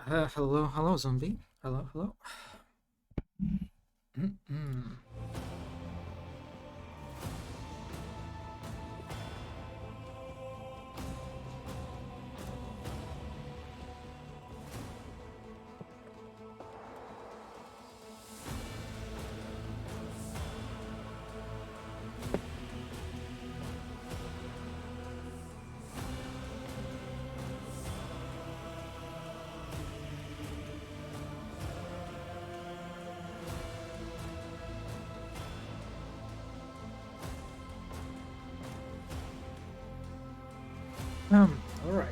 Hello, zombie. Hello. Mm-mm. All right.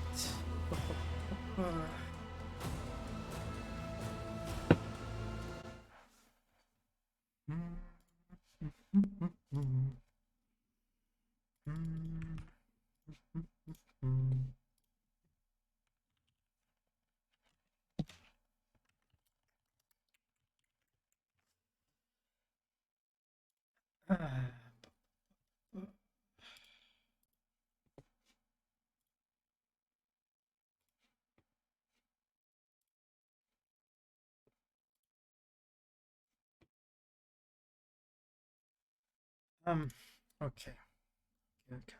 Um. Okay. Okay.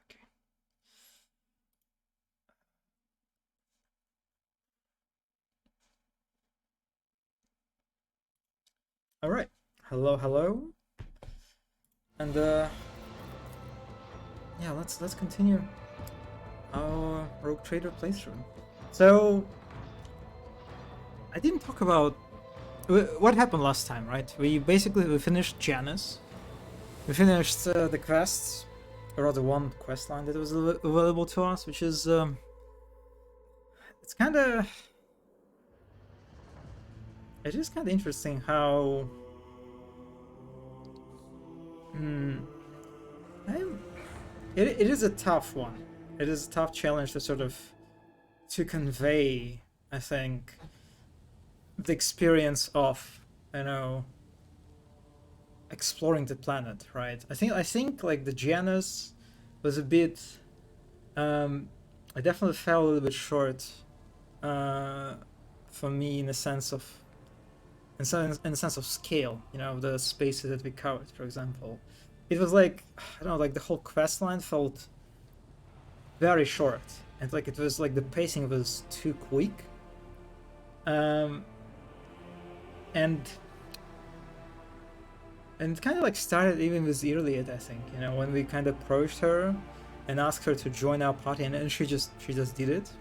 All right. Hello. And yeah, let's continue our Rogue Trader playthrough. So I didn't talk about what happened last time, right? We finished Janus. We finished the quests, or rather one quest line that was available to us, which is it's kind of it is kind of interesting how mm, I'm, it is a tough one. It is a tough challenge to sort of to convey, I think, the experience of, you know, exploring the planet, right? I think like the Janus was a bit I definitely fell a little bit short uh for me in the sense of in the sense of scale, you know, the spaces that we covered, for example. It was like, I don't know, like the whole quest line felt very short, and like it was like the pacing was too quick. Um, and it kind of like started even with Iliad, I think, you know, when we kind of approached her and asked her to join our party, and she just did it.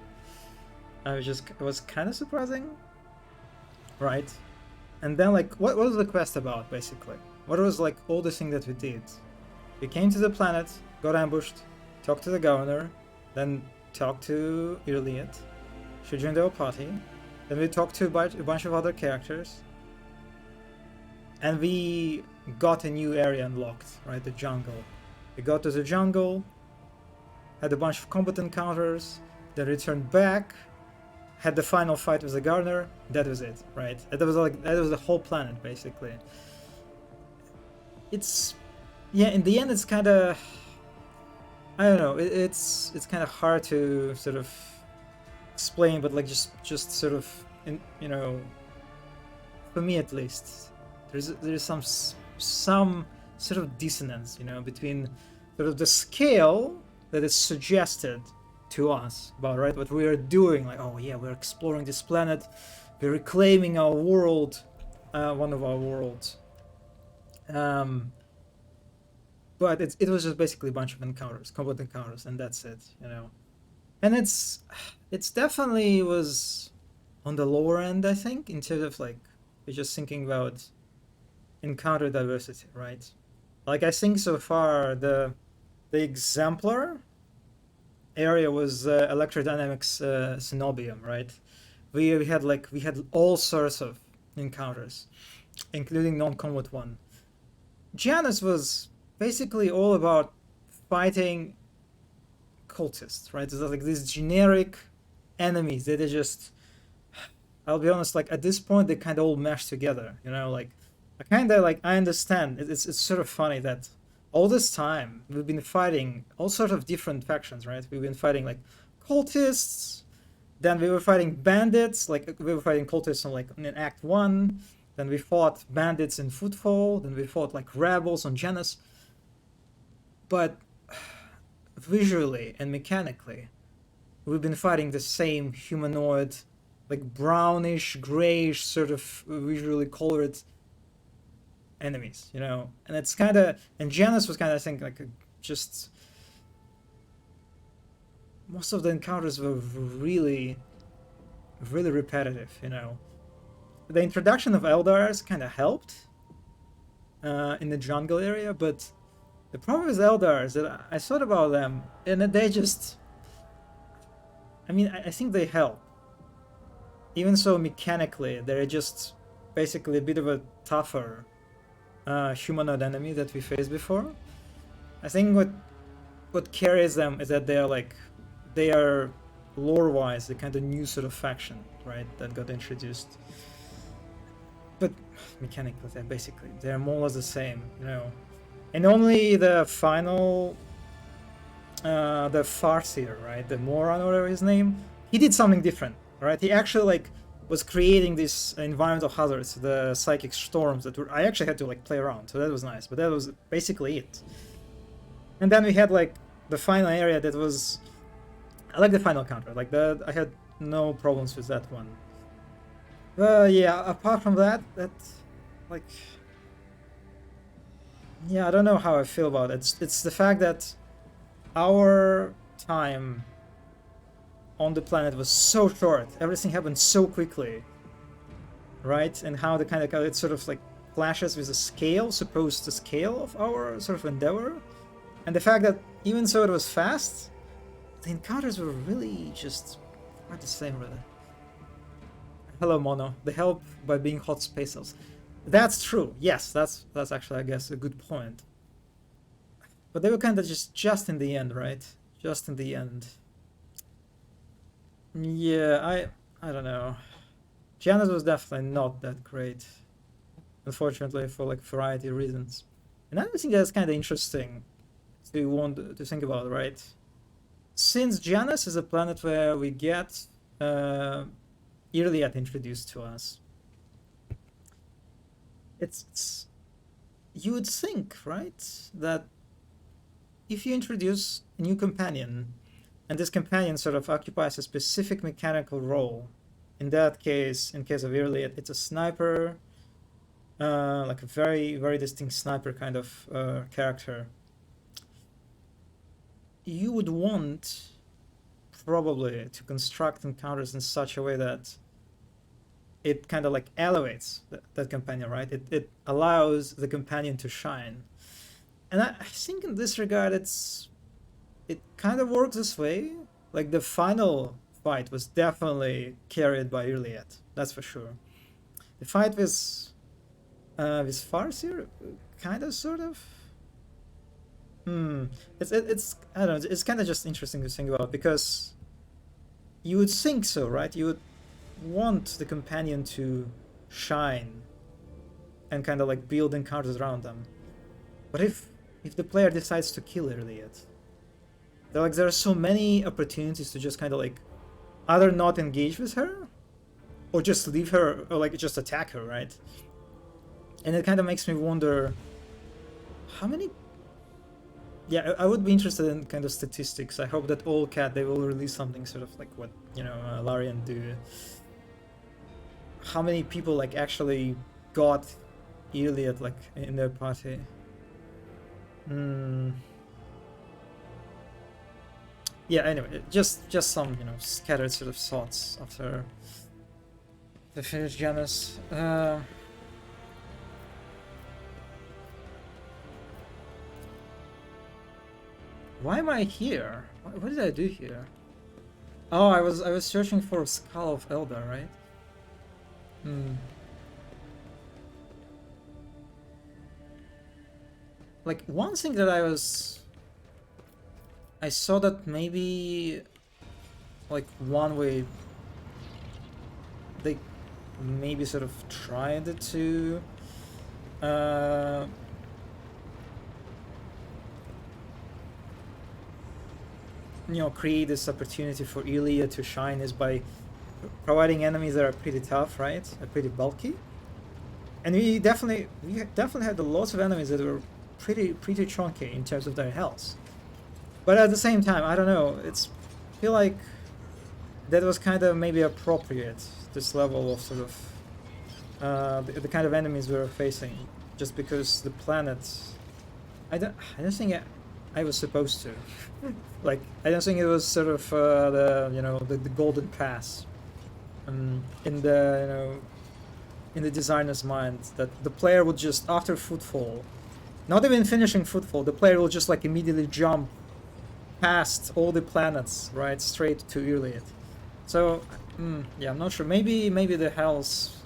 It was kind of surprising, right? And then like, what was the quest about basically? What was like all the thing that we did? We came to the planet, got ambushed, talked to the governor, then talked to Iliad. She joined our party. Then we talked to a bunch of other characters, and we got a new area unlocked, right? The jungle. We got to the jungle, had a bunch of combat encounters, then returned back, had the final fight with the governor. That was it, right? That was the whole planet basically. It's yeah. In the end, it's kind of, I don't know. It's kind of hard to sort of explain, but like just sort of, you know, for me at least, there's some sort of dissonance, you know, between sort of the scale that is suggested to us about, right, what we are doing. Like, oh yeah, we're exploring this planet, we're reclaiming our world, one of our worlds. Um, but it was just basically a bunch of encounters, combat encounters, and that's it, you know. And it's definitely was on the lower end, I think, in terms of like we're just thinking about encounter diversity, right? Like I think so far the exemplar area was electrodynamics Cenobium, right? We had all sorts of encounters, including non-combat one. Janus was basically all about fighting cultists, right? It's like these generic enemies that are just, I'll be honest, like at this point they kind of all mesh together, you know, like I kind of like I understand. It's sort of funny that all this time we've been fighting all sorts of different factions, right? We've been fighting like cultists, Then we were fighting bandits, like we were fighting cultists in Act 1. Then we fought bandits in Footfall. Then we fought like rebels on Janus. But visually and mechanically, we've been fighting the same humanoid, like brownish, grayish, sort of visually colored enemies, you know? And it's kind of, and Janus was kind of, I think, like just, most of the encounters were really, really repetitive, you know? The introduction of Eldars kind of helped in the jungle area, but the problem with Eldars that I thought about them, and they just, I mean, I think they help. Even so, mechanically, they're just basically a bit of a tougher humanoid enemy that we faced before. I think what carries them is that they are lore-wise the kind of new sort of faction, right, that got introduced. But mechanically, they're more or less the same, you know. And only the final, the Farseer, right, the Moron or whatever his name, he did something different, right? He actually like was creating this environmental hazards, the psychic storms that I actually had to like play around, so that was nice. But that was basically it. And then we had like the final area that was, I like the final counter, like that. I had no problems with that one. Yeah, apart from that, like, yeah, I don't know how I feel about it. It's the fact that our time on the planet was so short. Everything happened so quickly, right? And how the kind of it sort of like clashes with the scale, supposed scale of our sort of endeavor. And the fact that even so it was fast, the encounters were really just hard to say, really. Hello, Mono. They help by being hot spaces. That's true. Yes, that's actually, I guess, a good point. But they were kind of just in the end, right? Just in the end. Yeah, I don't know. Janus was definitely not that great, unfortunately, for like variety of reasons. And I think that's kind of interesting to think about, right? Since Janus is a planet where we get Iliad introduced to us, it's you would think, right, that if you introduce a new companion, and this companion sort of occupies a specific mechanical role, in that case, in case of Iliad, it's a sniper, like a very, very distinct sniper kind of character. You would want probably to construct encounters in such a way that it kind of like elevates that companion, right? It allows the companion to shine. And I think in this regard, it kind of works this way. Like the final fight was definitely carried by Iliad, that's for sure. The fight with Farseer, kind of, sort of. It's I don't know. It's kind of just interesting to think about, because you would think so, right? You would want the companion to shine and kind of like build encounters around them. But if the player decides to kill Iliad, there are so many opportunities to just kind of like either not engage with her or just leave her, or like just attack her, right? And it kind of makes me wonder how many. Yeah, I would be interested in kind of statistics. I hope that all cat they will release something sort of like what, you know, Larian do. How many people like actually got Iliad like in their party? Yeah, anyway, just some, you know, scattered sort of thoughts after the finished Janus. Why am I here? What did I do here? Oh, I was searching for Skull of Eldar, right? Like one thing that I saw that maybe like one way they maybe sort of tried to create this opportunity for Ilya to shine is by providing enemies that are pretty tough, right? Pretty bulky. And we definitely had lots of enemies that were pretty chunky in terms of their health. But at the same time, I don't know. I feel like that was kind of maybe appropriate. This level of sort of the kind of enemies we were facing, just because the planet. I don't think I was supposed to. Like, I don't think it was sort of the golden pass. In the in the designer's mind, that the player would just, after Footfall, not even finishing Footfall, the player will just like immediately jump past all the planets, right, straight to Iliad. So yeah, I'm not sure. Maybe the hells,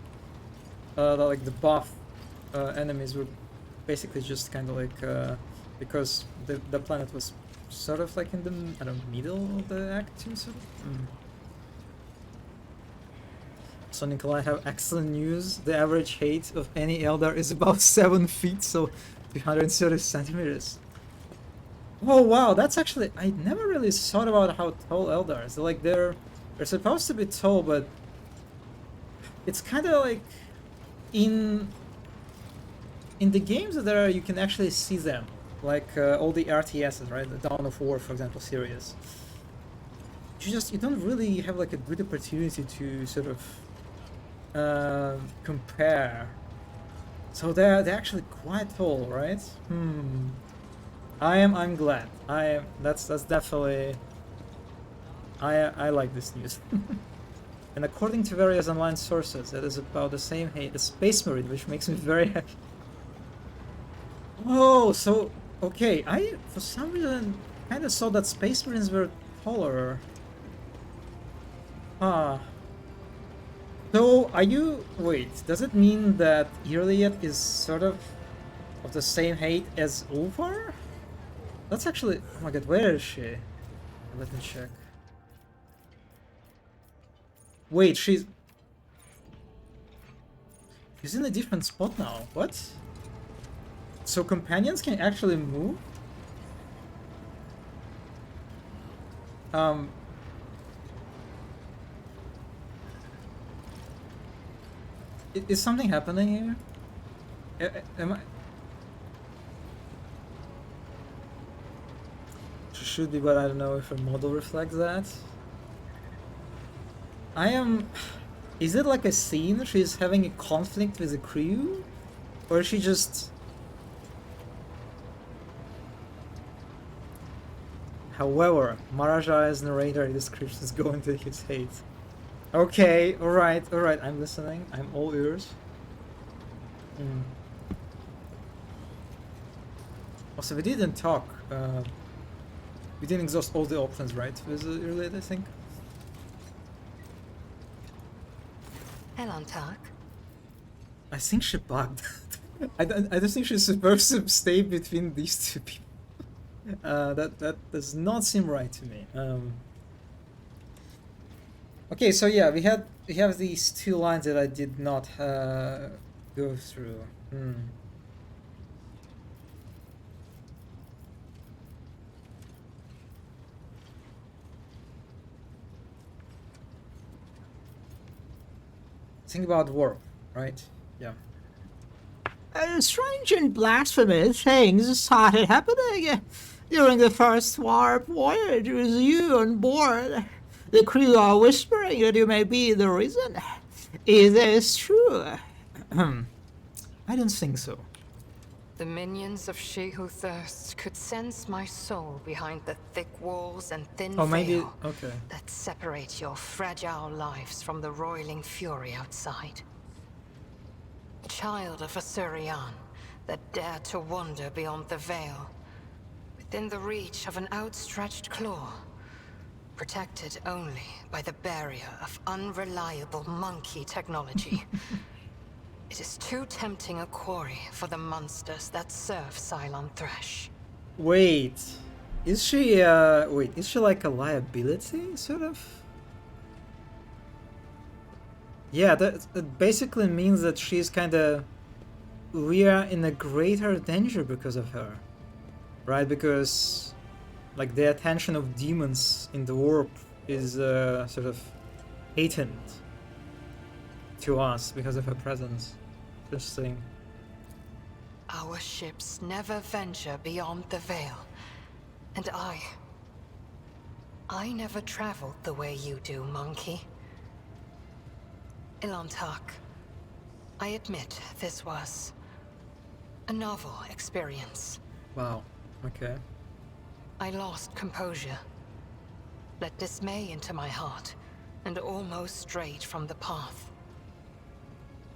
like the buff enemies were basically just kind of like because the planet was sort of like in the middle of the act too, sort of. So Nikolai, I have excellent news. The average height of any Eldar is about 7 feet, so 330 centimeters. Oh wow, that's actually, I never really thought about how tall Eldars. Like they're supposed to be tall, but it's kind of like in the games that there are, you can actually see them, like all the RTSs, right? The Dawn of War, for example, series. You don't really have like a good opportunity to sort of compare. So they're actually quite tall, right? I'm glad. That's definitely. I like this news. And according to various online sources, it is about the same height as Space Marine, which makes me very happy. Oh, so okay. I for some reason kind of saw that Space Marines were taller. So are you? Wait, does it mean that Iliad is sort of the same height as Ulfar? That's actually. Oh my god, where is she? Let me check. Wait, she's in a different spot now. What? So companions can actually move? Is something happening here? Am I? Should be, but I don't know if her model reflects that. Is it like a scene? She's having a conflict with the crew? Or is she just... However, Marajai's narrator descriptions go into his hate. Okay, alright, I'm listening. I'm all ears. Also, we didn't talk. We didn't exhaust all the options, right? With Iliad, I think. Elantark? I think she bugged. I don't think she's supposed to stay between these two people. That does not seem right to me. Okay, so yeah, we have these two lines that I did not go through. Think about war, right? Yeah. Strange and blasphemous things started happening during the first warp voyage with you on board. The crew are whispering that you may be the reason. Is this true? I don't think so. The minions of She Who Thirsts could sense my soul behind the thick walls and thin veil that separate your fragile lives from the roiling fury outside. A child of Asurian that dared to wander beyond the veil, within the reach of an outstretched claw, protected only by the barrier of unreliable monkey technology. It is too tempting a quarry for the monsters that serve Cylon Thresh. Wait, is she like a liability, sort of? Yeah, that basically means that she's we are in a greater danger because of her, right? Because like the attention of demons in the warp is sort of heightened to us because of her presence. Interesting. Our ships never venture beyond the Veil, and I never traveled the way you do, Monkey. Elantak, I admit this was a novel experience. Wow, okay. I lost composure, let dismay into my heart, and almost strayed from the path.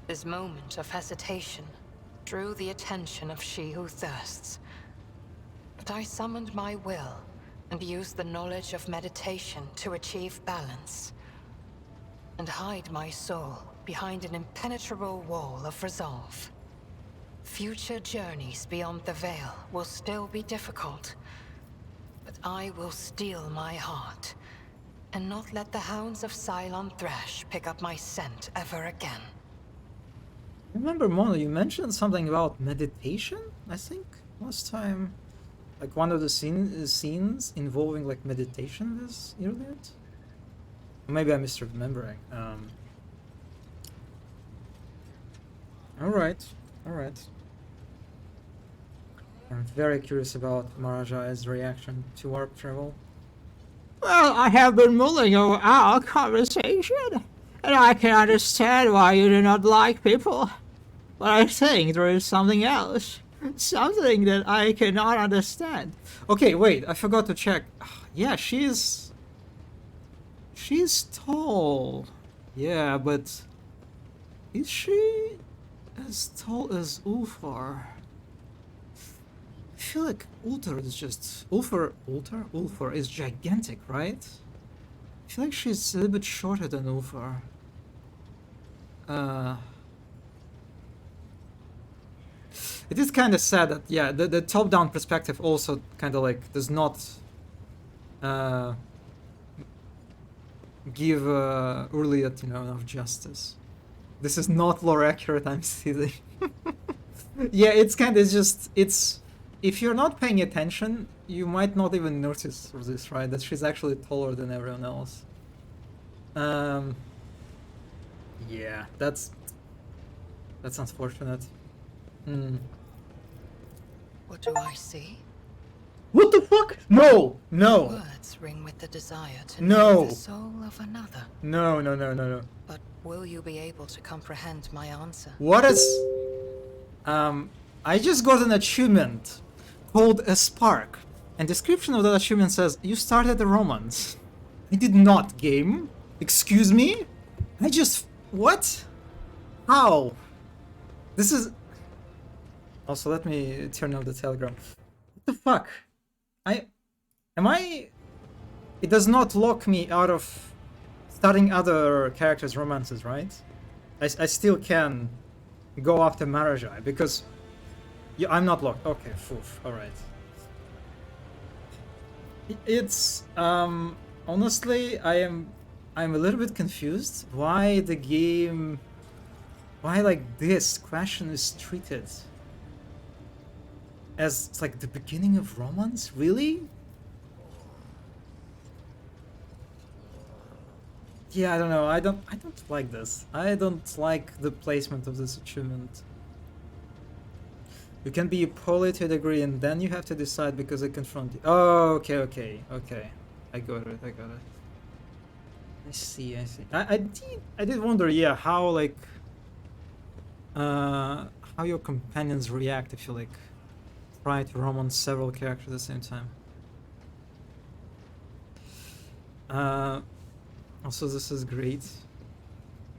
This moment of hesitation drew the attention of She Who Thirsts. But I summoned my will and used the knowledge of meditation to achieve balance, and hide my soul behind an impenetrable wall of resolve. Future journeys beyond the Veil will still be difficult, but I will steel my heart and not let the hounds of Cylon Thresh pick up my scent ever again. Remember, Mono, you mentioned something about meditation, I think, last time. Like one of the scenes involving like meditation was earlier. Maybe I'm misremembering. Alright. I'm very curious about Marajai's reaction to warp travel. Well, I have been mulling over our conversation, and I can understand why you do not like people. But I think there is something else. Something that I cannot understand. Okay, wait, I forgot to check. Yeah, she's tall. Yeah, but is she as tall as Ulfar? I feel like Ulfar is just... Ulfar is gigantic, right? I feel like she's a little bit shorter than Ulfar. It is kind of sad that, yeah, the top-down perspective also kind of like does not give Urliet, you know, enough justice. This is not lore accurate, I'm seeing. Yeah, it's kind of just, it's, if you're not paying attention, you might not even notice this, right? That she's actually taller than everyone else. Yeah, that's unfortunate. What do I see? What the fuck? No! Words ring with the desire to know the soul of another. No. But will you be able to comprehend my answer? What is... I just got an achievement called a spark. And description of that achievement says, you started a romance. I did not, game. Excuse me? I just... What? How? This is... Also, let me turn off the Telegram. What the fuck? It does not lock me out of starting other characters' romances, right? I still can go after Marajai because... Yeah, I'm not locked. Okay, foof. Alright. It's... honestly, I'm a little bit confused why the game... Why, like, this question is treated as it's like the beginning of romance? Really? Yeah, I don't know. I don't like this. I don't like the placement of this achievement. You can be poly to a degree and then you have to decide because they confront you. Oh, okay. I got it. I see. I did wonder, yeah, how like how your companions react if you like try to romance several characters at the same time. Also, this is great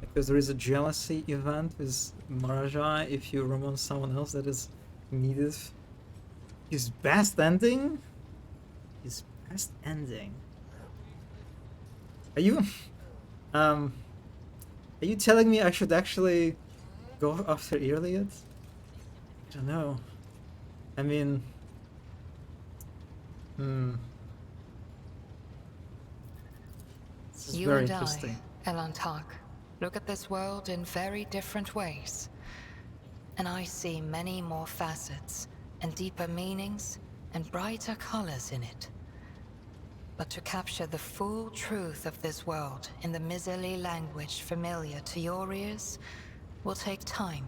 because there is a jealousy event with Marajai if you romance someone else that is needed. His best ending? Are you telling me I should actually go after Irliot? I don't know. I mean, this is you very and interesting. I, Elantak, look at this world in very different ways. And I see many more facets, and deeper meanings, and brighter colors in it. But to capture the full truth of this world in the miserly language familiar to your ears will take time.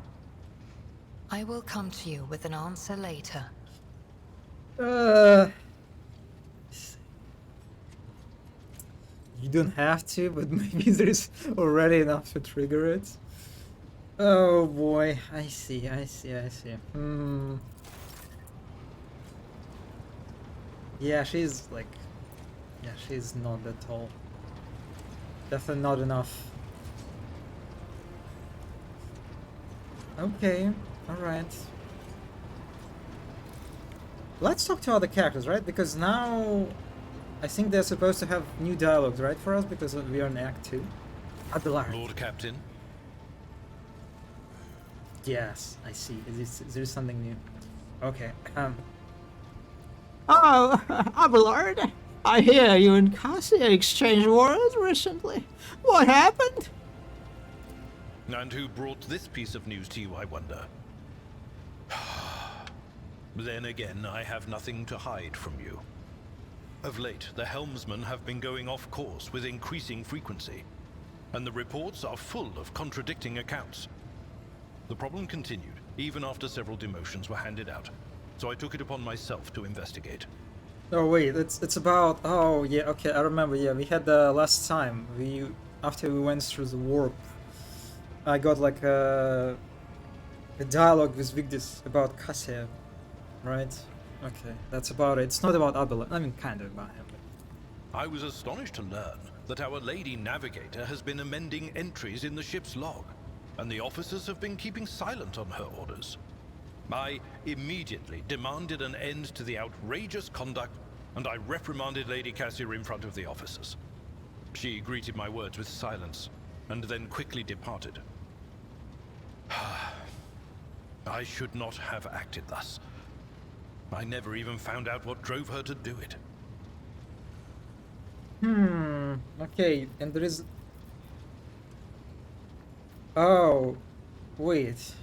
I will come to you with an answer later. You don't have to, but maybe there's already enough to trigger it. Oh boy, I see. Yeah, she's like... Yeah, she's not that tall. Definitely not enough. Okay, alright. Let's talk to other characters, right? Because now I think they're supposed to have new dialogues, right, for us? Because we are in Act 2. Abelard. Lord Captain? Yes, I see. There's something new. Okay, Oh, Abelard. I hear you and Cassia exchanged words recently. What happened? And who brought this piece of news to you, I wonder? Then again, I have nothing to hide from you. Of late, the helmsmen have been going off course with increasing frequency, and the reports are full of contradicting accounts. The problem continued, even after several demotions were handed out, so I took it upon myself to investigate. Oh wait, it's about... Oh yeah, okay, I remember, yeah, we had the last time, after we went through the warp, I got like a dialogue with Vigdis about Cassia, right? Okay, that's about it. It's not about Abelard, I mean kind of about him. I was astonished to learn that our Lady Navigator has been amending entries in the ship's log, and the officers have been keeping silent on her orders. I immediately demanded an end to the outrageous conduct, and I reprimanded Lady Cassia in front of the officers. She greeted my words with silence, and then quickly departed. I should not have acted thus. I never even found out what drove her to do it. Okay, and there is... Oh, wait.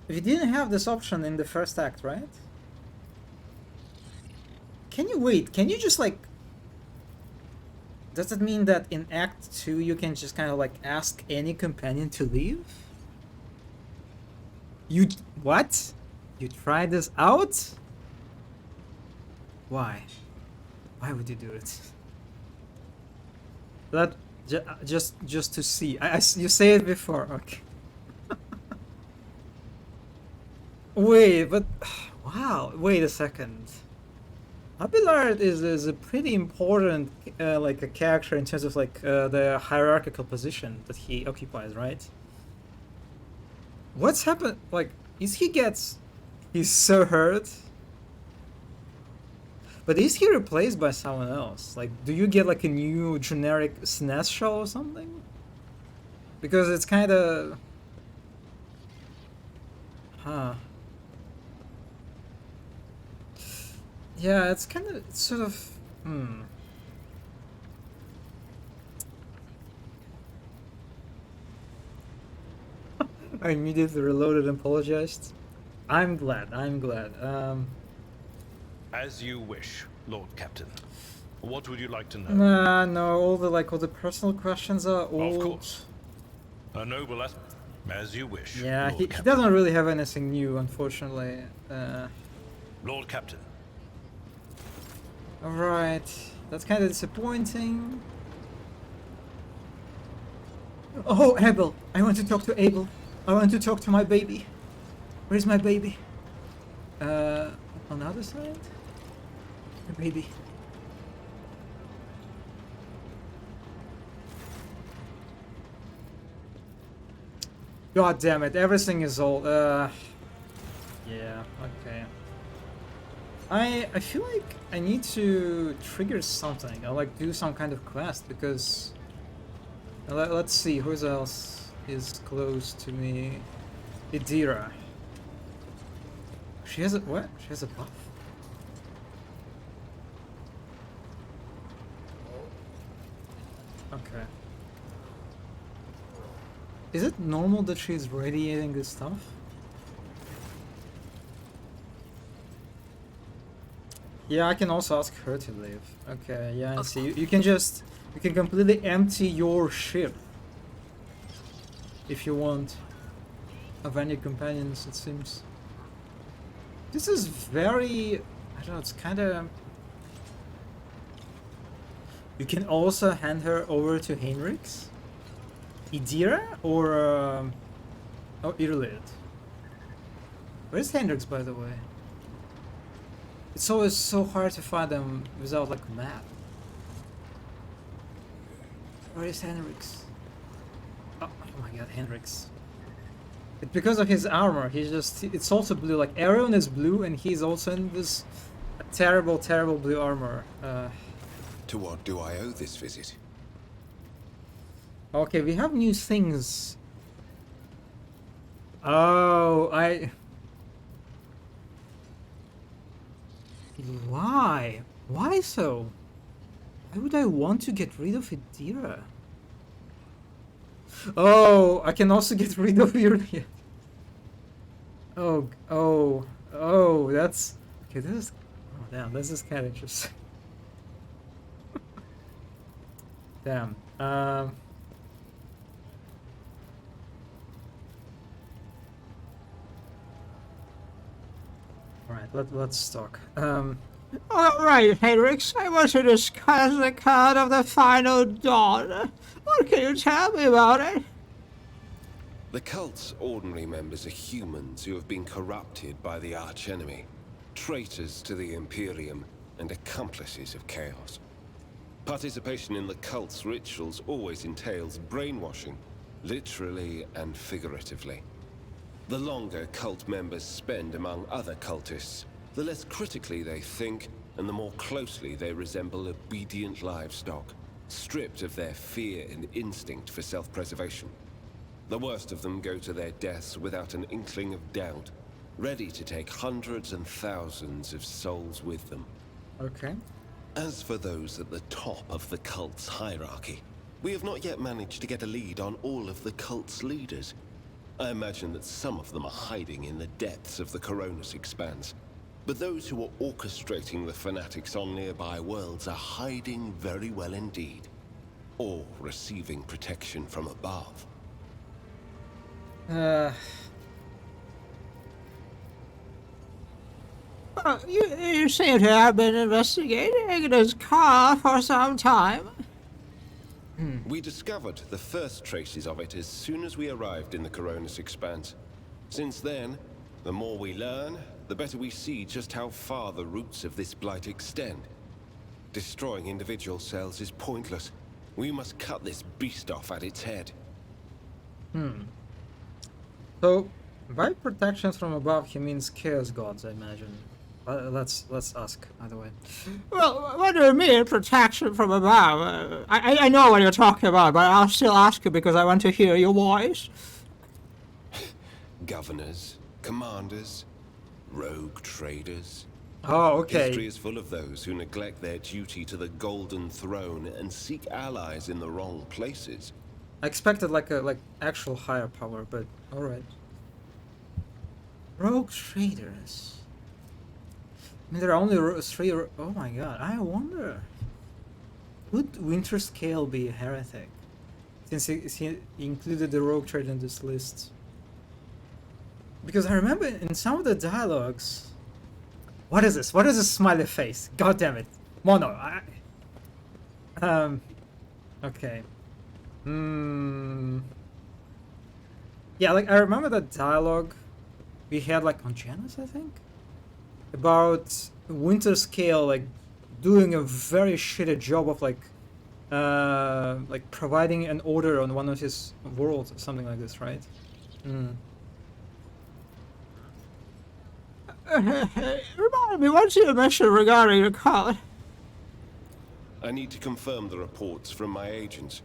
We didn't have this option in the first act, right? Can you just like... Does it mean that in Act 2 you can just kind of like ask any companion to leave? What? You tried this out? Why? Why would you do it? That... just to see. You say it before, okay. Wait, but wow! Wait a second. Abelard is a pretty important like a character in terms of like the hierarchical position that he occupies, right? What's happened? Like, he's so hurt. But is he replaced by someone else? Like, do you get like a new generic SNES show or something? Because it's kind of... Yeah, it's kind of sort of... I immediately reloaded and apologized. I'm glad. As you wish, Lord Captain. What would you like to know? No, all the personal questions are all... Of course. A noble as you wish. Yeah, he doesn't really have anything new, unfortunately. Lord Captain. Alright, that's kind of disappointing. Oh, Abel! I want to talk to Abel. I want to talk to my baby. Where's my baby? On the other side? My baby. God damn it, everything is old. Yeah, okay. I feel like I need to trigger something. I'll like do some kind of quest because... Let's see, who else is close to me? Idira. She has a... what? She has a buff? Okay. Is it normal that she's radiating this stuff? Yeah, I can also ask her to leave. Okay, yeah, I see. You can completely empty your ship if you want of any companions, it seems. This is very, I don't know, it's kind of... You can also hand her over to Heinrichs, Idira, or Irlid. Where's Heinrichs, by the way? It's always so hard to find them without like a map. Where is Heinrichs? Oh my god, Heinrichs. It's because of his armor. It's also blue. Like Aaron is blue, and he's also in this terrible, terrible blue armor. To what do I owe this visit? Okay, we have new things. Oh, Why? Why so? Why would I want to get rid of Idira? Oh, I can also get rid of Irlia. Oh, that's... Okay, this is... Oh, damn, this is kind of interesting. Damn. Alright, let's talk. Alright, Heinrichs, I want to discuss the card of the Final Dawn. What can you tell me about it? The cult's ordinary members are humans who have been corrupted by the archenemy, traitors to the Imperium, and accomplices of chaos. Participation in the cult's rituals always entails brainwashing, literally and figuratively. The longer cult members spend among other cultists, the less critically they think, and the more closely they resemble obedient livestock, stripped of their fear and instinct for self-preservation. The worst of them go to their deaths without an inkling of doubt, ready to take hundreds and thousands of souls with them. Okay. As for those at the top of the cult's hierarchy, we have not yet managed to get a lead on all of the cult's leaders. I imagine that some of them are hiding in the depths of the Coronis Expanse, but those who are orchestrating the fanatics on nearby worlds are hiding very well indeed, or receiving protection from above. You seem to have been investigating this car for some time. We discovered the first traces of it as soon as we arrived in the Coronis Expanse. Since then, the more we learn, the better we see just how far the roots of this blight extend. Destroying individual cells is pointless. We must cut this beast off at its head. So, by protection from above, he means chaos gods, I imagine. Let's ask, either way. Well, what do you mean, protection from above? I know what you're talking about, but I'll still ask you because I want to hear your voice. Governors, commanders, rogue traders. Oh, okay. History is full of those who neglect their duty to the Golden Throne and seek allies in the wrong places. I expected like actual higher power, but alright. Rogue traders. I mean, there are only three. Oh my god, I wonder. Would Winterscale be a heretic? Since he included the rogue trade in this list. Because I remember in some of the dialogues. What is this? What is this smiley face? God damn it. Mono. Okay. Yeah, like I remember that dialogue we had like on Janus, I think, about Winterscale like doing a very shitty job of like providing an order on one of his worlds or something like this, right? Remind me, what's your mission regarding the cult? I need to confirm the reports from my agents.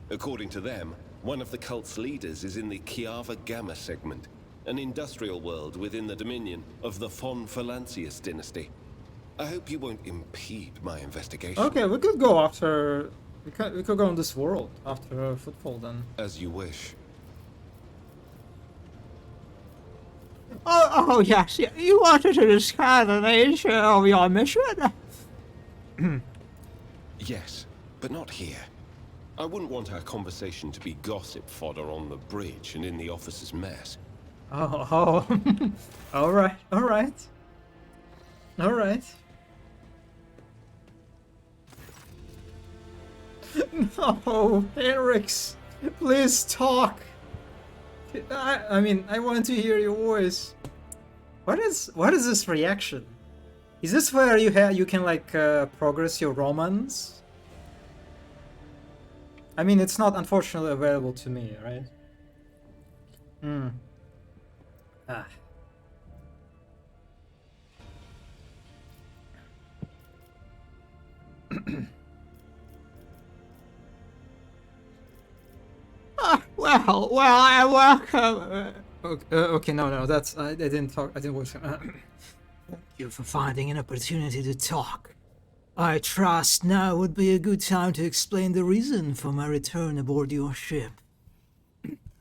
According to them, one of the cult's leaders is in the Kiava Gamma segment, an industrial world within the dominion of the Von Valancius dynasty. I hope you won't impede my investigation. Okay, we could go after... We could go on this world after Footfall then. As you wish. Oh yes, you wanted to discuss the nature of your mission? Yes, but not here. I wouldn't want our conversation to be gossip fodder on the bridge and in the officers' mess. Oh. Alright. Alright. No, Henrix, please talk. I mean, I want to hear your voice. What is this reaction? Is this where you can like progress your romance? I mean, it's not unfortunately available to me, right? Ah. Well, I welcome. Okay, no, that's I didn't talk. I didn't watch. Thank you for finding an opportunity to talk. I trust now would be a good time to explain the reason for my return aboard your ship.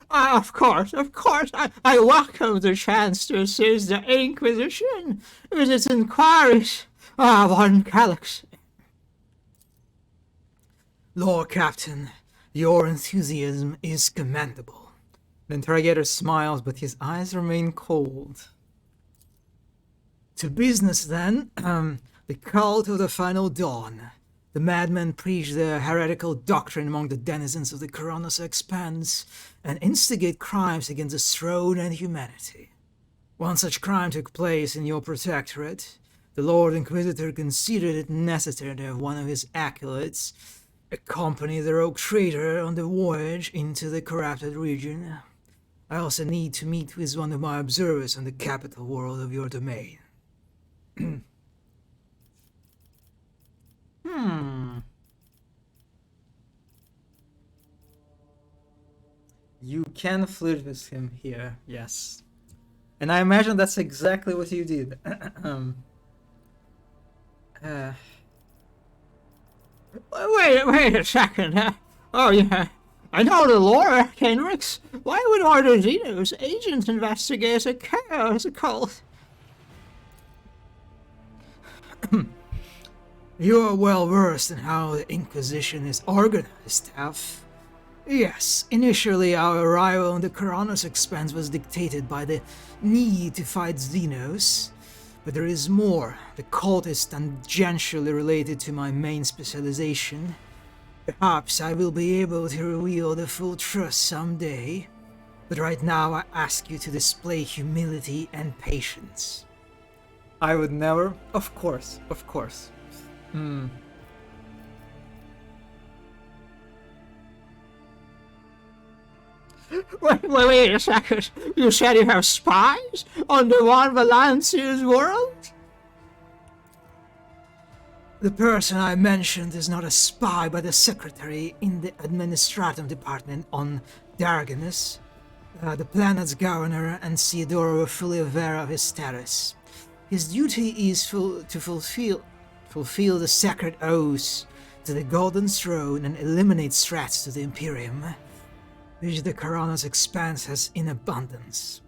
Of course. I welcome the chance to assist the Inquisition with its inquiries on Galaxy. Lord Captain, your enthusiasm is commendable. The interrogator smiles, but his eyes remain cold. To business, then. The cult of the Final Dawn. The madmen preach their heretical doctrine among the denizens of the Keranos Expanse and instigate crimes against the throne and humanity. One such crime took place in your protectorate. The Lord Inquisitor considered it necessary to have one of his acolytes accompany the rogue traitor on the voyage into the corrupted region. I also need to meet with one of my observers on the capital world of your domain. You can flirt with him here, yes. And I imagine that's exactly what you did. Wait a second. Oh yeah, I know the lore, Henrix. Why would Order Xenos agent investigate a chaos cult? You're well versed in how the Inquisition is organized, Taff. Yes, initially our arrival on the Keranos Expanse was dictated by the need to fight Xenos, but there is more. The cult is tangentially related to my main specialization. Perhaps I will be able to reveal the full truth someday, but right now I ask you to display humility and patience. I would never. Of course. Wait a second. You said you have spies on the One Valancia's world? The person I mentioned is not a spy, but a secretary in the administrative department on Darganus. The planet's governor and Theodora were fully aware of his status. His duty is to fulfill the sacred oaths to the Golden Throne and eliminate threats to the Imperium, which the Keranos Expanse has in abundance.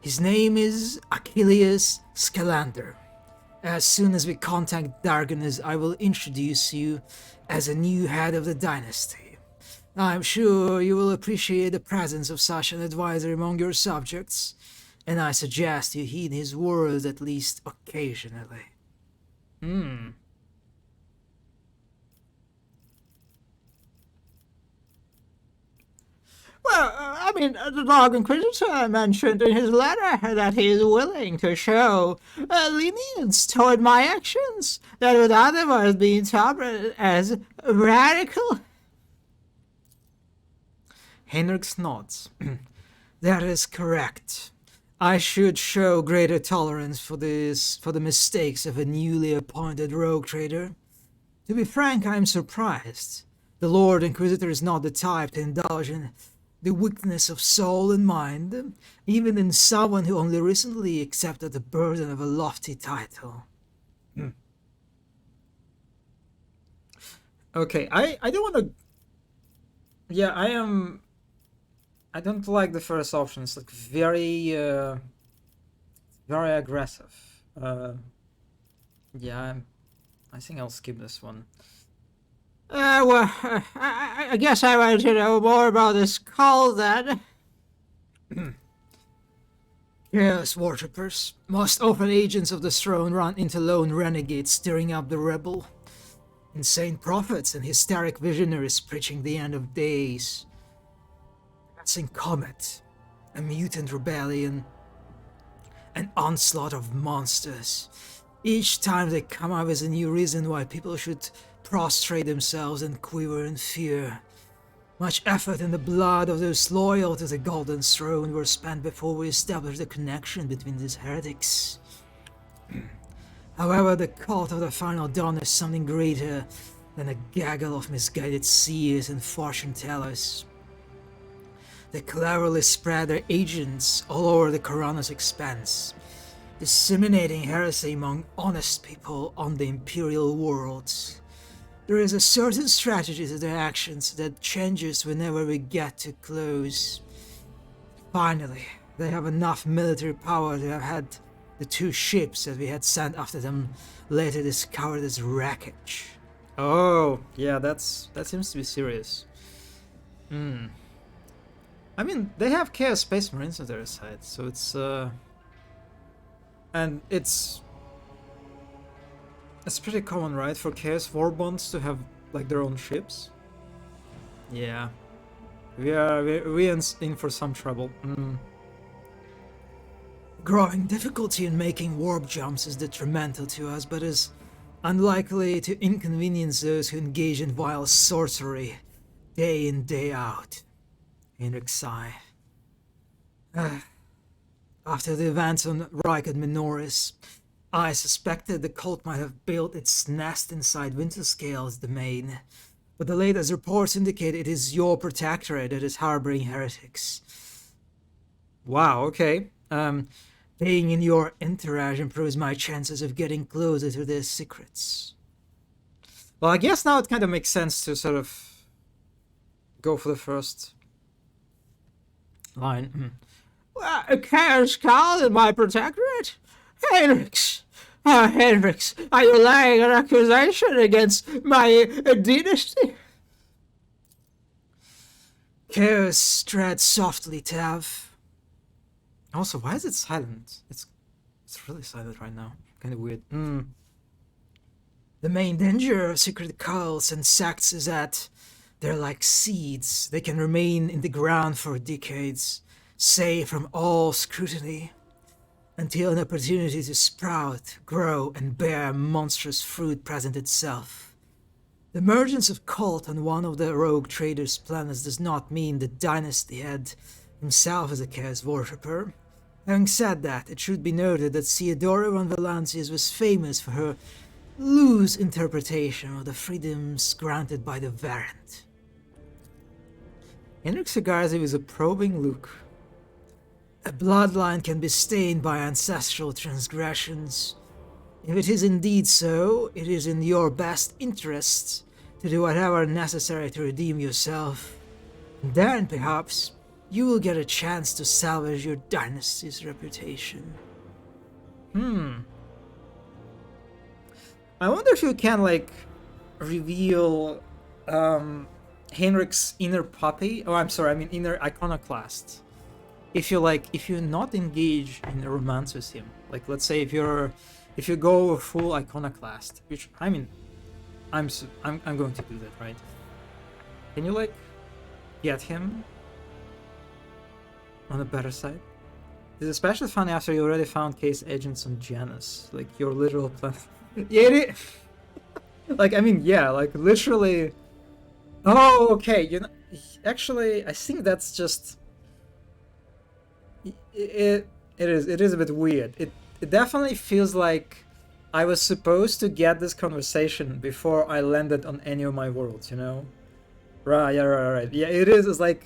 His name is Achilles Scalander. As soon as we contact Darganus, I will introduce you as a new head of the dynasty. I'm sure you will appreciate the presence of such an advisor among your subjects, and I suggest you heed his words at least occasionally. Well, I mean, the Dark Inquisitor mentioned in his letter that he is willing to show lenience toward my actions that would otherwise be interpreted as radical. Henrix nods. That is correct. I should show greater tolerance for the mistakes of a newly appointed rogue trader. To be frank, I am surprised. The Lord Inquisitor is not the type to indulge in the weakness of soul and mind, even in someone who only recently accepted the burden of a lofty title. Okay, I don't want to... Yeah, I don't like the first option. It's like very aggressive. Yeah, I think I'll skip this one. I guess I want to know more about this cult then. Chaos worshippers, most often agents of the throne, run into lone renegades stirring up the rebel. Insane prophets and hysteric visionaries preaching the end of days. Passing Comet, a mutant rebellion, an onslaught of monsters. Each time they come up with a new reason why people should prostrate themselves and quiver in fear. Much effort and the blood of those loyal to the Golden Throne were spent before we established the connection between these heretics. However, the cult of the Final Dawn is something greater than a gaggle of misguided seers and fortune-tellers. They cleverly spread their agents all over the Kharanos expanse, disseminating heresy among honest people on the Imperial worlds. There is a certain strategy to their actions that changes whenever we get too close. Finally, they have enough military power to have had the 2 ships that we had sent after them later discovered as wreckage. Oh, yeah, that seems to be serious. I mean, they have Chaos Space Marines on their side, so it's and it's pretty common, right, for Chaos Warbonds to have like their own ships. Yeah, we're in for some trouble. Growing difficulty in making warp jumps is detrimental to us, but is unlikely to inconvenience those who engage in vile sorcery day in, day out. Henrik sighed. After the events on Rykard Minoris, I suspected the cult might have built its nest inside Winterscale's domain, but the latest reports indicate it is your protectorate that is harboring heretics. Wow, okay. Being in your entourage improves my chances of getting closer to their secrets. Well, I guess now it kind of makes sense to sort of go for the first line. Chaos Cult in my protectorate? Henriks! Henriks, are you laying an accusation against my dynasty? Chaos tread softly, Tav. Also, why is it silent? It's really silent right now. Kind of weird. The main danger of secret cults and sects is that they're like seeds. They can remain in the ground for decades, safe from all scrutiny, until an opportunity to sprout, grow, and bear monstrous fruit presents itself. The emergence of cult on one of the rogue traders' planets does not mean the dynasty head himself is a Chaos worshipper. Having said that, it should be noted that Theodora von Valancius was famous for her loose interpretation of the freedoms granted by the Varant. Henrik Segarzi with a probing look. A bloodline can be stained by ancestral transgressions. If it is indeed so, it is in your best interests to do whatever necessary to redeem yourself. And then, perhaps, you will get a chance to salvage your dynasty's reputation. I wonder if you can, like, reveal Henrik's inner puppy. Oh, I'm sorry, I mean inner iconoclast. If you not engage in a romance with him, like, let's say if you go full iconoclast, which I mean, I'm going to do that, right? Can you like get him on the better side? It's especially funny after you already found case agents on Janus, like your literal plan. Yeah, like, I mean, yeah, like literally. Oh, okay. You know, actually, I think that's just. It is a bit weird. It definitely feels like I was supposed to get this conversation before I landed on any of my worlds, you know? Right, yeah, right. Yeah, it is. It's like,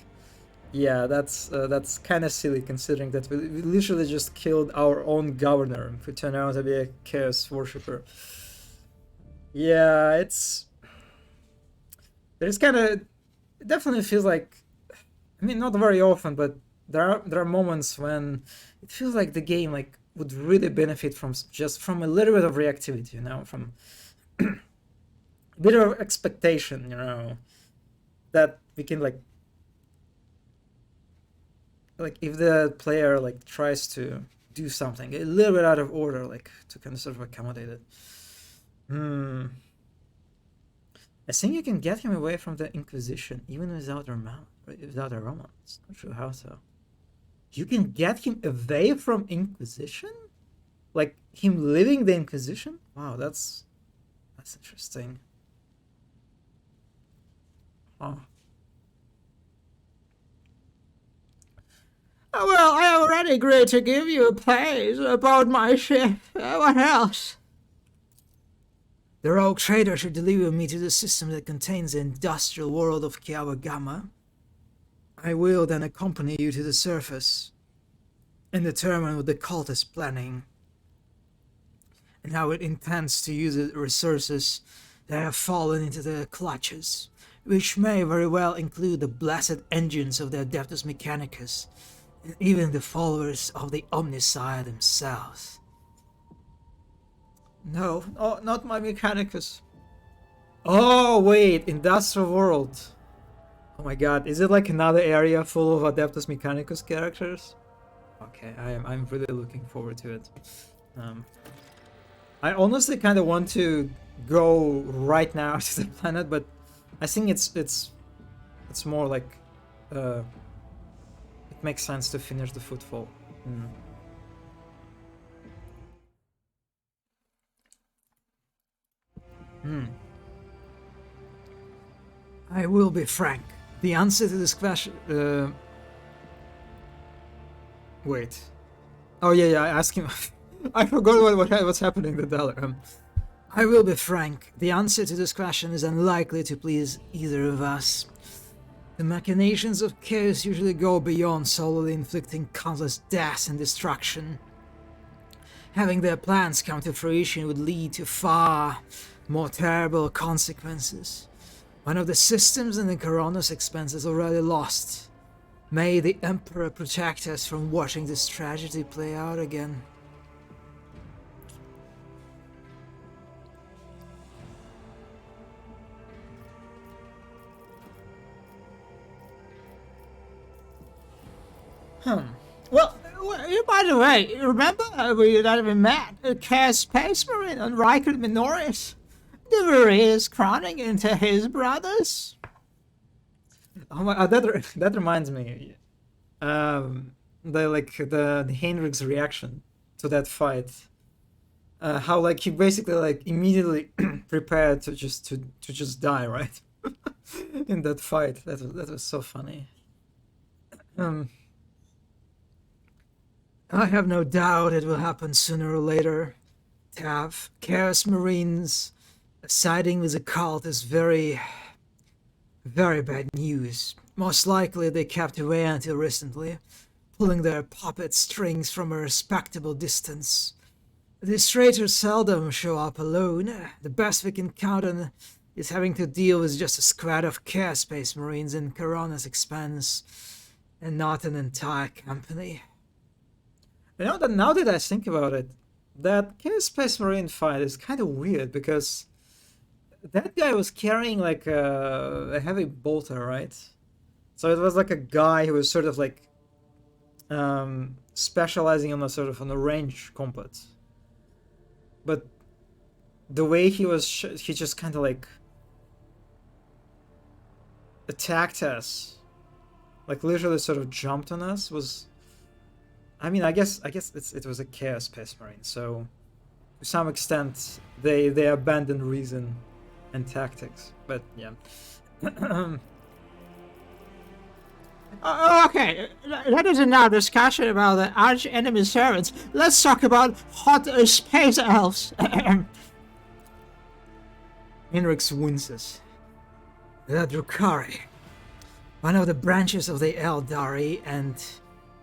yeah, that's kind of silly considering that we literally just killed our own governor who turned out to be a Chaos worshipper. Yeah, there's kind of, it definitely feels like, I mean, not very often, but there are moments when it feels like the game like would really benefit from just from a little bit of reactivity, you know, from bit of expectation, you know, that we can like if the player like tries to do something a little bit out of order, like to kind of sort of accommodate it. I think you can get him away from the Inquisition even without a romance. Not sure how so. You can get him away from Inquisition? Like him living the Inquisition? Wow, that's interesting. Huh. Well, I already agreed to give you a praise about my ship. What else? The rogue trader should deliver me to the system that contains the industrial world of Kiawagama. I will then accompany you to the surface and determine what the cult is planning and how it intends to use the resources that have fallen into their clutches, which may very well include the blessed engines of the Adeptus Mechanicus and even the followers of the Omnissiah themselves. No, oh, not my Mechanicus. Oh, wait, Industrial World. Oh my god, is it like another area full of Adeptus Mechanicus characters? Okay, I'm really looking forward to it. I honestly kind of want to go right now to the planet, but I think it's more like it makes sense to finish the Footfall. I will be frank. The answer to this question. Wait. Oh yeah. I asked him. I forgot what's happening to Daller. I will be frank. The answer to this question is unlikely to please either of us. The machinations of chaos usually go beyond solely inflicting countless deaths and destruction. Having their plans come to fruition would lead to far more terrible consequences. One of the systems in the Coronis expanse is already lost. May the Emperor protect us from watching this tragedy play out again. Well, by the way, remember that we met at Chaos Space Marine on Rykard Minoris? The Varese crowning into his brothers? Oh my, that reminds me. The Heinrich's reaction to that fight. How like he basically like immediately prepared to just die, right? In that fight. That was so funny. I have no doubt it will happen sooner or later. Tav, Chaos Marines siding with the cult is very, very bad news. Most likely they kept away until recently, pulling their puppet strings from a respectable distance. These traitors seldom show up alone. The best we can count on is having to deal with just a squad of Chaos Space Marines in Coronis Expanse, and not an entire company. You know, that now that I think about it, that Chaos Space Marine fight is kind of weird because that guy was carrying like a heavy bolter, right? So it was like a guy who was sort of like specializing on the range combat. But the way he was, he just kind of like attacked us, like literally sort of jumped on us. Was, I mean, I guess it was a Chaos Space Marine, so to some extent they abandoned reason and tactics. But yeah. Okay, that is another discussion about the arch enemy servants. Let's talk about hot space elves. Henrik winces. The Drukhari, one of the branches of the Eldari and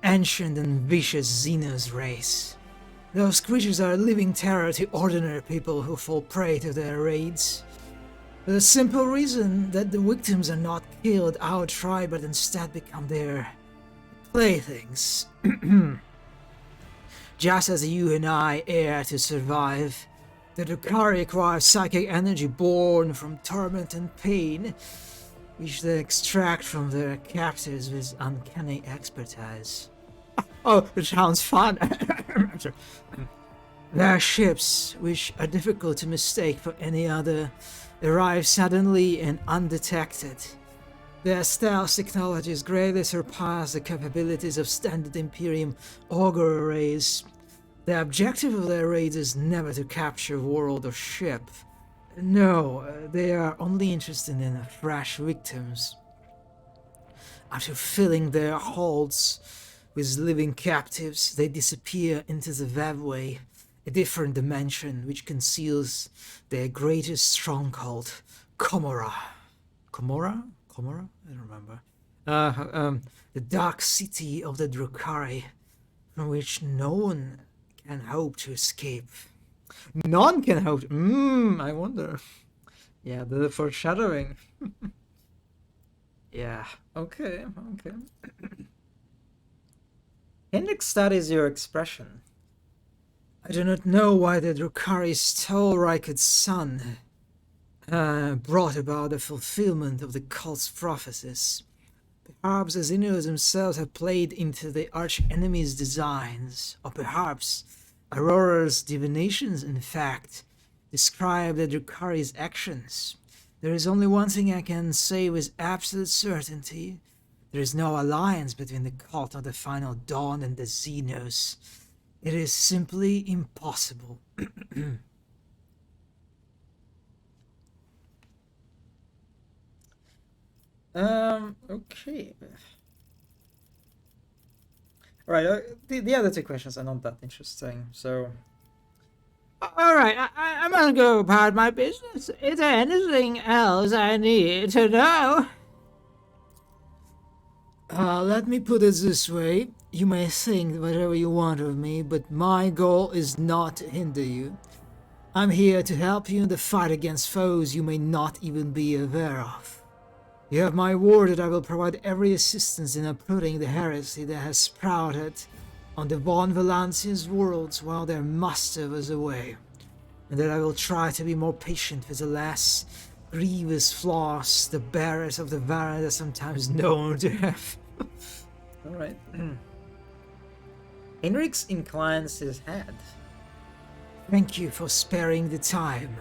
ancient and vicious Xenos race. Those creatures are a living terror to ordinary people who fall prey to their raids. For the simple reason that the victims are not killed outright but instead become their playthings. Just as you and I err to survive, The Drukhari acquire psychic energy born from torment and pain, which they extract from their captors with uncanny expertise. Oh, it sounds fun. Their ships, which are difficult to mistake for any other, arrive suddenly and undetected. Their stealth technologies greatly surpass the capabilities of standard Imperium auger arrays. The objective of their raids is never to capture world or ship. No, they are only interested in fresh victims. After filling their holds with living captives, they disappear into the webway, a different dimension which conceals their greatest stronghold, Komora. Komora? Komora? I don't remember. The dark city of the Drukhari, from which no one can hope to escape. None can hope. I wonder. Yeah, the foreshadowing. Yeah. Okay. Hendrik studies your expression. I do not know why the Drukhari stole Rykard's son, brought about the fulfillment of the cult's prophecies. Perhaps the Xenos themselves have played into the arch-enemy's designs, or perhaps Aurora's divinations, in fact, describe the Drukhari's actions. There is only one thing I can say with absolute certainty. There is no alliance between the cult of the Final Dawn and the Xenos. It is simply impossible. Okay. Right, the other two questions are not that interesting, so... Alright, I'm gonna go about my business. Is there anything else I need to know? Let me put it this way. You may think whatever you want of me, but my goal is not to hinder you. I'm here to help you in the fight against foes you may not even be aware of. You have my word that I will provide every assistance in uprooting the heresy that has sprouted on the Von Valancians' worlds while their master was away, and that I will try to be more patient with the less grievous flaws the bearers of the Varad are sometimes known to have. Alright. Henrik inclines his head. Thank you for sparing the time,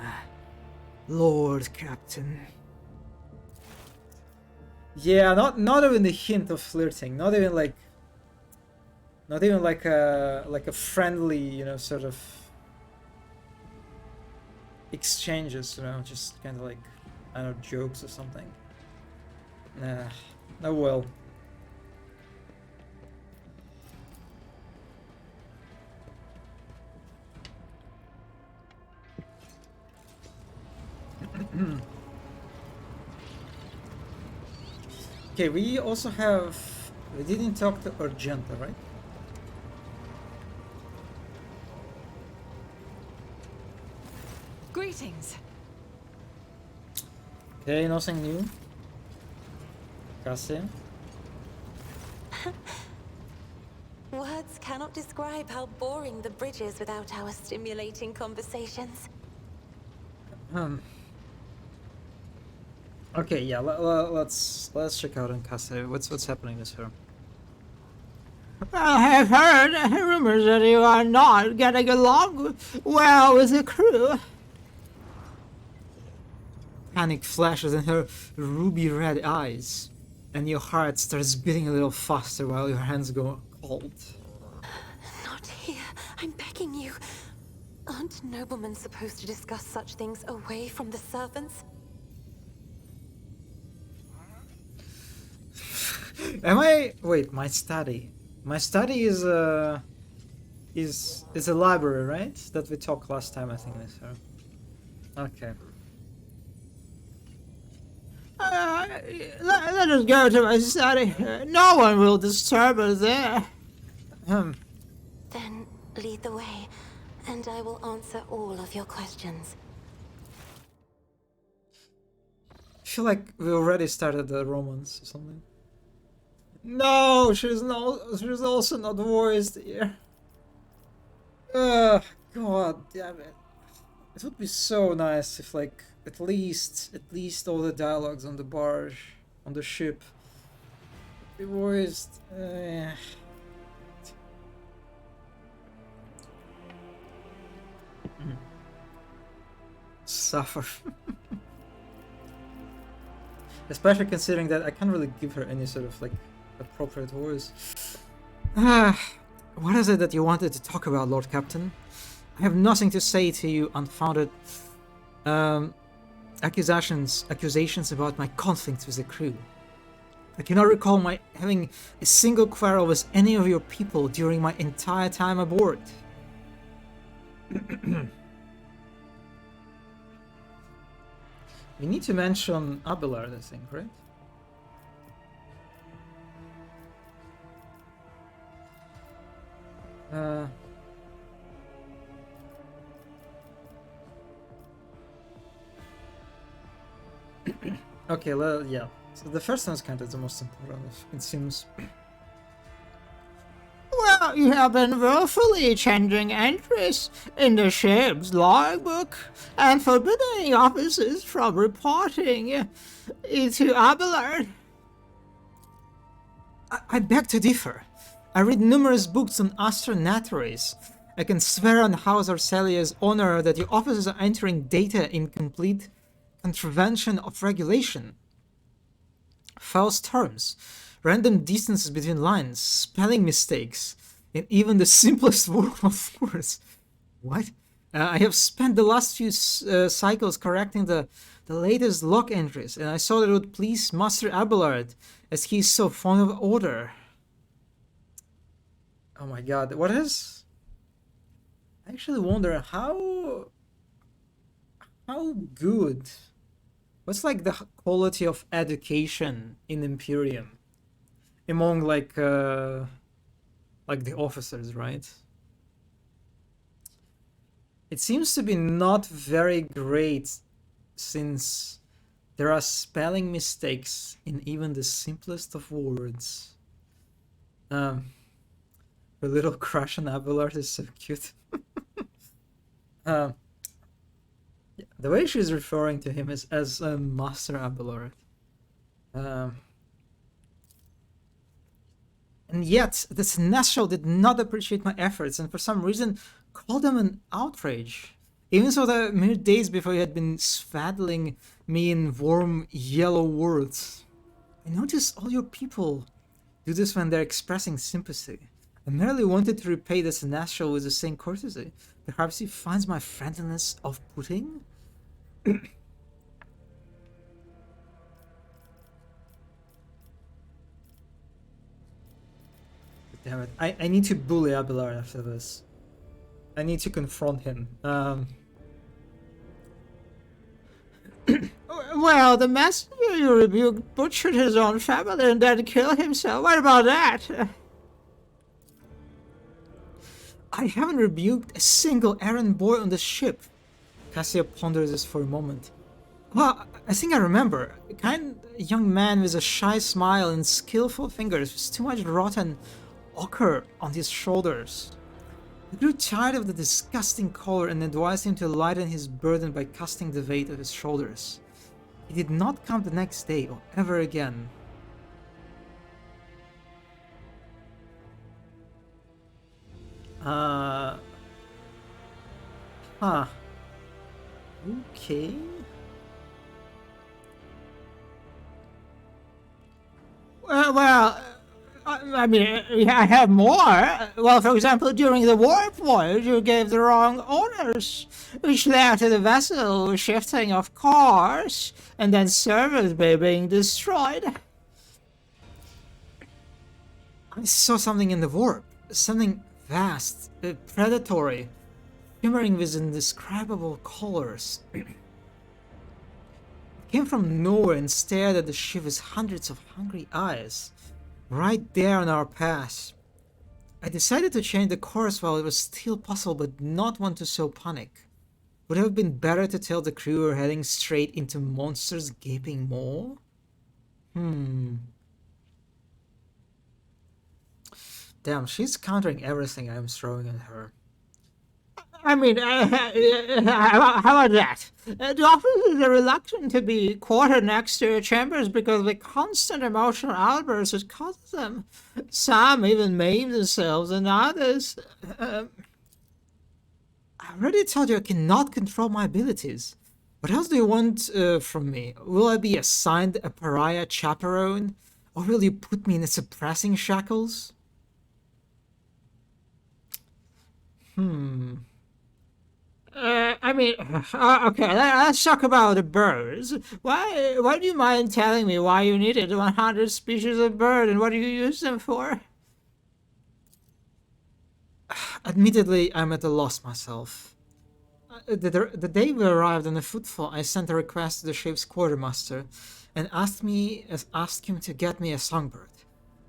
Lord Captain. Yeah, not even a hint of flirting. Not even like a friendly, you know, sort of exchanges, you know, just kind of like, I don't know, jokes or something. Nah, oh well. Okay, we also have... We didn't talk to Argenta, right? Greetings. Okay, nothing new. Cassia. Words cannot describe how boring the bridge is without our stimulating conversations. Okay, yeah, let's check out on Cassia. What's happening with her? I have heard rumors that you are not getting along well with the crew. Panic flashes in her ruby red eyes, and your heart starts beating a little faster while your hands go cold. Not here, I'm begging you. Aren't noblemen supposed to discuss such things away from the servants? Wait, my study. My study is a library, right? That we talked last time, I think, with her. Okay. Let us go to my study. No one will disturb us there. Then lead the way, and I will answer all of your questions. I feel like we already started the romance or something. No, she's also not voiced here. God damn it. It would be so nice if, like, at least all the dialogues on the barge, on the ship, be voiced. Suffer. Especially considering that I can't really give her any sort of, like, appropriate voice. What is it that you wanted to talk about, Lord Captain? I have nothing to say to you unfounded accusations about my conflicts with the crew. I cannot recall my having a single quarrel with any of your people during my entire time aboard. We need to mention Abelard, I think, right? Okay, well, yeah. So the first one is kind of the most important, it seems. Well, you have been willfully changing entries in the ship's logbook and forbidding officers from reporting to Abelard. I beg to differ. I read numerous books on astronatories. I can swear on House Arcelia's honor that your officers are entering data in complete contravention of regulation. False terms, random distances between lines, spelling mistakes, and even the simplest word of words. What? I have spent the last few cycles correcting the latest log entries, and I saw that it would please Master Abelard, as he is so fond of order. Oh my god, what is... I actually wonder how good... What's like the quality of education in Imperium among like the officers, right? It seems to be not very great, since there are spelling mistakes in even the simplest of words. The little crush on Abelard is so cute. The way she's referring to him is as Master Abelard. And yet, the Seneschal did not appreciate my efforts, and for some reason called them an outrage. Even so, the mere days before he had been swaddling me in warm yellow words. I notice all your people do this when they're expressing sympathy. I merely wanted to repay the Seneschal with the same courtesy. Perhaps he finds my friendliness off-putting? Damn it. I need to bully Abelard after this. I need to confront him. Well, the messenger you rebuked butchered his own family and then killed himself. What about that? I haven't rebuked a single errand boy on the ship. Cassia ponders this for a moment. Well, I think I remember. A kind young man with a shy smile and skillful fingers with too much rotten ochre on his shoulders. I grew tired of the disgusting color and advised him to lighten his burden by casting the weight of his shoulders. He did not come the next day or ever again. Okay. Well, I mean, I have more. Well, for example, during the warp voyage, you gave the wrong orders, which led to the vessel shifting off course, and then Servus Bay being destroyed. I saw something in the warp. Something vast, predatory, shimmering with indescribable colors. It came from nowhere and stared at the ship with hundreds of hungry eyes. Right there on our path. I decided to change the course while it was still possible, but not want to sow panic. Would it have been better to tell the crew we were heading straight into monsters' gaping maw? Damn, she's countering everything I'm throwing at her. I mean, how about that? The officers are reluctant to be quartered next to your chambers because of the constant emotional outbursts it causes them. Some even maim themselves, and others... I already told you I cannot control my abilities. What else do you want from me? Will I be assigned a pariah chaperone? Or will you put me in suppressing shackles? I mean, okay, let's talk about the birds. Why do you mind telling me why you needed 100 species of bird and what do you use them for? Admittedly, I'm at a loss myself. The day we arrived on the footfall, I sent a request to the ship's quartermaster and asked him to get me a songbird.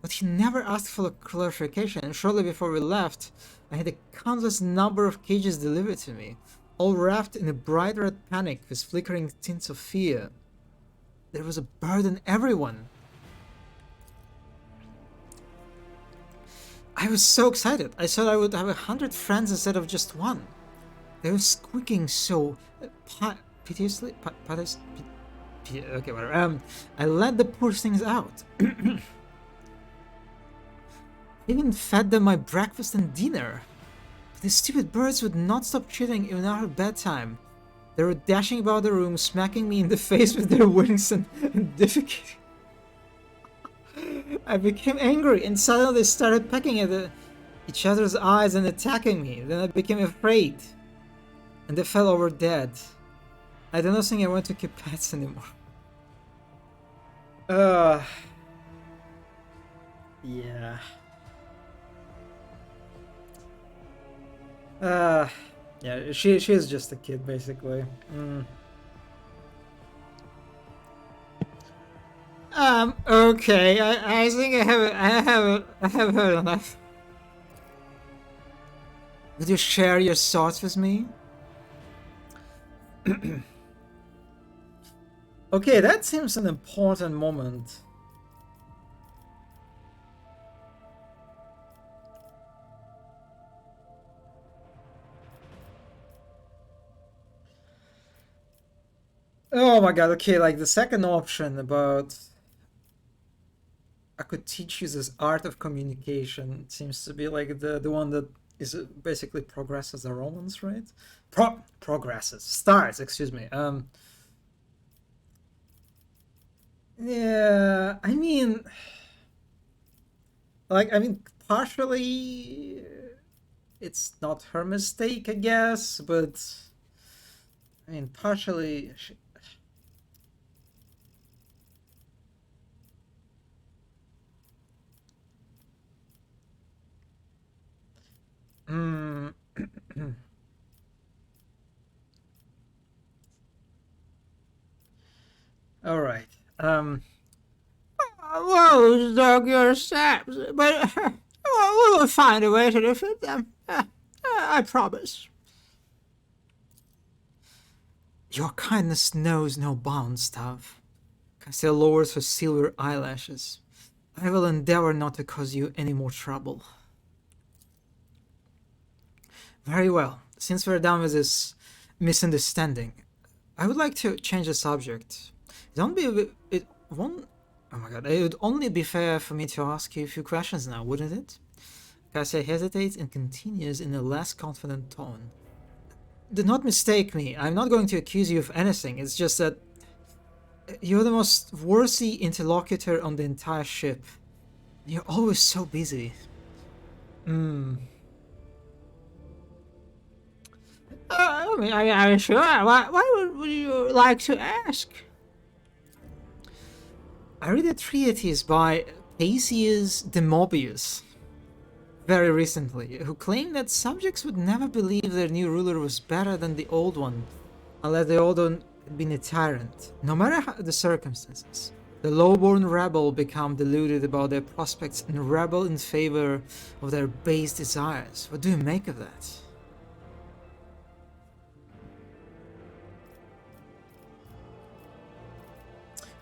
But he never asked for clarification, and shortly before we left, I had a countless number of cages delivered to me, all wrapped in a bright red panic with flickering tints of fear. There was a bird in everyone. I was so excited. I thought I would have 100 friends instead of just one. They were squeaking so piteously. Okay, whatever. I let the poor things out. I even fed them my breakfast and dinner. But the stupid birds would not stop chirping even after bedtime. They were dashing about the room, smacking me in the face with their wings and defecating. I became angry, and suddenly they started pecking at each other's eyes and attacking me. Then I became afraid, and they fell over dead. I don't think I want to keep pets anymore. Yeah. Yeah, she is just a kid, basically. Okay, I think I have heard enough. Would you share your thoughts with me? Okay, that seems an important moment. Oh my god, okay, like the second option about I could teach you this art of communication seems to be like the one that is basically progresses the romance, right? Starts, excuse me. Yeah, I mean, partially it's not her mistake, I guess, but I mean, partially all right. Whoa, dog, your steps, but we will find a way to defeat them. I promise. Your kindness knows no bounds, Tav. Castiel lowers her silver eyelashes. I will endeavor not to cause you any more trouble. Very well. Since we're done with this misunderstanding, I would like to change the subject. It would only be fair for me to ask you a few questions now, wouldn't it? Cassia hesitates and continues in a less confident tone. Do not mistake me. I'm not going to accuse you of anything. It's just that you're the most worthy interlocutor on the entire ship. You're always so busy. I'm sure. Why would you like to ask? I read a treatise by Paisius Demobius very recently, who claimed that subjects would never believe their new ruler was better than the old one, unless the old one had been a tyrant. No matter the circumstances, the low-born rebel become deluded about their prospects and rebel in favor of their base desires. What do you make of that?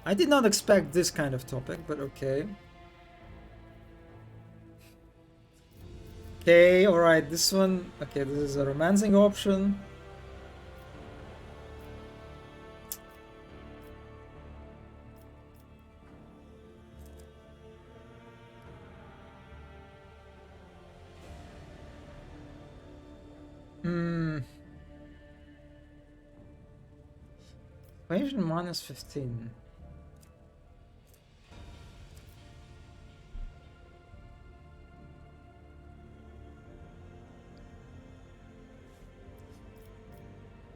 I did not expect this kind of topic, but okay. Okay, alright, this one... Okay, this is a romancing option. Equation minus 15.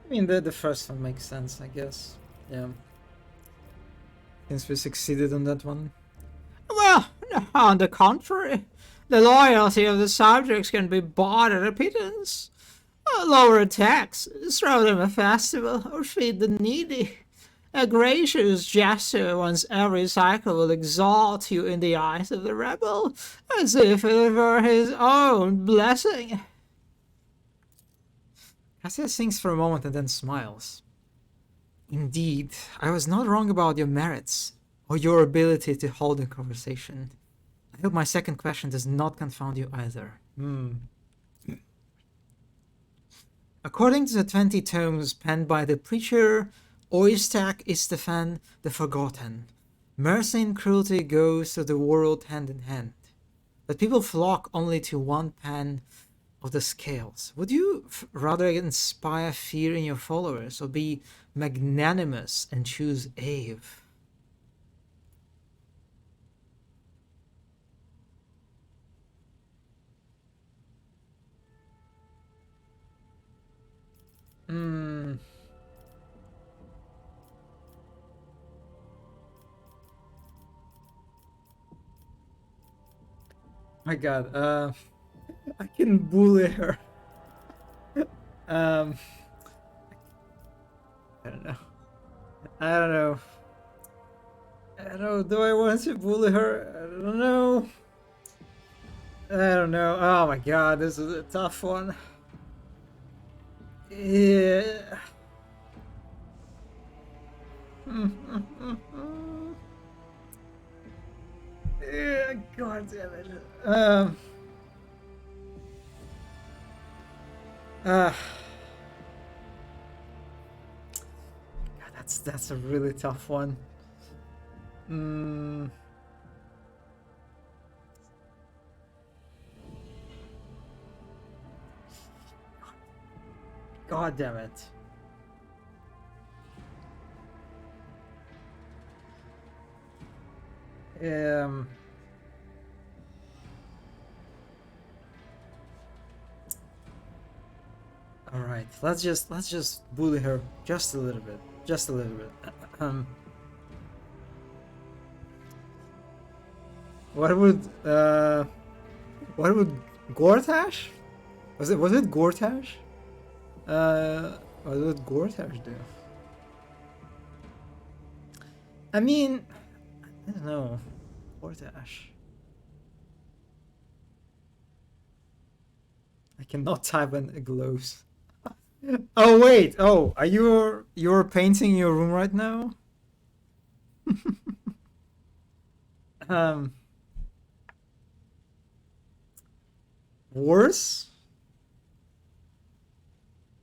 I mean, the first one makes sense, I guess. Yeah. Since we succeeded on that one. Well, on the contrary, the loyalty of the subjects can be bought at a pittance. Lower a tax, throw them a festival, or feed the needy. A gracious gesture once every cycle will exalt you in the eyes of the rebel, as if it were his own blessing. Cassia thinks for a moment and then smiles. Indeed, I was not wrong about your merits, or your ability to hold a conversation. I hope my second question does not confound you either. According to the 20 tomes penned by the preacher Oistak Istefan the Forgotten, mercy and cruelty go through the world hand in hand, but people flock only to one pan of the scales. Would you rather inspire fear in your followers, or be magnanimous and choose Ave? My god, I can bully her. I don't know. I don't know. I don't know. Do I want to bully her? I don't know. I don't know. Oh my god, this is a tough one. Yeah. Yeah, god damn it. God, that's a really tough one. God damn it. All right, let's just bully her just a little bit, what would Gortash? Was it Gortash? What would Gortash do? I mean, I don't know. Gortash. I cannot type when it glows. Oh wait! Oh, are you're painting your room right now? Worse?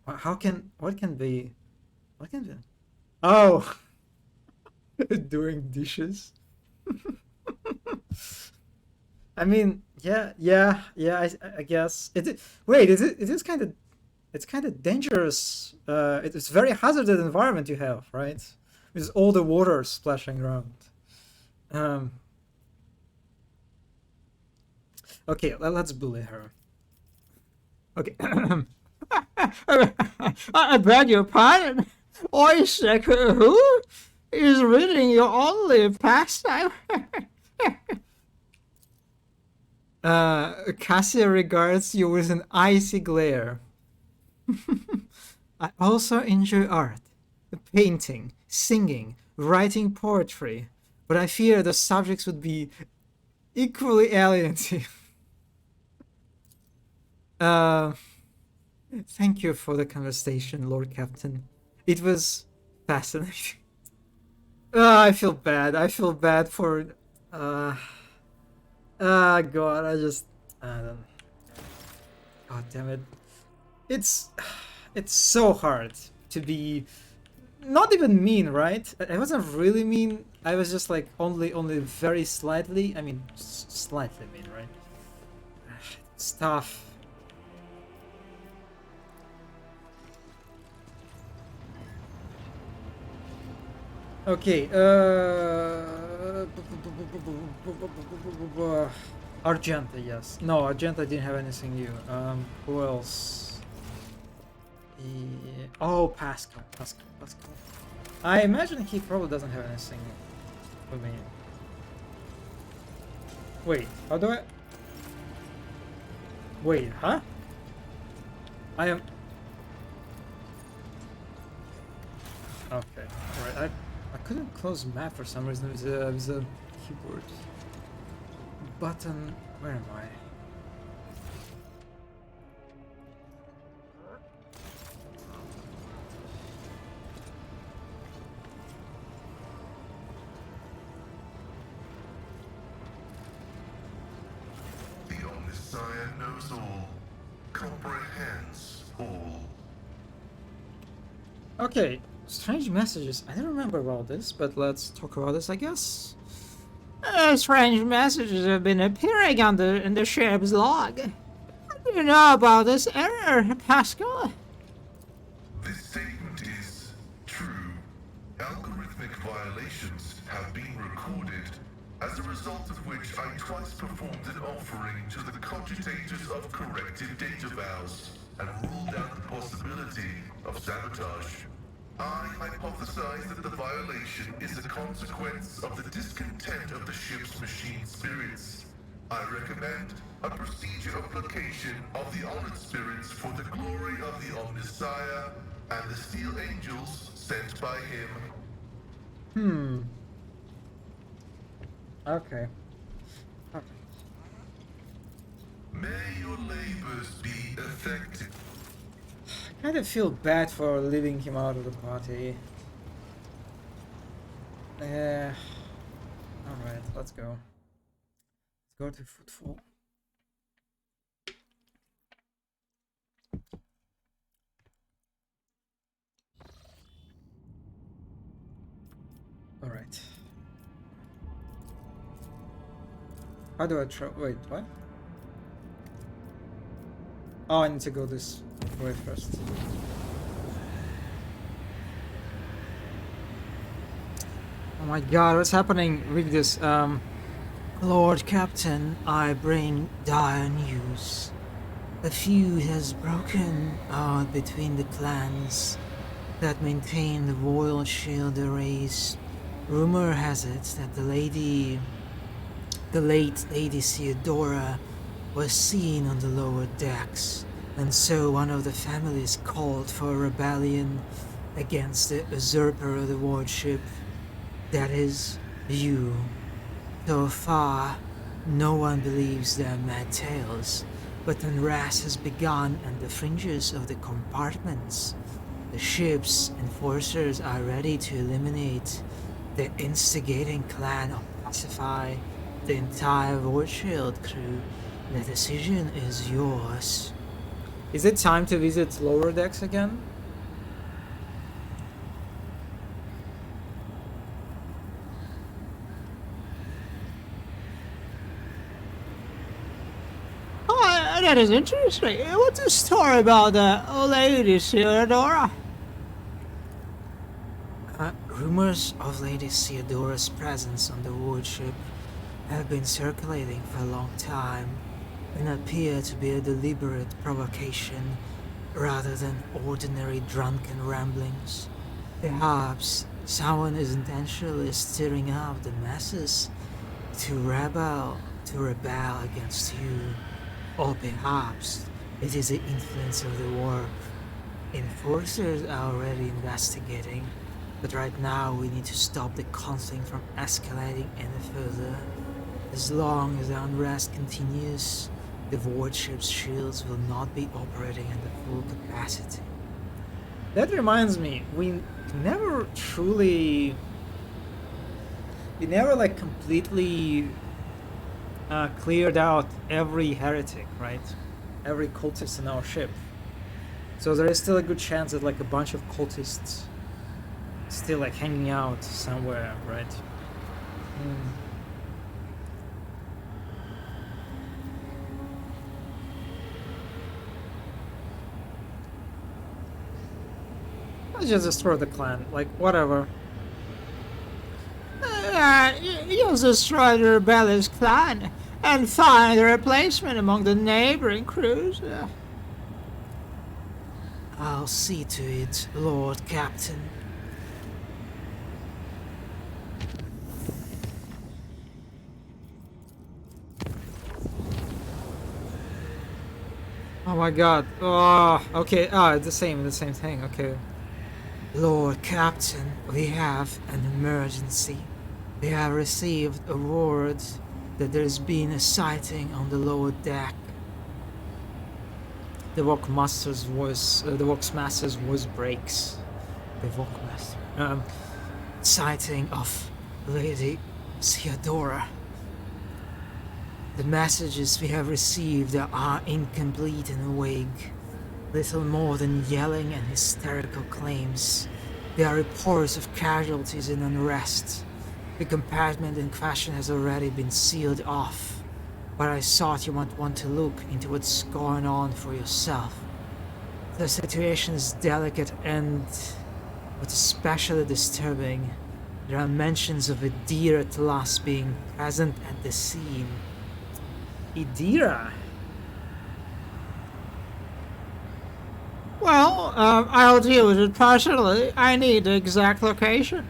What can be? Oh, doing dishes. I mean, yeah. I guess it. Wait, is it? It is kind of. It's kind of dangerous. It's very hazardous environment you have, right? With all the water splashing around. Okay, let's bully her. Okay. I beg your pardon. Oisek, who is reading your only pastime? Cassia regards you with an icy glare. I also enjoy art, painting, singing, writing poetry, but I fear the subjects would be equally alien to you. Thank you for the conversation, Lord Captain. It was fascinating. I feel bad. I feel bad for... God, I don't... God damn it. It's so hard to be not even mean, right? I wasn't really mean. I was just like only very slightly. I mean, slightly mean, right? It's tough. Okay. Argenta, yes. No, Argenta didn't have anything new. Who else? Oh, Pascal. I imagine he probably doesn't have anything for me. Wait, how do I... Wait, huh? I am... Okay, alright, I couldn't close map for some reason with a keyboard. Button... Where am I? Knows all, comprehends all. Okay, strange messages. I don't remember about this, but let's talk about this, I guess. Strange messages have been appearing in the ship's log. What do you know about this error, Pascal? This statement is true. Algorithmic violations have been recorded, as a result of which I twice performed an offering to the cogitators of corrected data vows and ruled out the possibility of sabotage. I hypothesize that the violation is a consequence of the discontent of the ship's machine spirits. I recommend a procedure of placation of the honored spirits for the glory of the Omnissiah and the steel angels sent by him. Okay. May your labors be effective. I kind of feel bad for leaving him out of the party. Alright, let's go. Let's go to Footfall. Alright. How do I try? Wait, what? Oh, I need to go this way first. Oh my god, what's happening? Read this. Lord Captain, I bring dire news. A feud has broken out between the clans that maintain the royal shield race. Rumor has it that the late Lady Theodora was seen on the lower decks, and so one of the families called for a rebellion against the usurper of the wardship, that is, you. So far, no one believes their mad tales, but unrest has begun on the fringes of the compartments. The ship's enforcers are ready to eliminate the instigating clan or pacify the entire Warshield crew. The decision is yours. Is it time to visit lower decks again? Oh, that is interesting. What's the story about the Lady Theodora? Rumors of Lady Theodora's presence on the Wardship have been circulating for a long time and appear to be a deliberate provocation rather than ordinary drunken ramblings. Perhaps someone is intentionally stirring up the masses to rebel against you, or perhaps it is the influence of the warp. Enforcers are already investigating, but right now we need to stop the conflict from escalating any further. As long as the unrest continues, the Wardship's shields will not be operating at the full capacity. That reminds me, we never like completely cleared out every heretic, right? every cultist in our ship. So there is still a good chance that like a bunch of cultists still like hanging out somewhere, right? Let's just destroy the clan, like whatever. You'll destroy the rebellious clan and find a replacement among the neighboring crews. I'll see to it, Lord Captain. Oh my god. Oh, okay. Ah, it's the same thing. Okay. Lord Captain, we have an emergency. We have received a word that there's been a sighting on the lower deck. The Walkmaster's voice breaks. The Walkmaster. Sighting of Lady Theodora. The messages we have received are incomplete and vague. Little more than yelling and hysterical claims. There are reports of casualties and unrest. The compartment in question has already been sealed off, but I thought you might want to look into what's going on for yourself. The situation is delicate and what's especially disturbing. There are mentions of Idira at last being present at the scene. Idira? Well, I'll deal with it personally. I need the exact location.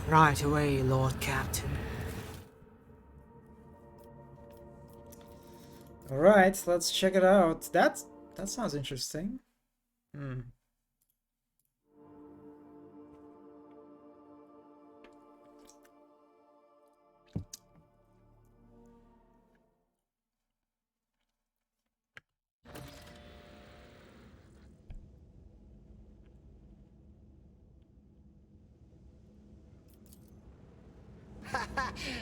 Right away, Lord Captain. Alright, let's check it out. That sounds interesting.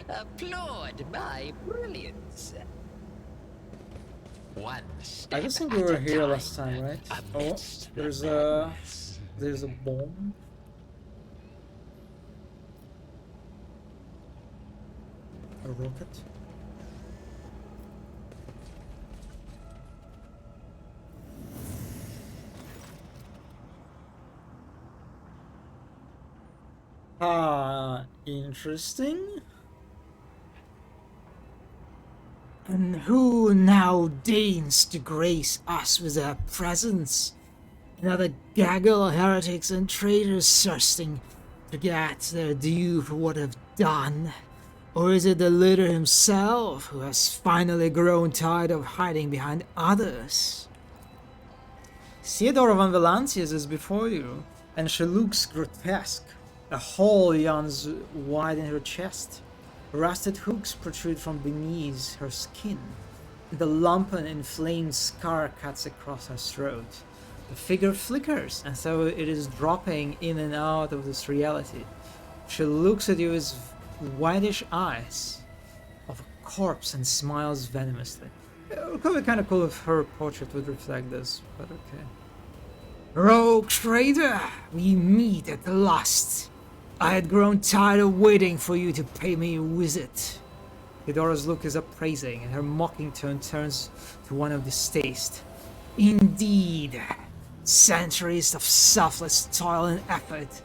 Applaud my brilliance. One step I just think we were at a here time, last time, right? Oh, amidst the there's a bomb. A rocket. Interesting. And who now deigns to grace us with their presence? Another gaggle of heretics and traitors thirsting to get their due for what they've done? Or is it the leader himself who has finally grown tired of hiding behind others? Theodora von Valancius is before you, and she looks grotesque. A hole yawns wide in her chest. Rusted hooks protrude from beneath her skin. The lump and inflamed scar cuts across her throat. The figure flickers, and so it is dropping in and out of this reality. She looks at you with whitish eyes of a corpse and smiles venomously. It would be kind of cool if her portrait would reflect this, but okay. Rogue traitor, we meet at last. I had grown tired of waiting for you to pay me a visit. Theodora's look is appraising, and her mocking tone turns to one of distaste. Indeed. Centuries of selfless toil and effort,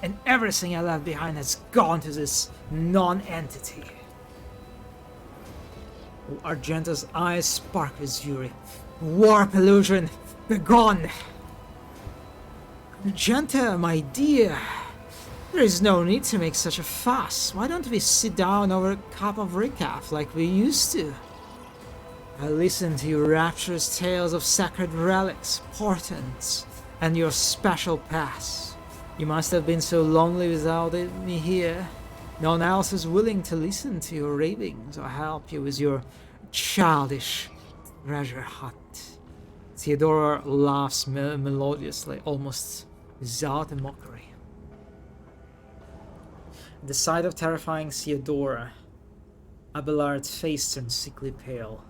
and everything I left behind has gone to this non-entity. Argenta's eyes spark with fury. Warp illusion, begone! Argenta, my dear. There is no need to make such a fuss. Why don't we sit down over a cup of recap like we used to? I listened to your rapturous tales of sacred relics, portents, and your special pass. You must have been so lonely without me here. No one else is willing to listen to your ravings or help you with your childish treasure hunt. Theodora laughs melodiously, almost without a mockery. At the sight of terrifying Theodora, Abelard's face turns sickly pale.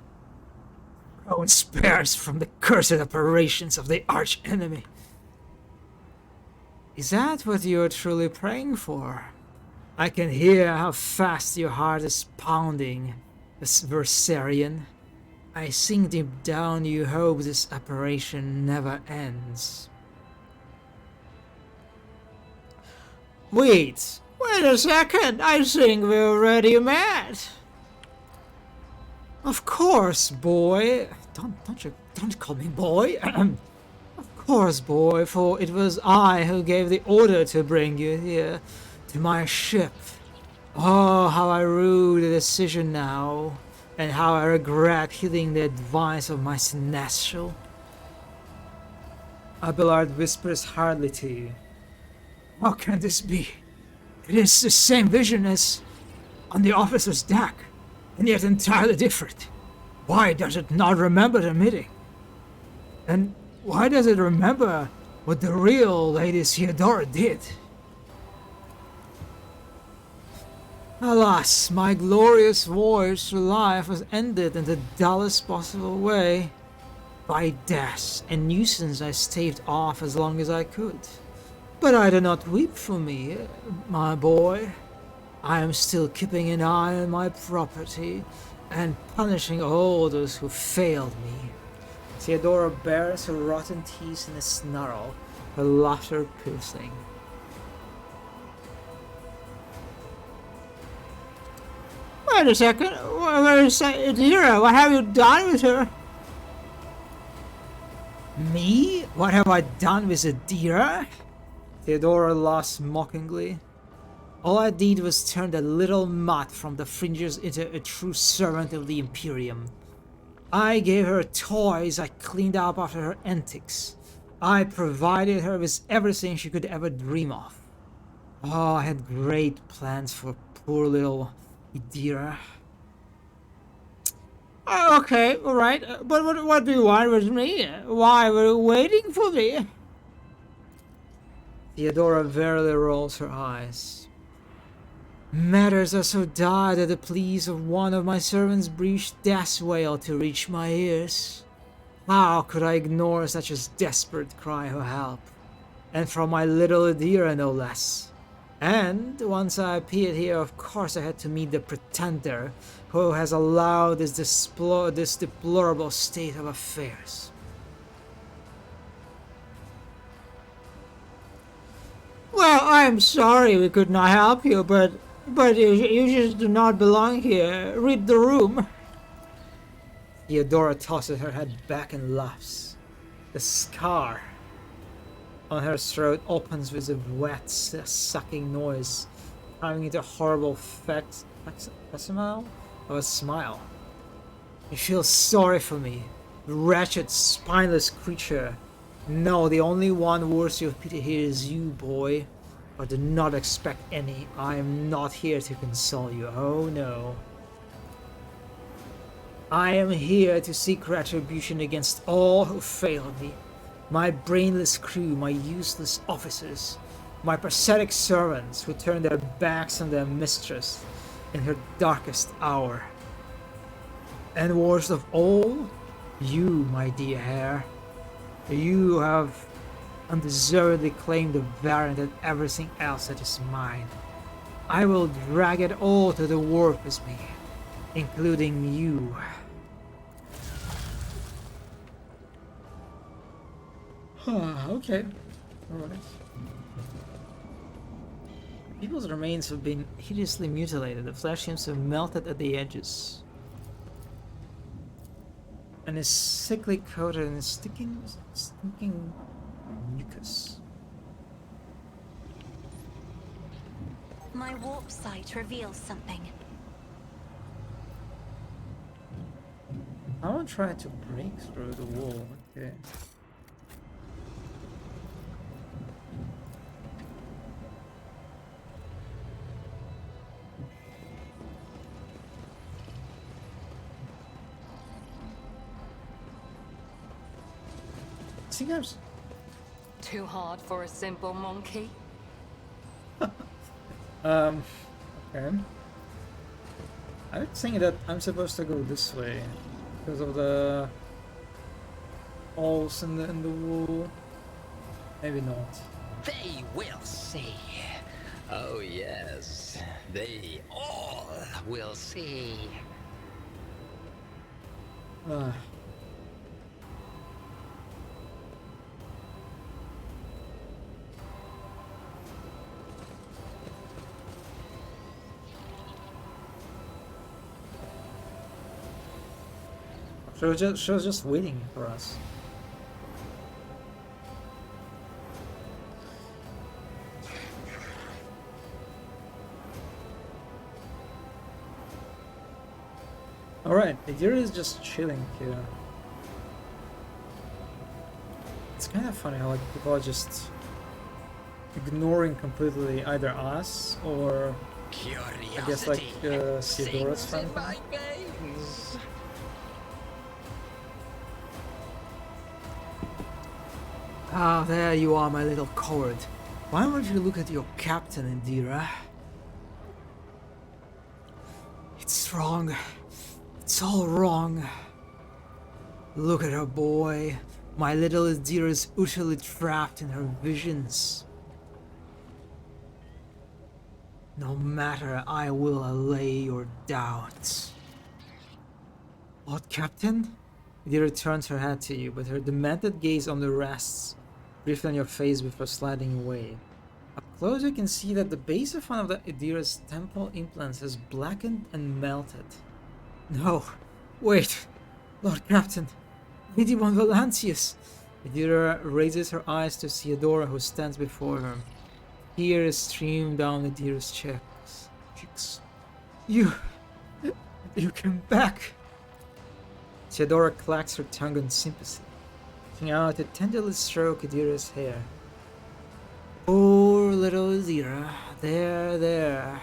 own spares from the cursed operations of the arch-enemy. Is that what you're truly praying for? I can hear how fast your heart is pounding, Versarian. I think deep down you hope this operation never ends. Wait a second, I think we're already met. Of course, boy. Don't call me boy. Of course, boy, for it was I who gave the order to bring you here, to my ship. Oh, how I rue the decision now, and how I regret heeding the advice of my seneschal. Abelard whispers hardly to you. How can this be? It is the same vision as on the officer's deck, and yet entirely different. Why does it not remember the meeting? And why does it remember what the real Lady Theodora did? Alas, my glorious voyage through life was ended in the dullest possible way. By death and nuisance I staved off as long as I could. But I do not weep for me, my boy. I am still keeping an eye on my property and punishing all those who failed me. Theodora bares her rotten teeth in a snarl, her laughter piercing. Wait a second, Adira, what have you done with her? Me? What have I done with Adira? Theodora laughs mockingly. All I did was turn that little mutt from the fringes into a true servant of the Imperium. I gave her toys, I cleaned up after her antics. I provided her with everything she could ever dream of. Oh, I had great plans for poor little Adira. Okay, alright, but what do you want with me? Why were you waiting for me? Theodora verily rolls her eyes. Matters are so dire that the pleas of one of my servants breached death's wail to reach my ears. How could I ignore such a desperate cry for help? And from my little Adira, no less. And once I appeared here, of course I had to meet the pretender who has allowed this deplorable state of affairs. Well, I'm sorry we could not help you, but you just do not belong here. Read the room. Theodora tosses her head back and laughs. The scar on her throat opens with a wet, sucking noise, turning into a horrible facsimile of a smile. You feel sorry for me, wretched, spineless creature. No, the only one worthy of pity here is you, boy. But do not expect any. I am not here to console you. Oh no. I am here to seek retribution against all who failed me. My brainless crew, my useless officers, my pathetic servants who turned their backs on their mistress in her darkest hour. And worst of all, you, my dear hare. You have undeservedly claimed the variant and everything else that is mine. I will drag it all to the warp with me, including you. Okay. Alright. People's remains have been hideously mutilated. The flesh seems to have melted at the edges, and is sickly coated in stinking mucus. My warp sight reveals something. I won't try to break through the wall. Okay. Singers. Too hard for a simple monkey? Okay. I would think that I'm supposed to go this way because of the holes in the wall. Maybe not. They will see. Oh yes, they all will see. She was just waiting for us. Alright, Idira is just chilling here. It's kind of funny how like people are just ignoring completely either us or I guess like Theodora's friend. Ah, there you are, my little coward. Why don't you look at your captain, Idira? It's wrong. It's all wrong. Look at her, boy. My little Idira is utterly trapped in her visions. No matter, I will allay your doubts. Lord Captain? Idira turns her head to you, but her demented gaze only rests briefly on your face before sliding away. Up close you can see that the base of one of the Idira's temple implants has blackened and melted. No, wait, Lord Captain, Lady von Valancius. Idira raises her eyes to Theodora, who stands before her. Tears stream down Idira's cheeks. You came back. Theodora clacks her tongue in sympathy, reaching out to tenderly stroke Idira's hair. Poor little Idira, there.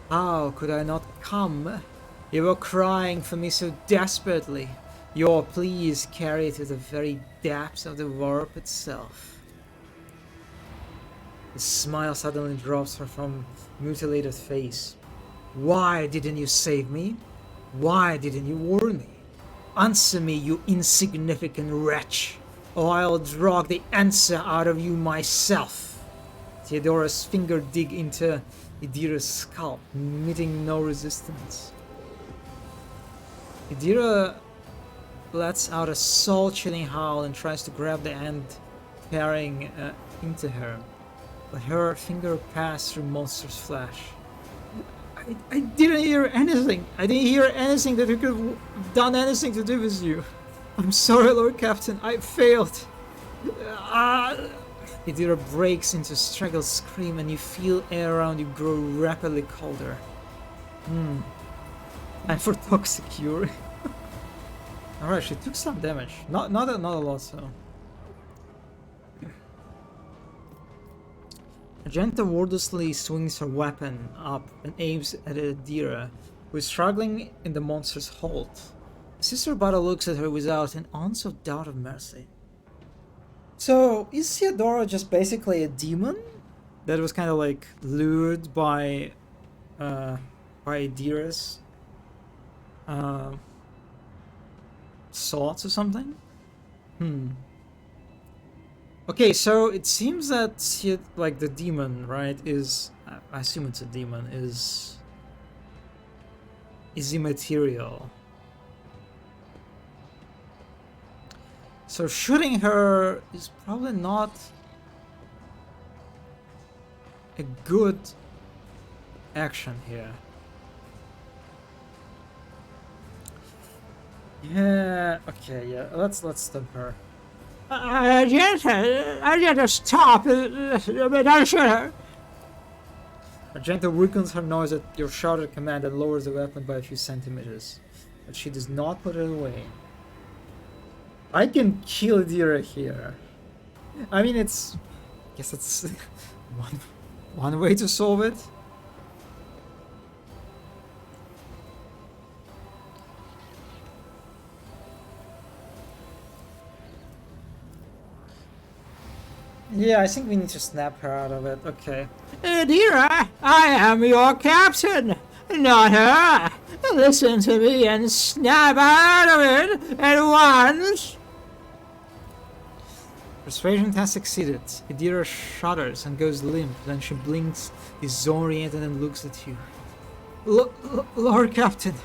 How could I not come? You were crying for me so desperately. Your pleas carry to the very depths of the warp itself. The smile suddenly drops from mutilated face. Why didn't you save me? Why didn't you warn me? Answer me, you insignificant wretch, or I'll drag the answer out of you myself. Theodora's finger dig into Idira's scalp, meeting no resistance. Idira lets out a soul-chilling howl and tries to grab the end tearing into her, but her finger passed through Monster's flesh. I didn't hear anything. I didn't hear anything that could have done anything to do with you. I'm sorry, Lord Captain. I failed. Idira breaks into a strangled scream, and you feel air around you grow rapidly colder. Time for toxic cure. Alright, she took some damage. Not a lot, so. Argenta wordlessly swings her weapon up and aims at Idira, who is struggling in the monster's hold. Sister Bada looks at her without an ounce of doubt of mercy. So, is Theodora just basically a demon that was kind of like lured by Idira's thoughts or something? Okay, so it seems that like the demon, right, is, I assume it's a demon, is immaterial. So shooting her is probably not a good action here. Yeah, okay, yeah, let's stop her. Argenta, stop! Don't shoot her! Argenta weakens her nose at your shouted command and lowers the weapon by a few centimeters, but she does not put it away. I can kill Idira here. I mean, I guess it's one way to solve it. Yeah, I think we need to snap her out of it. Okay. Idira, I am your captain, not her. Listen to me and snap out of it at once. Persuasion has succeeded. Idira shudders and goes limp, then she blinks, disoriented, and looks at you. Lord Captain!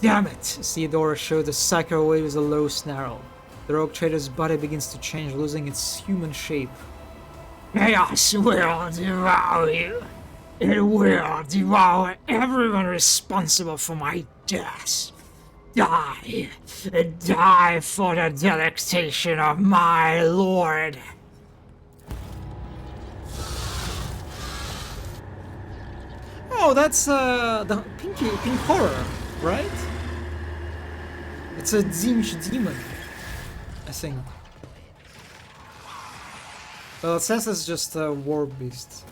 Damn it! Theodora shows the sucker away with a low snarl. The rogue trader's body begins to change, losing its human shape. Chaos will devour you. It will devour everyone responsible for my death. Die! Die for the delectation of my lord! Oh, that's the pink horror, right? It's a Tzeentch demon, I think. Well, it says it's just a war beast.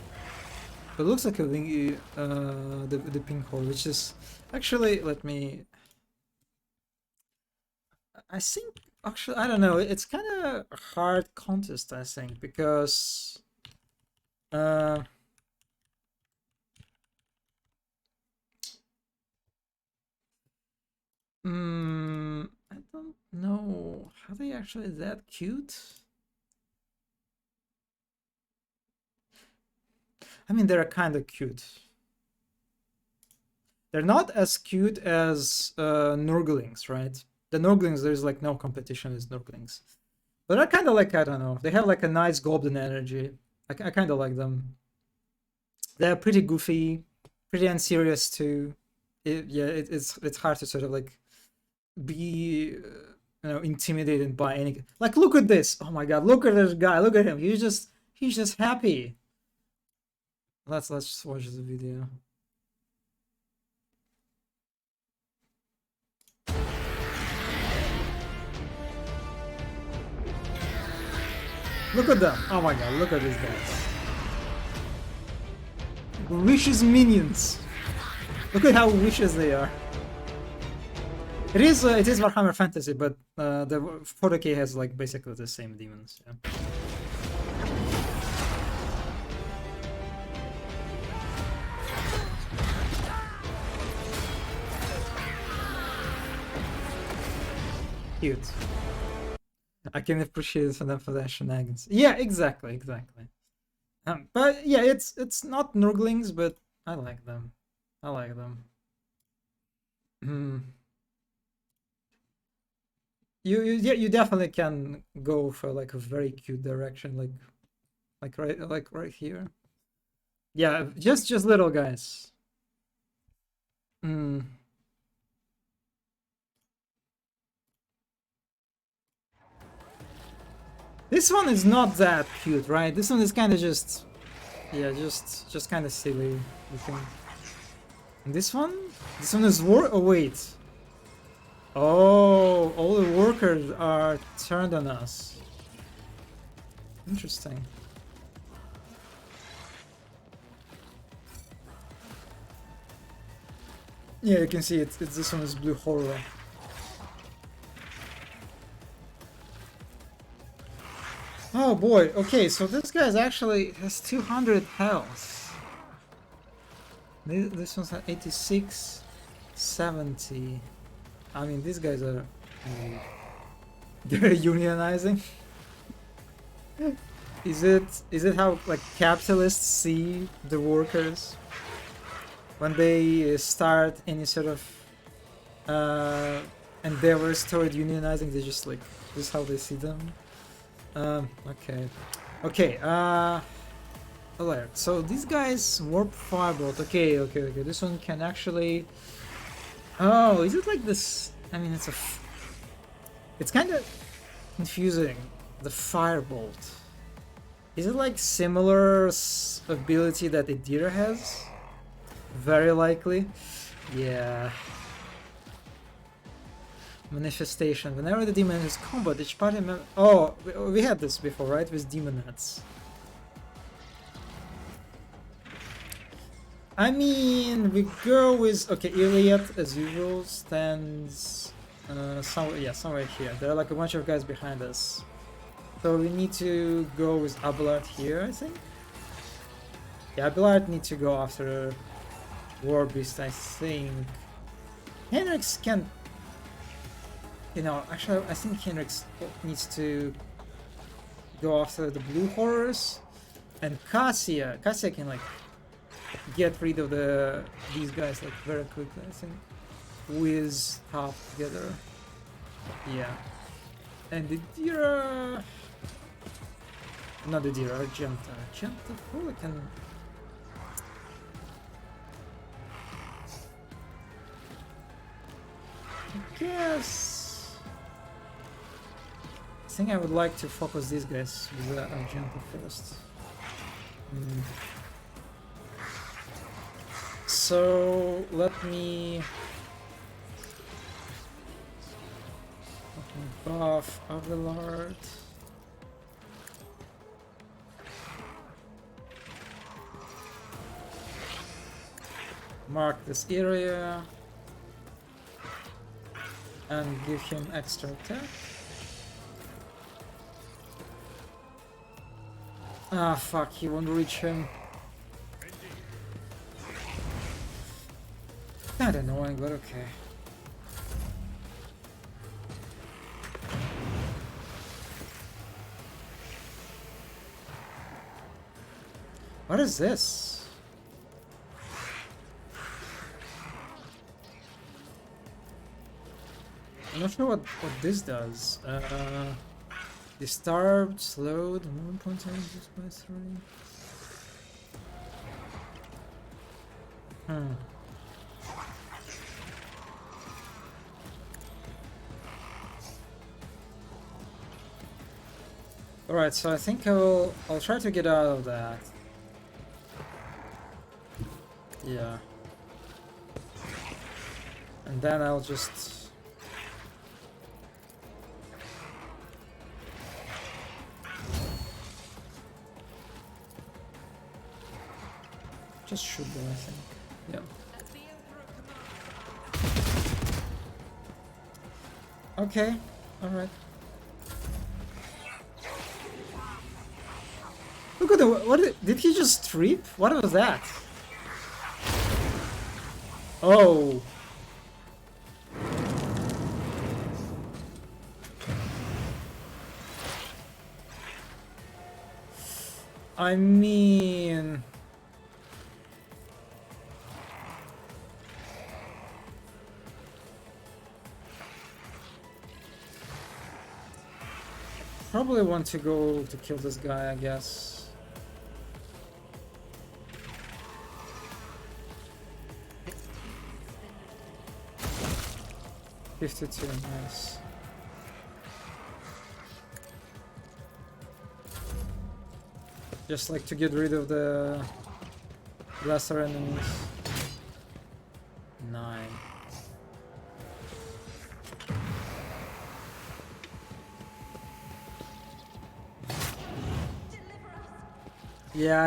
It looks like a the pink horror, which is actually, let me. I think actually I don't know. It's kind of a hard contest, I think, because I don't know. Are they actually that cute? I mean, they're kind of cute. They're not as cute as Nurglings, right? The Nurglings, there's like no competition with Nurglings. But I kind of like, I don't know, they have like a nice golden energy. I kind of like them. They're pretty goofy, pretty unserious too. It's hard to sort of like be intimidated by any. Like, look at this! Oh my god, look at this guy! Look at him! He's just happy. Let's just watch the video. Look at them! Oh my god, look at these guys. Vicious minions! Look at how vicious they are. It is Warhammer Fantasy, but the 40k has like basically the same demons. Yeah. Cute. I can appreciate them for their shenanigans. Yeah, exactly. But yeah, it's not Nurglings, but I like them. You definitely can go for like a very cute direction, like right here. Yeah, just little guys. This one is not that cute, right? This one is kind of just, yeah, just kind of silly looking. And this one is oh wait. Oh, all the workers are turned on us. Interesting. Yeah, you can see it's this one is blue horror. Oh boy, okay, so this guy's actually has 200 health. This one's at 86, 70. I mean, these guys are they're unionizing. Is it how like capitalists see the workers when they start any sort of endeavors toward unionizing? They just like this is how they see them. Okay. Alert. So these guys warp firebolt. Okay. This one can actually. Oh, is it like this? I mean, it's kind of confusing. The firebolt. Is it like similar ability that Idira has? Very likely. Yeah. Manifestation. Whenever the demon enters combat, each party member. Oh, we had this before, right? With demonettes. I mean, we go with Iliad as usual stands somewhere here. There are like a bunch of guys behind us, so we need to go with Abelard here, I think. Yeah, Abelard needs to go after Warbeast, I think. Henrix can, actually, I think Henrix needs to go after the blue horrors, and Cassia can like get rid of these guys like very quickly. I think with top together. Yeah, and the Dira, not the Dira, Argenta probably can. I guess. I think I would like to focus these guys with Argenta first. So let me buff Abelard. Mark this area and give him extra attack. Ah, fuck, he won't reach him. Kinda annoying, but okay. What is this? I'm not sure what this does. Disturbed, slowed, movement points reduced by 3. Alright, so I think I'll try to get out of that. Yeah. And then I'll just shoot them, I think. Yeah. Okay, alright. Look at the what did he just trip? What was that? Oh. I mean, probably want to go to kill this guy, I guess. $52, nice. Just like to get rid of the lesser enemies. 9. Yeah,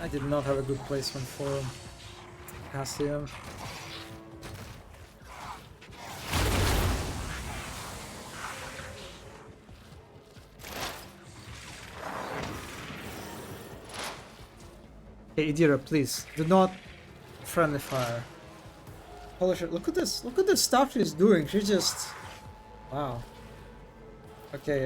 I did not have a good placement for Cassia. Hey, Idira, please do not friendly fire. Holy shit! Look at this! Look at the stuff she's doing. She just, wow. Okay.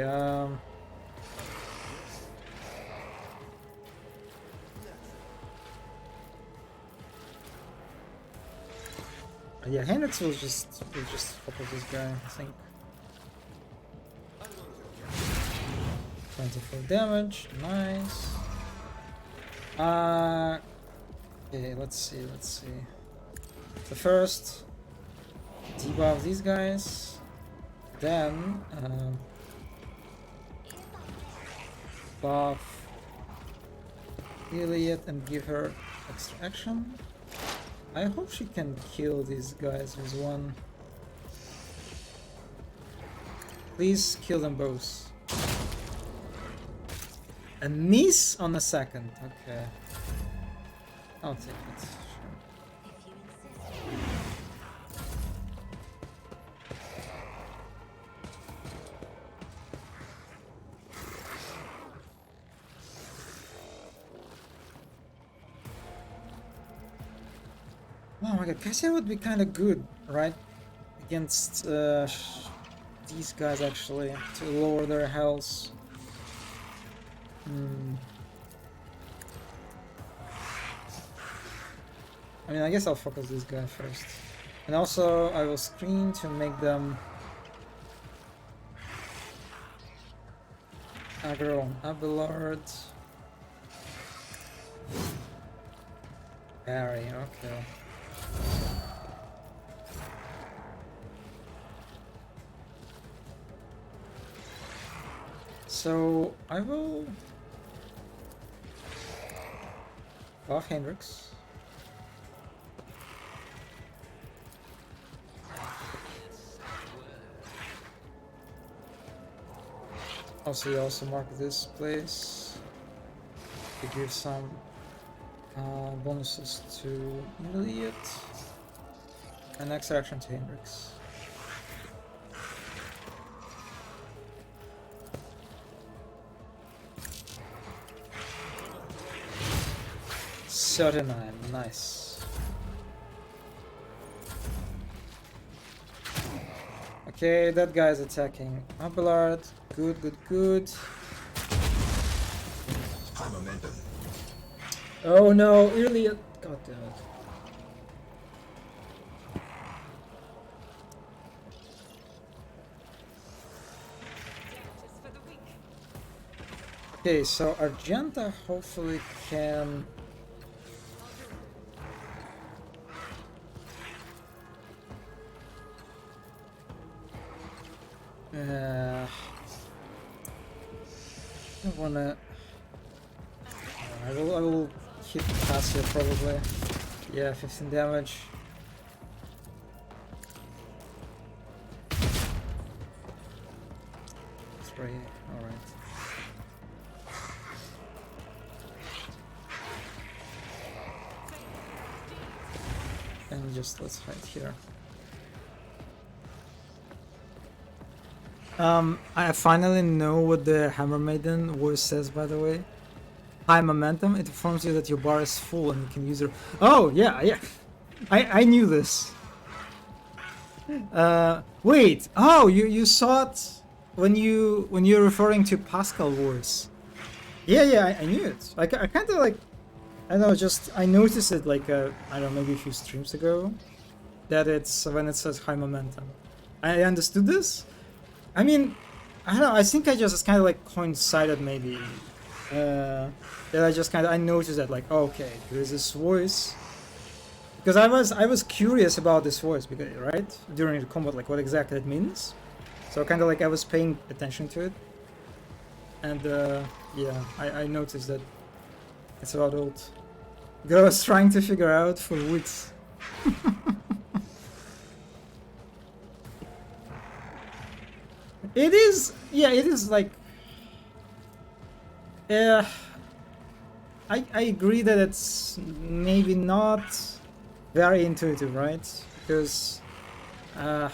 Yeah, Hendrix will just focus this guy, I think. 24 damage, nice. Okay, let's see. So first, debuff these guys, then buff Iliad and give her extra action. I hope she can kill these guys with one. Please kill them both. A miss on the second. Okay. I'll take it. Sure. Oh my god, Cassia would be kind of good, right? Against these guys, actually, to lower their health. I mean, I guess I'll focus this guy first. And also, I will screen to make them aggro on Abelard. Barry, okay. So, I will buff Hendrix. Also, you also mark this place to give some bonuses to Elliot and extra action to Hendrix. $39, nice. Okay, that guy's attacking Abelard. Good, good, good. High momentum. Oh no, Elliot. God damn it. Okay, so Argenta hopefully can I wanna. I will hit Cassia probably. Yeah, 15 damage. Three. All right. And just let's hide here. I finally know what the Hammer Maiden voice says, by the way. High momentum, it informs you that your bar is full and you can use your... Oh, yeah, yeah. I knew this. Wait. Oh, you saw it when you're referring to Pascal voice. Yeah, I knew it. I kind of like... I don't know, just... I noticed it like, I don't know, maybe a few streams ago. That it's when it says high momentum. I understood this. I mean, I don't know, I think I just kind of like coincided maybe. That I just kind of, I noticed that like, okay, there is this voice. Because I was curious about this voice, because, right? During the combat, like what exactly it means. So kind of like I was paying attention to it. And yeah, I noticed that it's about ult. I was trying to figure out for wits. It is, yeah, it is like, I agree that it's maybe not very intuitive, right? Because, I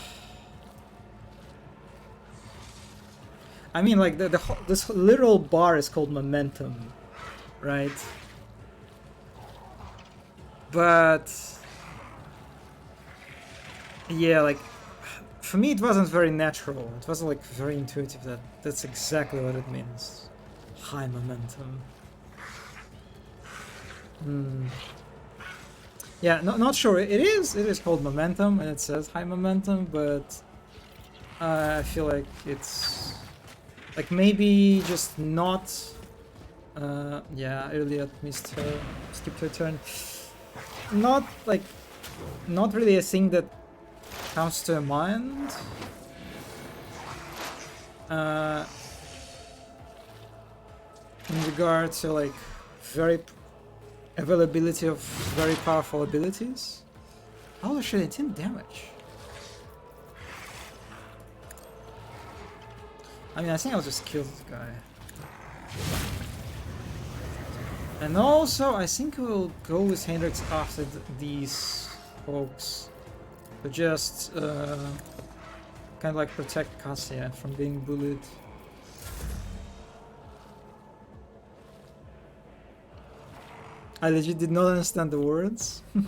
mean, like this literal bar is called momentum, right? But yeah, like. For me, it wasn't very natural. It wasn't like very intuitive that that's exactly what it means. High momentum. Yeah, not sure. It is called momentum and it says high momentum, but I feel like it's like maybe just not. Yeah, Elliot skipped her turn. Not really a thing that comes to mind. In regard to like availability of very powerful abilities. Holy shit, 18 damage. I mean, I think I'll just kill this guy. And also, I think we'll go with Hendrix after these folks. To just kind of like protect Cassia from being bullied. I legit did not understand the words. I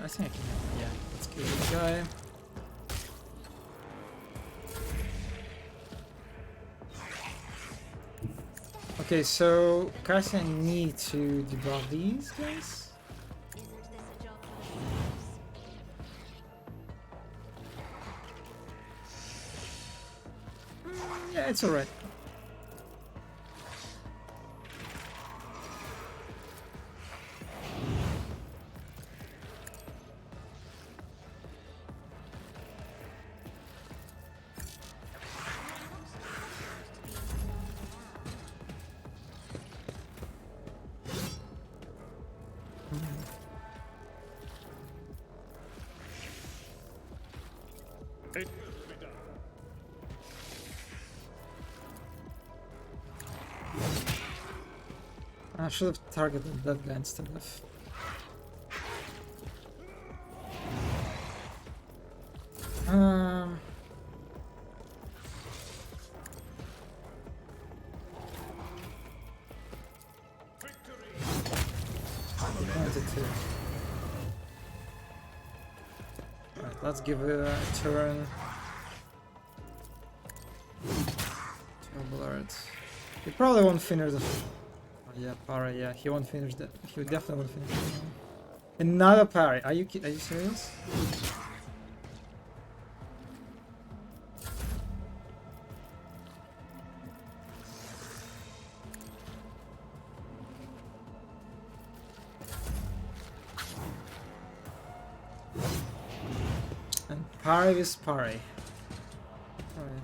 think I can, yeah. Let's kill this guy. Okay, so Karsi, I need to debuff these guys. Yeah, it's alright. I should have targeted that guy instead of... Right, let's give it a turn. Alert. He probably won't finish the... Oh, yeah, parry, yeah, he won't finish that. He definitely won't finish that. Another parry. Are you serious? And parry is parry. Alright.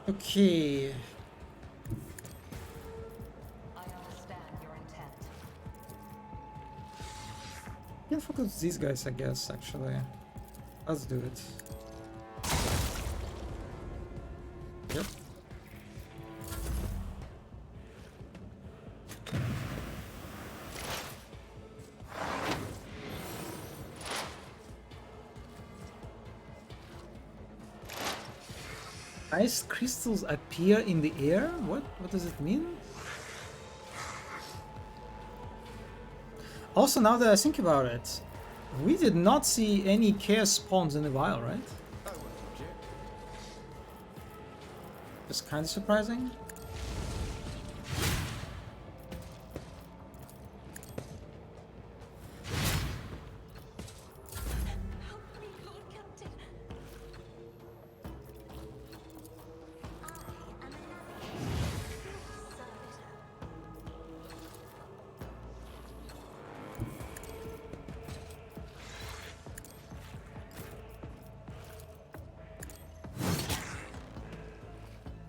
Okay. I understand your intent. Yeah, focus these guys, I guess, actually. Let's do it. Yep. Ice crystals appear in the air? What? What does it mean? Also, now that I think about it, we did not see any chaos spawns in the vial, right? It's kind of surprising.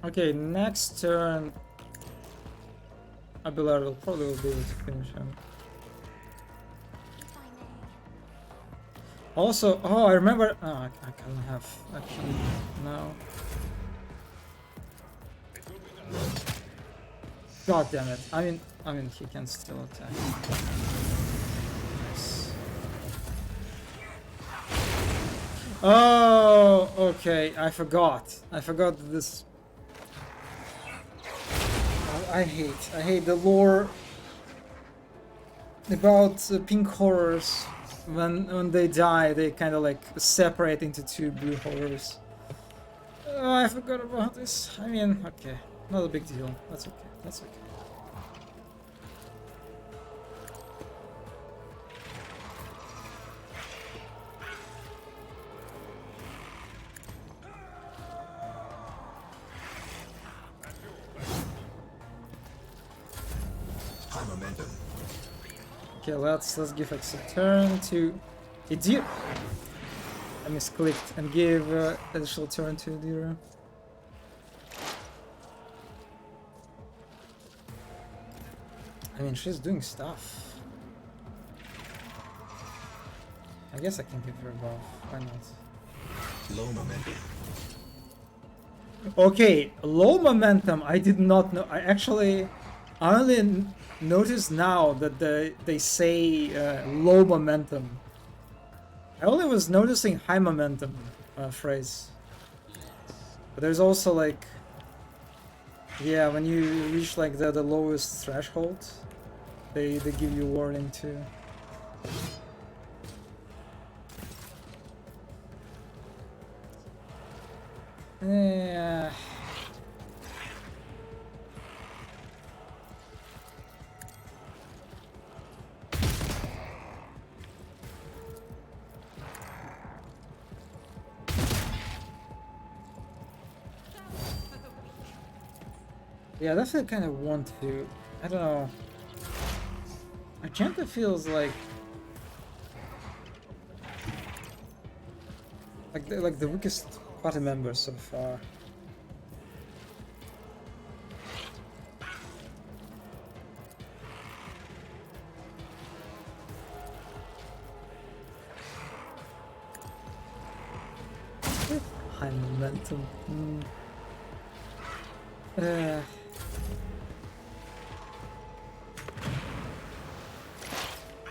Okay, next turn, Abelard will probably be able to finish him. Also, oh, I remember. Oh, I can't have actually now. God damn it! I mean, he can still attack. Nice. Oh, okay. I forgot. I forgot this. I hate the lore about pink horrors. When they die, they kind of like separate into two blue horrors. Oh, I forgot about this. I mean, okay, not a big deal. That's okay. That's okay. Okay, let's give X a turn to Idir. I misclicked and gave additional turn to Idira. I mean, she's doing stuff. I guess I can give her a buff. Why not? Low momentum. Okay, low momentum. I did not know. I only noticed now that they say low momentum. I only was noticing high momentum phrase. But there's also like, yeah, when you reach like the lowest threshold, they give you warning too. Yeah. Yeah, definitely kind of want to. I don't know. Argenta feels like the weakest party member so far. High momentum.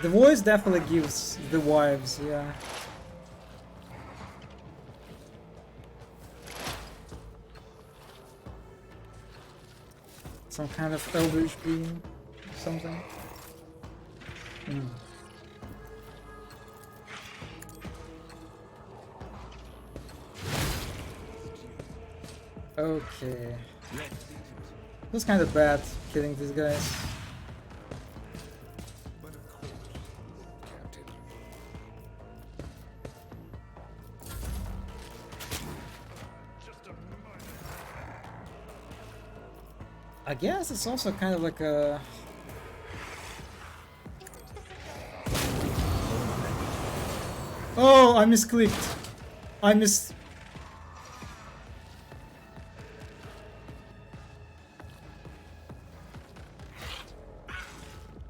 The voice definitely gives the vibes, yeah. Some kind of Eldritch Beam, something. Okay. It was kind of bad killing these guys. I guess it's also kind of like a... Oh, I misclicked.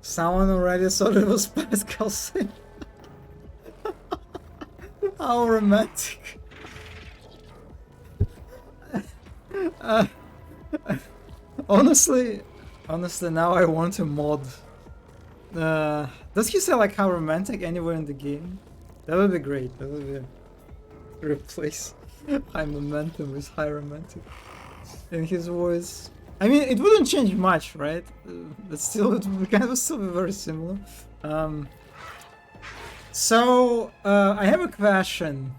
Someone already thought it was Pascal Sim. How romantic. Honestly, now I want to mod. Does he say like how romantic anywhere in the game? That would be great. That would be replace high momentum with high romantic in his voice. I mean, it wouldn't change much, right? But still, it would kind of still be very similar. So I have a question.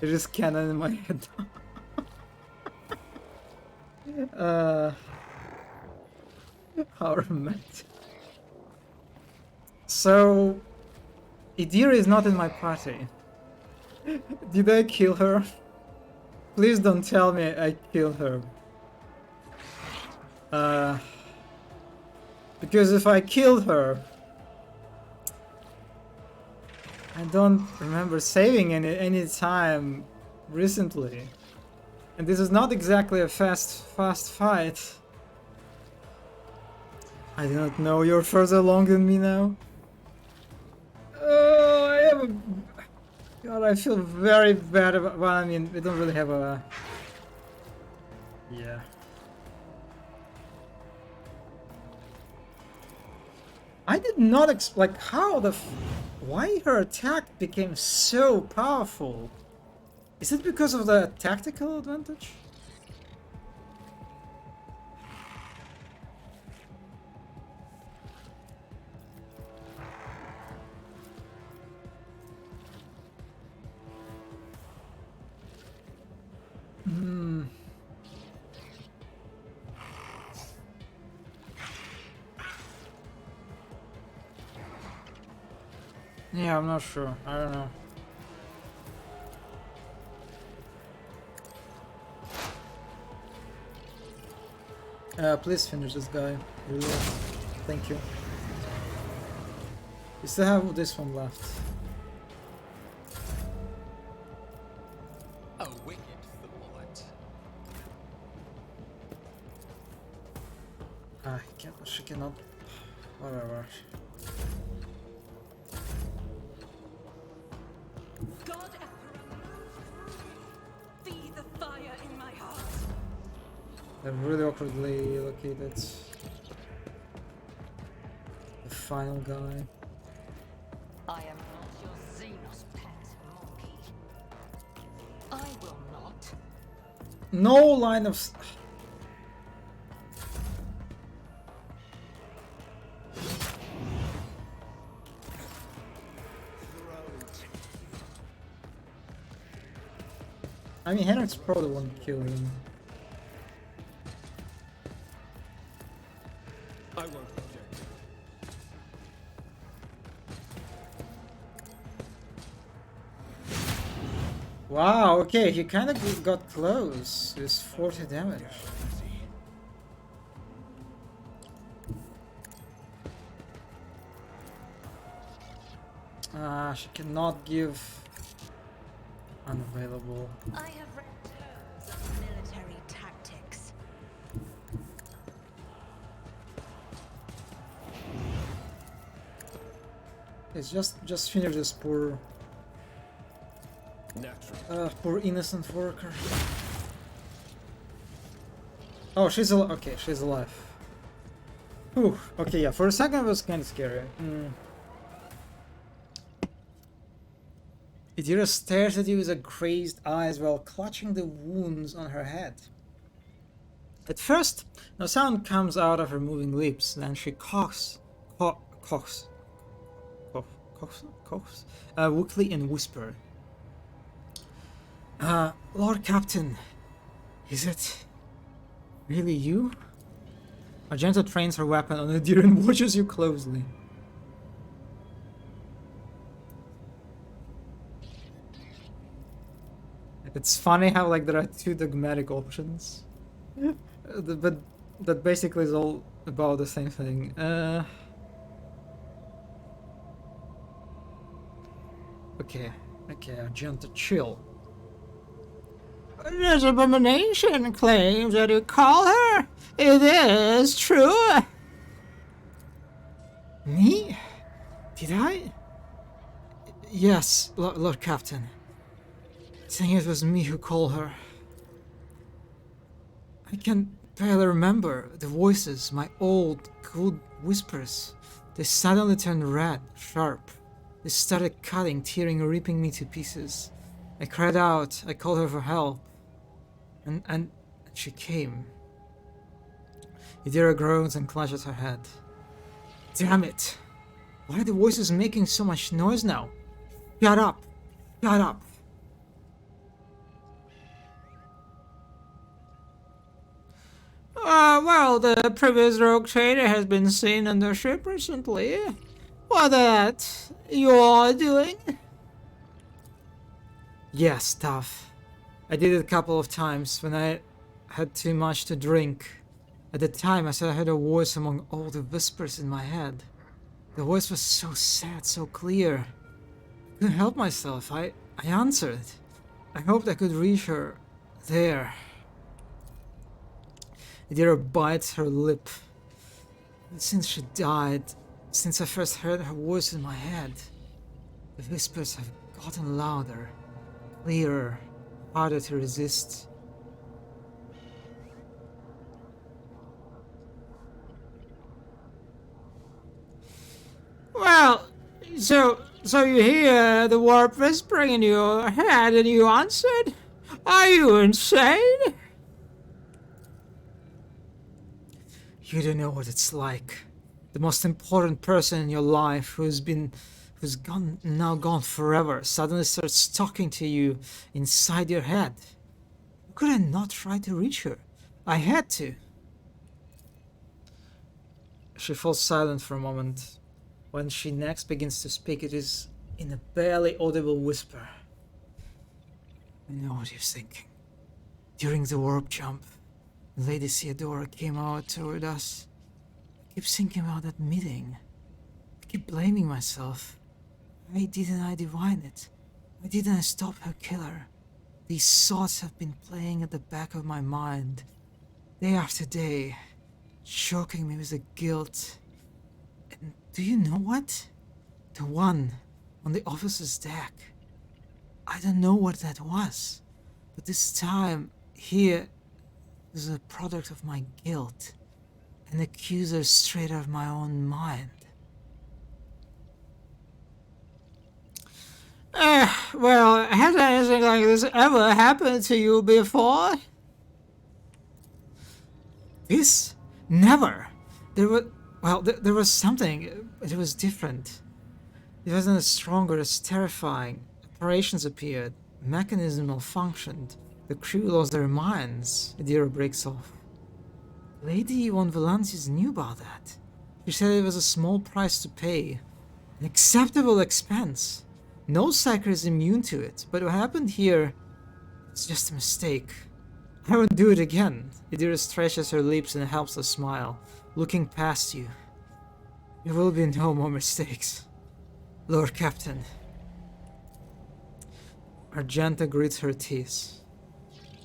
It is canon in my head. How romantic. So, Idira is not in my party. Did I kill her? Please don't tell me I killed her. Because if I killed her, I don't remember saving any time recently. And this is not exactly a fast fight. I do not know, you're further along than me now. Oh, I have a... God, I feel very bad about... Well, I mean, we don't really have a... Yeah. I did not like how the... Why her attack became so powerful? Is it because of the tactical advantage? Yeah, I'm not sure. I don't know. Please finish this guy. Really. Thank you. You still have this one left. A wicked thought. She cannot. Whatever. They're really awkwardly located. The final guy. I am not your Xenos pet, monkey. I will not. No line of... I mean, Henrik's probably the one killing him. I won't object. Wow, okay, he kind of got close. It's 40 damage. She cannot give unavailable. I have read terms of military tactics. It's just finish this poor poor innocent worker. Oh, she's alive. Okay, she's alive. Whew. Okay, yeah, for a second it was kind of scary. Idira stares at you with crazed eyes while clutching the wounds on her head. At first, no sound comes out of her moving lips, then she coughs weakly and whisper. Lord Captain, is it really you? Argento trains her weapon on Idira and watches you closely. It's funny how like there are two dogmatic options, but that basically is all about the same thing. Okay, Argento, chill. This abomination claims that you call her. It is true. Me? Did I? Yes, Lord Captain. Saying it was me who called her. I can barely remember the voices, my old, good whispers. They suddenly turned red, sharp. They started cutting, tearing, ripping me to pieces. I cried out, I called her for help. And she came. Idira groans and clutches her head. Damn it! Why are the voices making so much noise now? Shut up! Shut up! Well, the previous rogue trader has been seen on the ship recently. What that you're doing? Yes, stuff. I did it a couple of times when I had too much to drink. At the time, I said I heard a voice among all the whispers in my head. The voice was so sad, so clear. I couldn't help myself. I answered. I hoped I could reach her there. Idira bites her lip. Since she died, since I first heard her voice in my head, the whispers have gotten louder, clearer, harder to resist. Well, so you hear the warp whispering in your head and you answered? Are you insane? You don't know what it's like. The most important person in your life who's now gone forever suddenly starts talking to you inside your head. Could I not try to reach her? I had to. She falls silent for a moment. When she next begins to speak, it is in a barely audible whisper. I know what you're thinking. During the warp jump, Lady Theodora came out toward us. I keep thinking about that meeting. I keep blaming myself. Why didn't I divine it? Why didn't I stop her killer? These thoughts have been playing at the back of my mind, day after day, choking me with the guilt. And do you know what? The one on the officer's deck. I don't know what that was, but this time, here, is a product of my guilt, an accuser straight out of my own mind. Well, has anything like this ever happened to you before? This? Never. There was something. It was different. It wasn't as strong or as terrifying. Apparitions appeared. Mechanism malfunctioned. The crew lost their minds. Idira breaks off. Lady von Valancius knew about that. She said it was a small price to pay. An acceptable expense. No psyker is immune to it, but what happened here, it's just a mistake. I won't do it again. Idira stretches her lips and helps a smile, looking past you. There will be no more mistakes. Lord Captain. Argenta grits her teeth.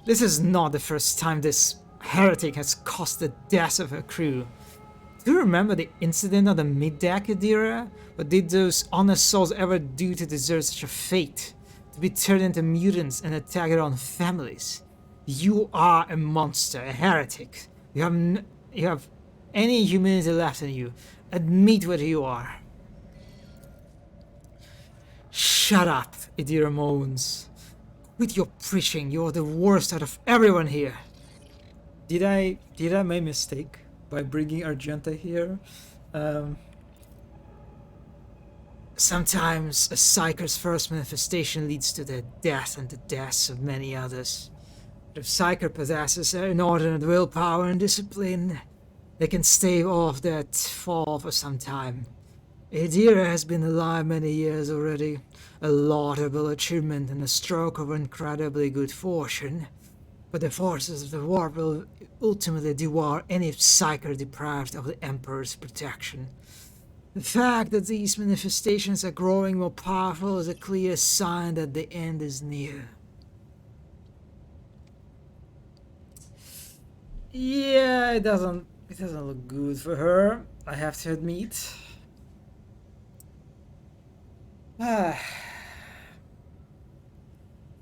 This is not the first time this heretic has caused the death of her crew. Do you remember the incident on the mid-deck, Idira? What did those honest souls ever do to deserve such a fate? To be turned into mutants and attack their own families? You are a monster, a heretic. You have any humanity left in you. Admit what you are. Shut up, Idira moans. Quit your preaching. You're the worst out of everyone here. Did I make a mistake by bringing Argenta here? Sometimes a psyker's first manifestation leads to their death and the deaths of many others. But if psyker possesses inordinate willpower and discipline, they can stave off that fall for some time. Idira has been alive many years already, a laudable achievement and a stroke of incredibly good fortune. But the forces of the warp will ultimately devour any psyker deprived of the Emperor's protection. The fact that these manifestations are growing more powerful is a clear sign that the end is near. Yeah, it doesn't look good for her, I have to admit. Well,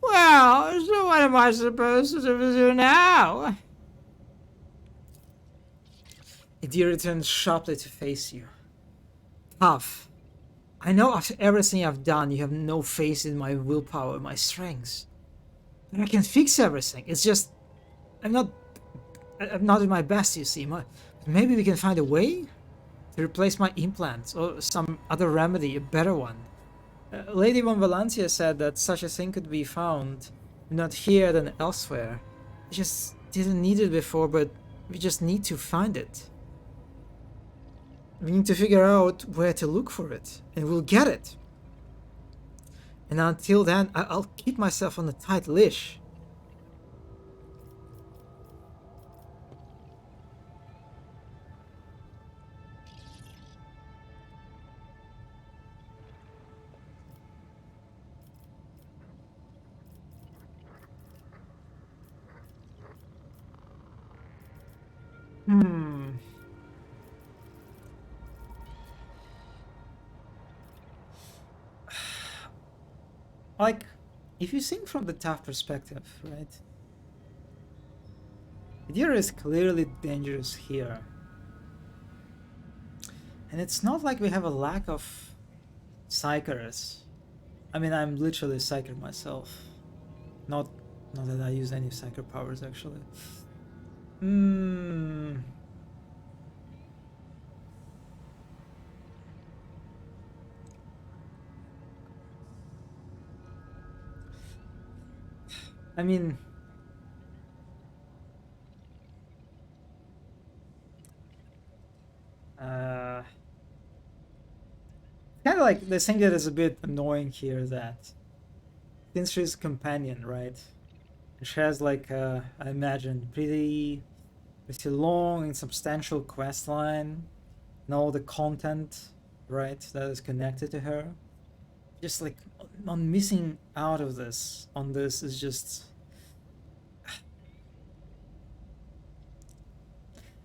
so what am I supposed to do now? Idira turns sharply to face you. Tough. I know after everything I've done, you have no faith in my willpower, my strengths. But I can fix everything. It's just, I'm not at my best, you see. Maybe we can find a way to replace my implants or some other remedy, a better one. Lady von Valancius said that such a thing could be found, not here than elsewhere. We just didn't need it before, but we just need to find it. We need to figure out where to look for it, and we'll get it. And until then, I'll keep myself on a tight leash. Like, if you think from the tough perspective, right? Idira is clearly dangerous here. And it's not like we have a lack of psychers. I mean, I'm literally a psyker myself. Not that I use any psyker powers, actually. I mean, kind of like the thing that is a bit annoying here, that since she's a companion, right? And she has like I imagine pretty long and substantial quest line and all the content, right, that is connected to her. Just like on missing out of this on this is just,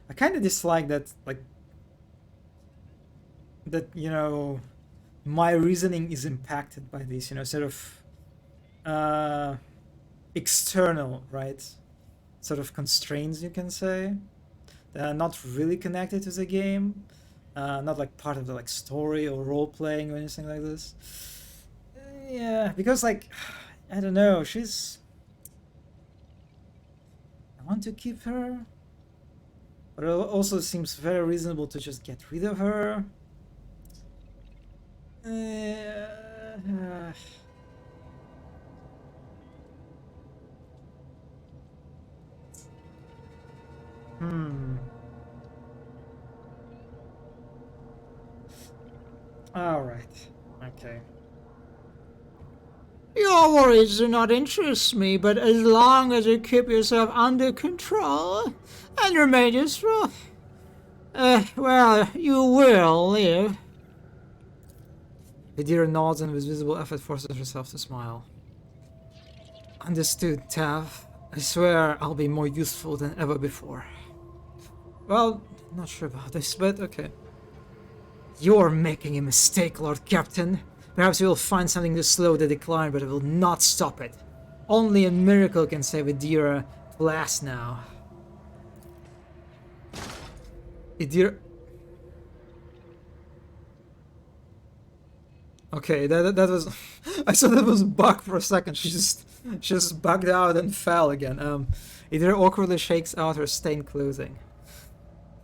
I kind of dislike that, like, that, you know, my reasoning is impacted by this, you know, sort of external, right? sort of constraints, you can say. That are not really connected to the game. Not like part of the like story or role playing or anything like this. Yeah, because like, I don't know, I want to keep her, but it also seems very reasonable to just get rid of her. All right. Okay. Your worries do not interest me, but as long as you keep yourself under control and remain useful, well, you will live. Idira nods and with visible effort forces herself to smile. Understood, Tav. I swear I'll be more useful than ever before. Well, not sure about this, but okay. You're making a mistake, Lord Captain. Perhaps you will find something to slow the decline, but it will not stop it. Only a miracle can save Idira to last now. Idira... Okay, that was... I thought that was a bug for a second. She just bugged out and fell again. Idira awkwardly shakes out her stained clothing.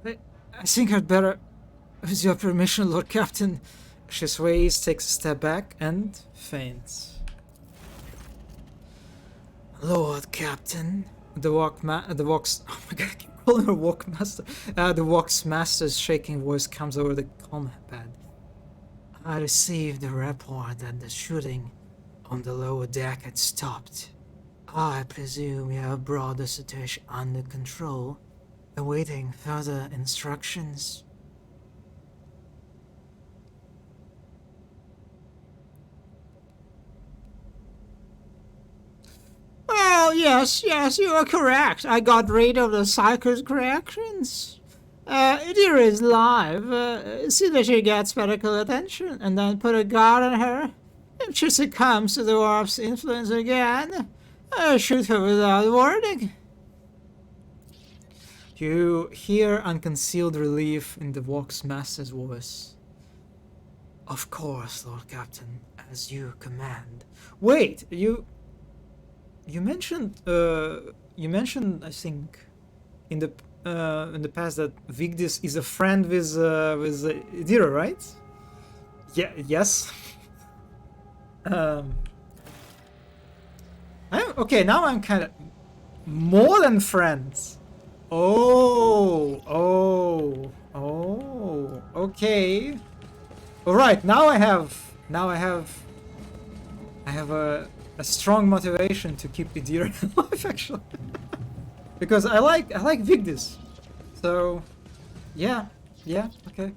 I think I'd better... With your permission, Lord Captain... She sways, takes a step back, and faints. Lord Captain, the Vox... Oh my god, I keep calling her Walkmaster. The Vox Master's shaking voice comes over the comm pad. I received a report that the shooting on the lower deck had stopped. I presume you have brought the situation under control, awaiting further instructions. Well, yes, you are correct. I got rid of the Psyker's reactions. Idira is live. See that she gets medical attention, and then put a guard on her. If she succumbs to the warp's influence again, shoot her without warning. You hear unconcealed relief in the Vox Master's voice. Of course, Lord Captain, as you command. Wait, you mentioned, I think, in the past that Vigdis is a friend with Idira, right? Yeah. Yes. Okay. Now I'm kind of more than friends. Oh. Okay. All right. Now I have a strong motivation to keep Idira alive, actually. Because I like Vigdis. So yeah, okay.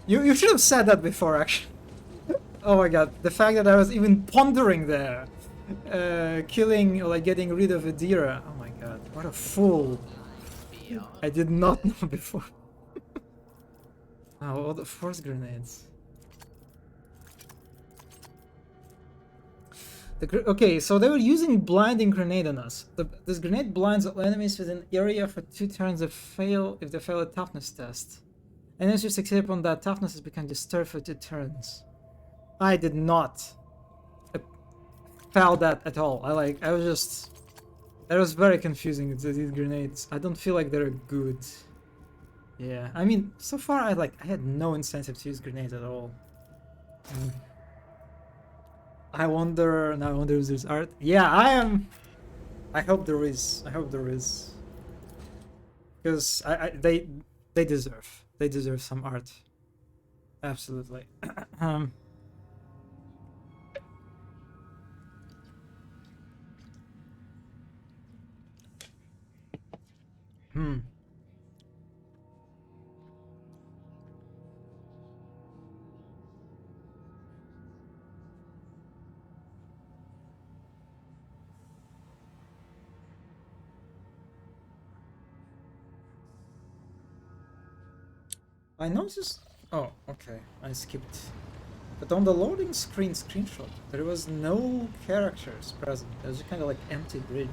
You should have said that before, actually. Oh my god, the fact that I was even pondering there. Killing or like getting rid of Idira. Oh my god, what a fool. I did not know before. Oh, all the force grenades. Okay, so they were using blinding grenade on us. This grenade blinds all enemies within area for 2 turns if they fail a toughness test. Enemies who succeed upon that toughness has become disturbed for 2 turns. I did not fail that at all. That was very confusing, these grenades. I don't feel like they're good. Yeah, I mean, so far I had no incentive to use grenades at all. I wonder if there's art. Yeah, I hope there is. Because they deserve some art. Absolutely. I noticed... Oh, okay. I skipped. But on the loading screen screenshot, there was no characters present. There was a kind of like empty bridge.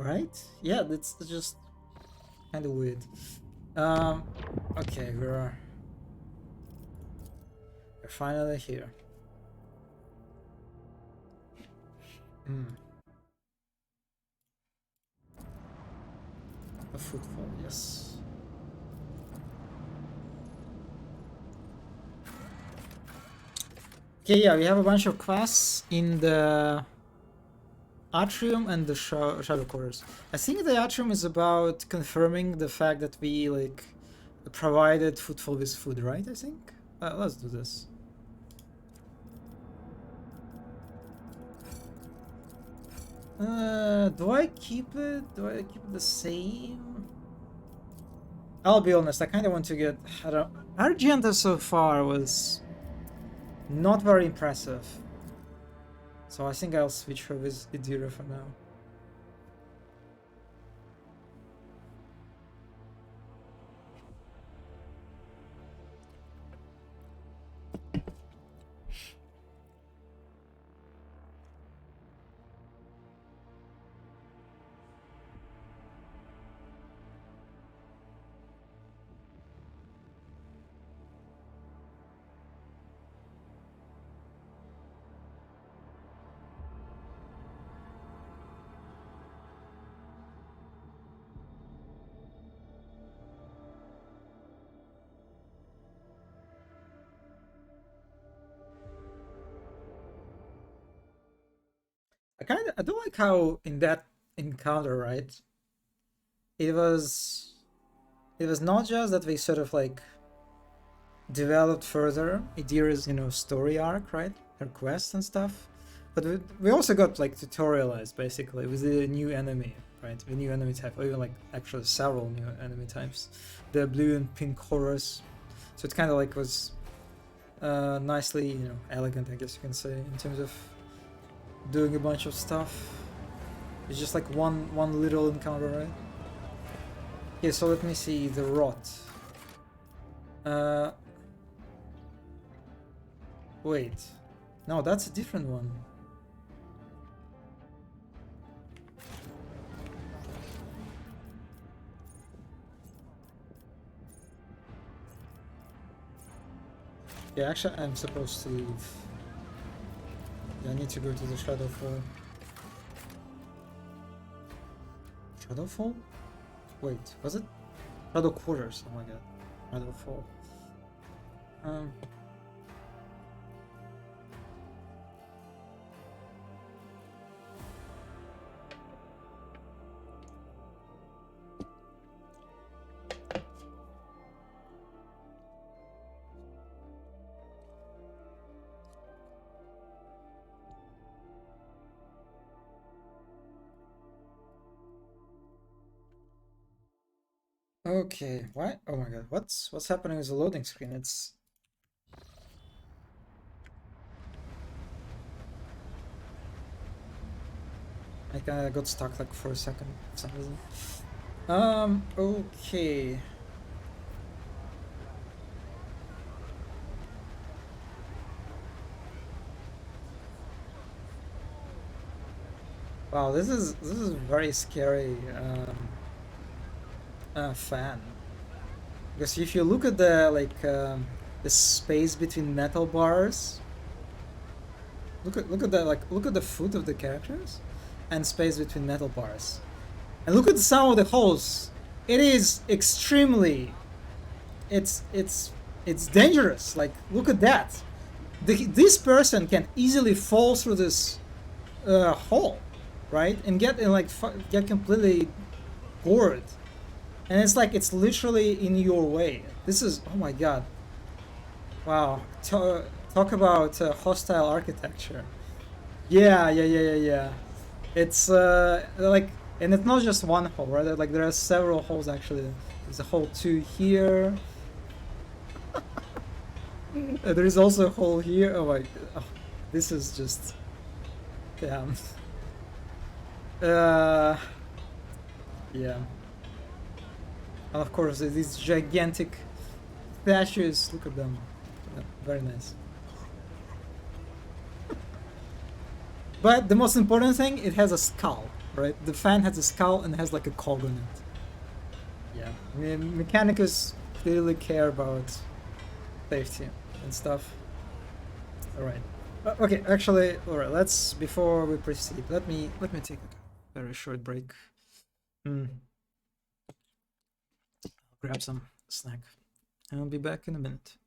Right? Yeah, that's just kind of weird. Okay, we're finally here. A footfall, yes. Okay, yeah, we have a bunch of quests in the Atrium and the Shadow Quarters. I think the Atrium is about confirming the fact that we, like, provided Footfall with food, right? I think? Let's do this. Do I keep it? Do I keep it the same? I'll be honest, I kind of want to get... I don't... Argenta so far was not very impressive. So I think I'll switch her with Idira for now. I do like how in that encounter, right? It was not just that we sort of like developed further Idira's, you know, story arc, right? Her quest and stuff. But we also got like tutorialized basically with the new enemy, right? The new enemy type, or even like actually several new enemy types. The blue and pink horrors. So it kind of like was nicely, you know, elegant, I guess you can say, in terms of doing a bunch of stuff. It's just like one little encounter, right? Okay, so let me see the rot. Wait, no, that's a different one. Yeah, actually, I'm supposed to leave. Yeah, I need to go to the Shadowfall. Shadowfall? Wait, was it? Shadow Quarters, oh my god. Shadowfall. Okay, why? Oh my god, what's happening with the loading screen? It's... I kinda got stuck like for a second for some reason. Okay. Wow, this is very scary fan, because if you look at the like the space between metal bars, look at that, like look at the foot of the characters and space between metal bars, and look at some of the holes. It is extremely, it's dangerous. Like look at that. This person can easily fall through this hole, right, and get completely gored. And it's like, it's literally in your way. This is, oh my god. Wow. Talk about hostile architecture. Yeah. It's like, and it's not just one hole, right? Like there are several holes actually. There's a hole 2 here. There is also a hole here. Oh my god. Oh, this is just... Damn. Yeah. And of course, these gigantic statues. Look at them. Yeah, very nice. But the most important thing, it has a skull. right? The fan has a skull and has like a cog on it. Yeah, I mean, Mechanicus clearly care about safety and stuff. All right. Okay, actually, all right. Let's before we proceed, let me take a very short break. I'll grab some snack, and I'll be back in a minute.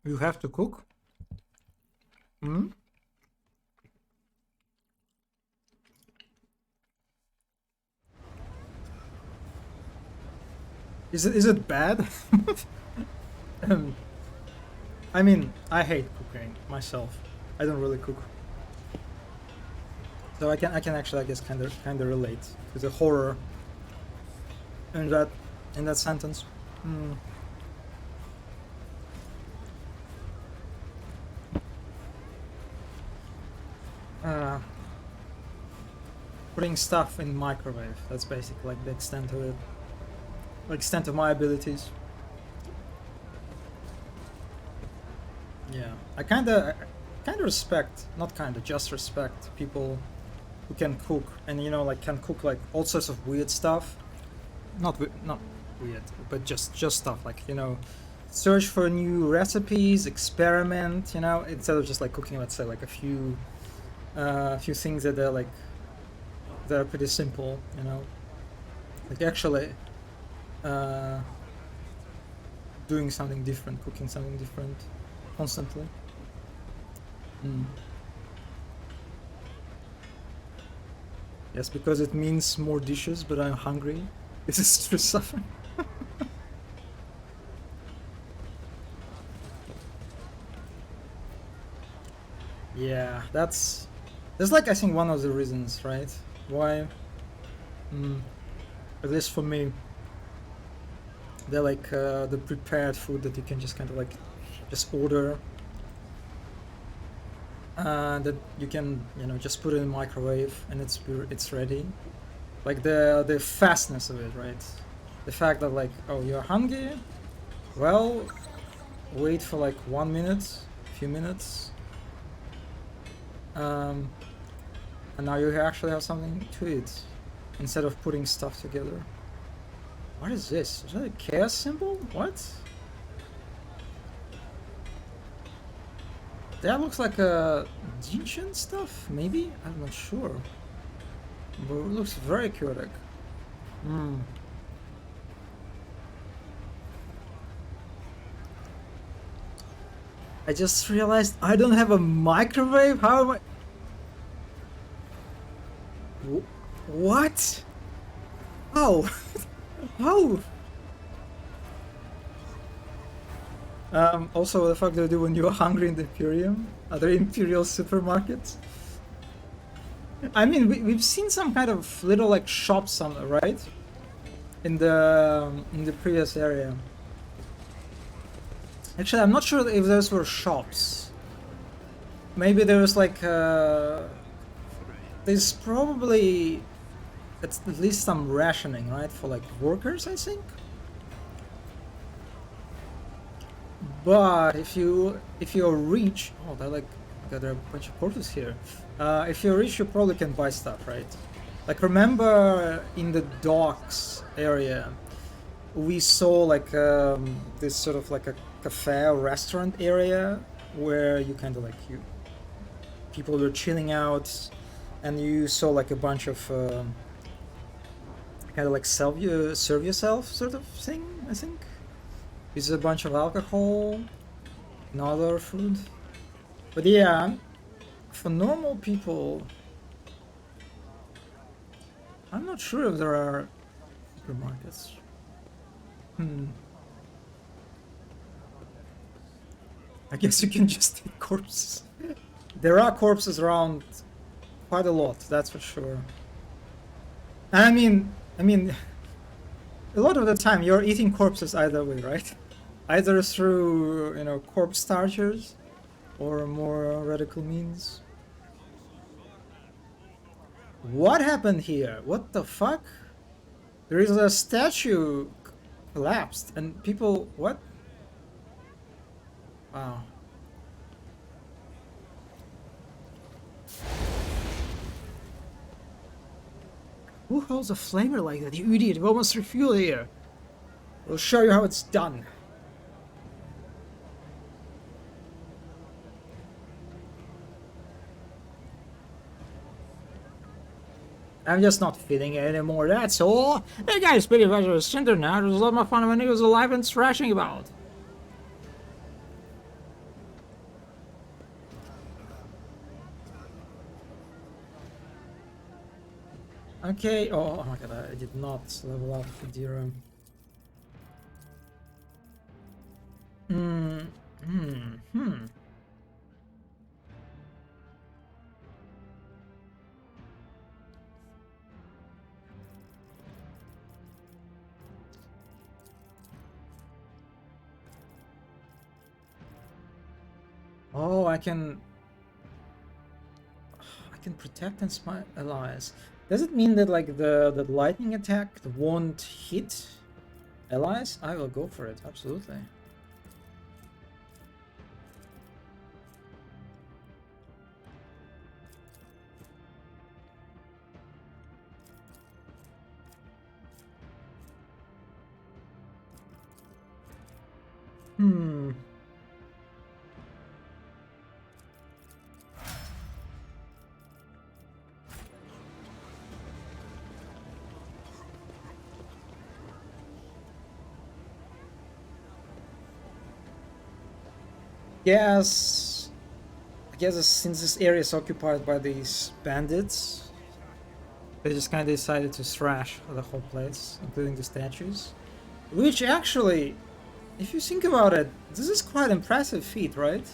You have to cook? Hmm? Is it bad? I mean, I hate cooking myself. I don't really cook, so I can actually, I guess, kind of relate to the horror in that sentence. Putting stuff in microwave. That's basically like the extent of it. The extent of my abilities. Yeah, I kinda respect, not kinda, just respect people who can cook, and you know, like can cook like all sorts of weird stuff. Not weird, but just stuff like, you know, search for new recipes, experiment, you know, instead of just like cooking, let's say, like a few things that are like, that are pretty simple, you know, like actually doing something different, cooking something different constantly. Yes, because it means more dishes, but I'm hungry. This is true suffering. Yeah, that's like, I think, one of the reasons, right? Why, at least for me, they're like the prepared food that you can just kind of like just order, that you can, you know, just put it in the microwave and it's ready. Like the fastness of it, right? The fact that like, oh, you're hungry, well, wait for like 1 minute, few minutes, and now you actually have something to eat instead of putting stuff together. What is this? Is that a chaos symbol? What? That looks like a Genshin stuff, maybe? I'm not sure. But it looks very chaotic. I just realized I don't have a microwave. How am I? What? Oh. How? Also, what the fuck do you do when you're hungry in the Imperium? Other Imperial supermarkets? I mean, we've seen some kind of little like shops somewhere, right? In the previous area. Actually, I'm not sure if those were shops. Maybe there was like there's probably at least some rationing, right, for like workers, I think. But if you're rich, oh, they're like, okay, there are a bunch of corpses here. If you're rich, you probably can buy stuff, right? Like, remember in the docks area, we saw like this sort of like a cafe or restaurant area where you kind of like people were chilling out, and you saw like a bunch of kind of like serve yourself sort of thing, I think. It's a bunch of alcohol and other food. But yeah, for normal people, I'm not sure if there are supermarkets. I guess you can just eat corpses. There are corpses around quite a lot, that's for sure. I mean, a lot of the time you're eating corpses either way, right? Either through, you know, corpse starters or more radical means. What happened here? What the fuck? There is a statue collapsed and people... What? Wow. Who holds a flamer like that? You idiot, we almost refuel here. We'll show you how it's done. I'm just not feeling it anymore, that's all. The guy's pretty much a cinder now. There's a lot more fun when he was alive and thrashing about. Okay, oh my god, I did not level up the DRAM. Oh, I can protect and smite allies. Does it mean that like the lightning attack won't hit allies? I will go for it, absolutely. guess since this area is occupied by these bandits, they just kind of decided to thrash the whole place, including the statues. Which actually, if you think about it, this is quite impressive feat, right?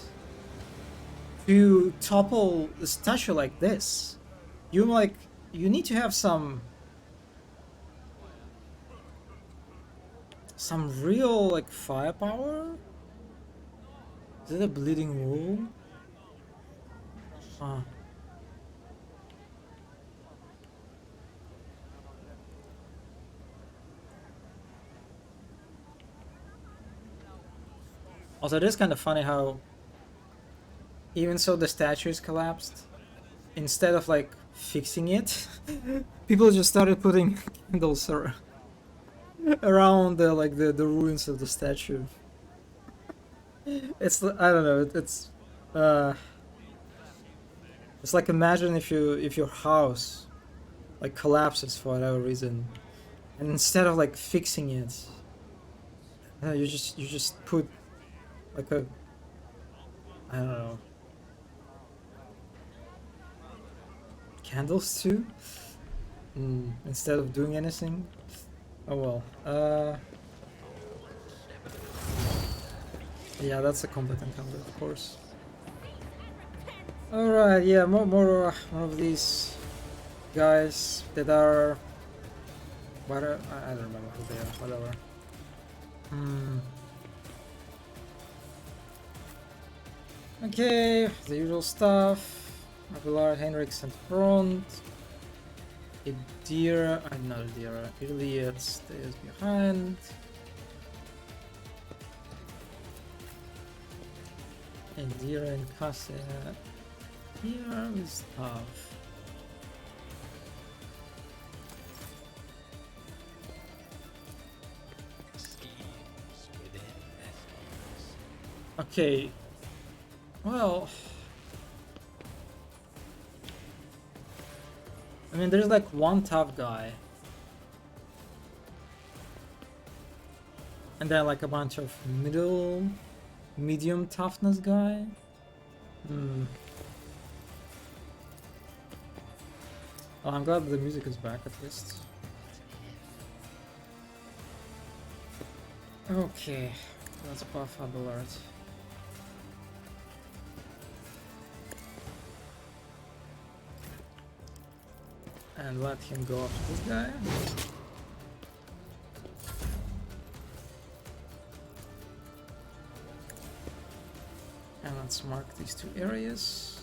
To topple a statue like this, you need to have some real like firepower. Is it a bleeding wool? Huh. Also, it is kind of funny how even so the statue is collapsed, instead of like fixing it, people just started putting candles around the ruins of the statue. It's, I don't know, it's like, imagine if your house like collapses for whatever reason, and instead of like fixing it, you just put like a, I don't know, candles too, instead of doing anything. Oh well. Yeah, that's a competent candle, of course. All right, yeah, more of these guys that are. What are, I don't remember who they are. Whatever. Okay, the usual stuff. Abelard, Henrik, and front. Idira, not Idira. Iliad stays behind. Idira and Cassia here with stuff. Okay. Well, I mean, there's like one tough guy, and then like a bunch of medium toughness guy. Well, I'm glad the music is back at least. Okay, let's buff Abelard. And let him go after this guy. And let's mark these two areas.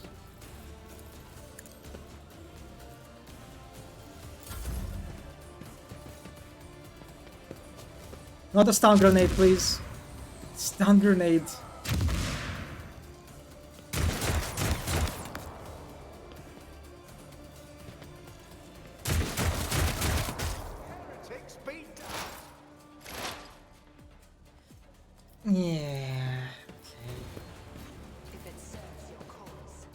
Not a stun grenade, please. Stun grenade. Yeah. Okay. If it serves your cause.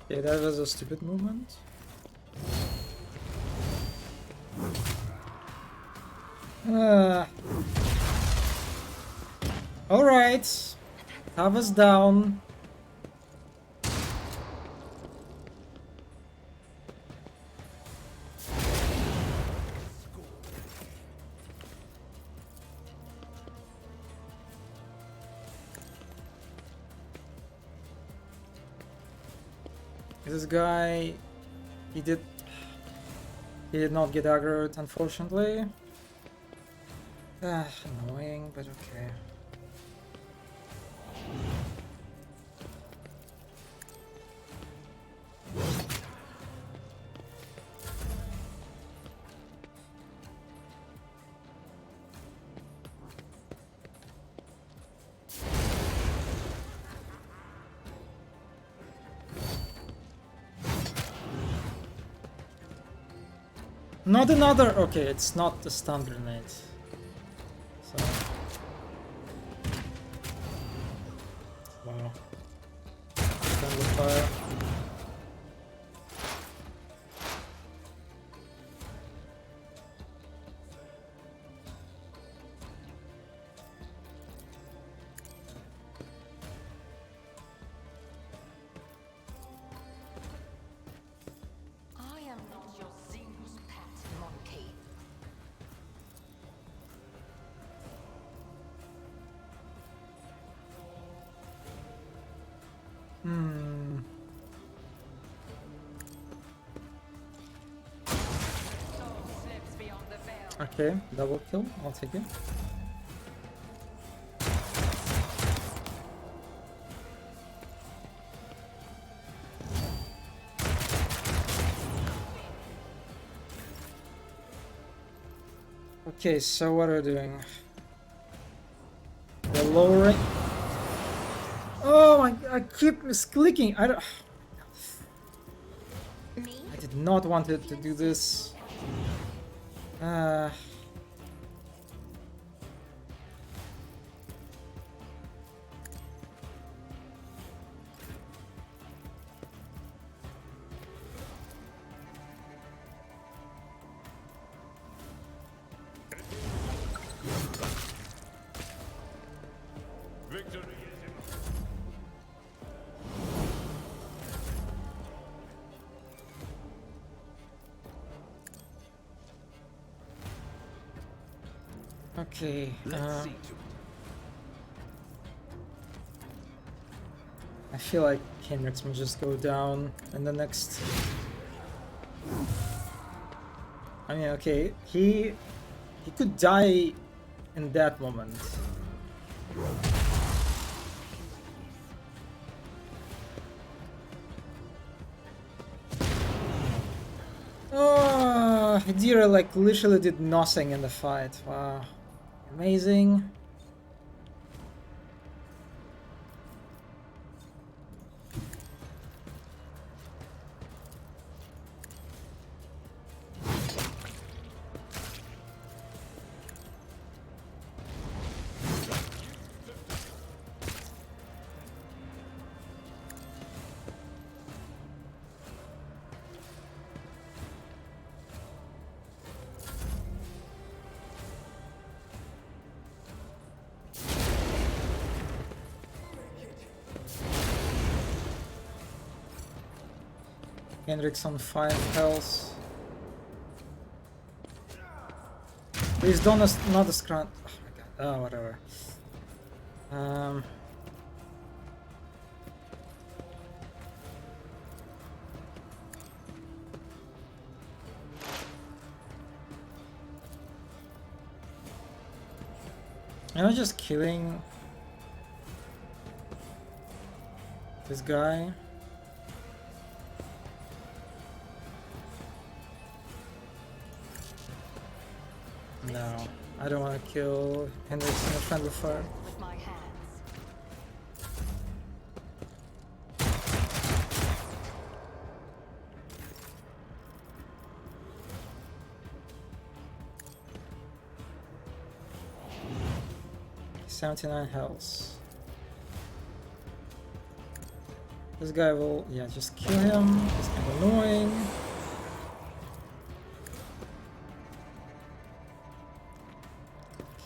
Yeah, that was a stupid movement. Alright. Tava's down. This guy, he did not get aggroed, unfortunately. Annoying, but okay. Not another. Okay, it's not the stun grenade. So. Wow. Friendly fire. Okay, double kill, I'll take it. Okay, so what are we doing? We're lowering. Oh my! I keep misclicking. I did not want it to do this. Okay. I feel like Hendrix will just go down in the next. I mean, okay, he could die in that moment. Oh, Hidira like literally did nothing in the fight. Wow. Amazing. Hendrix on 5 health. Please don't not a scrant. Oh my god. Oh, whatever. Am I just killing this guy? No, I don't want to kill Hendrix in a friendly fire. With my hands. $79 health. This guy will, yeah, just kill him. It's kind of annoying.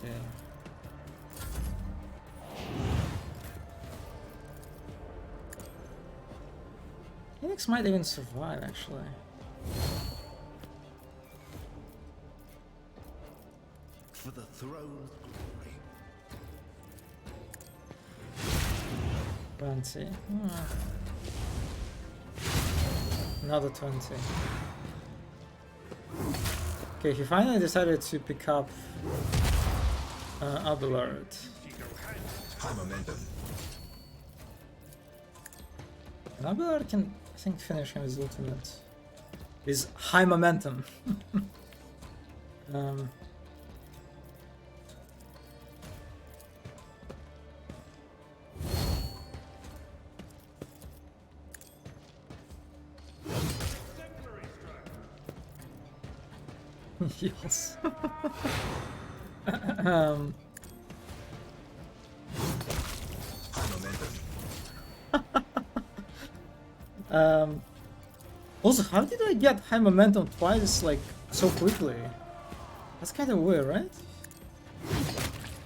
Okay. Phoenix might even survive, actually. For the throne's glory. 20. Another 20. Okay, he finally decided to pick up Abelard. High momentum. And Abelard can, I think, finish him with ultimate. With high momentum. Yes. Also, how did I get high momentum twice, like, so quickly? That's kind of weird, right?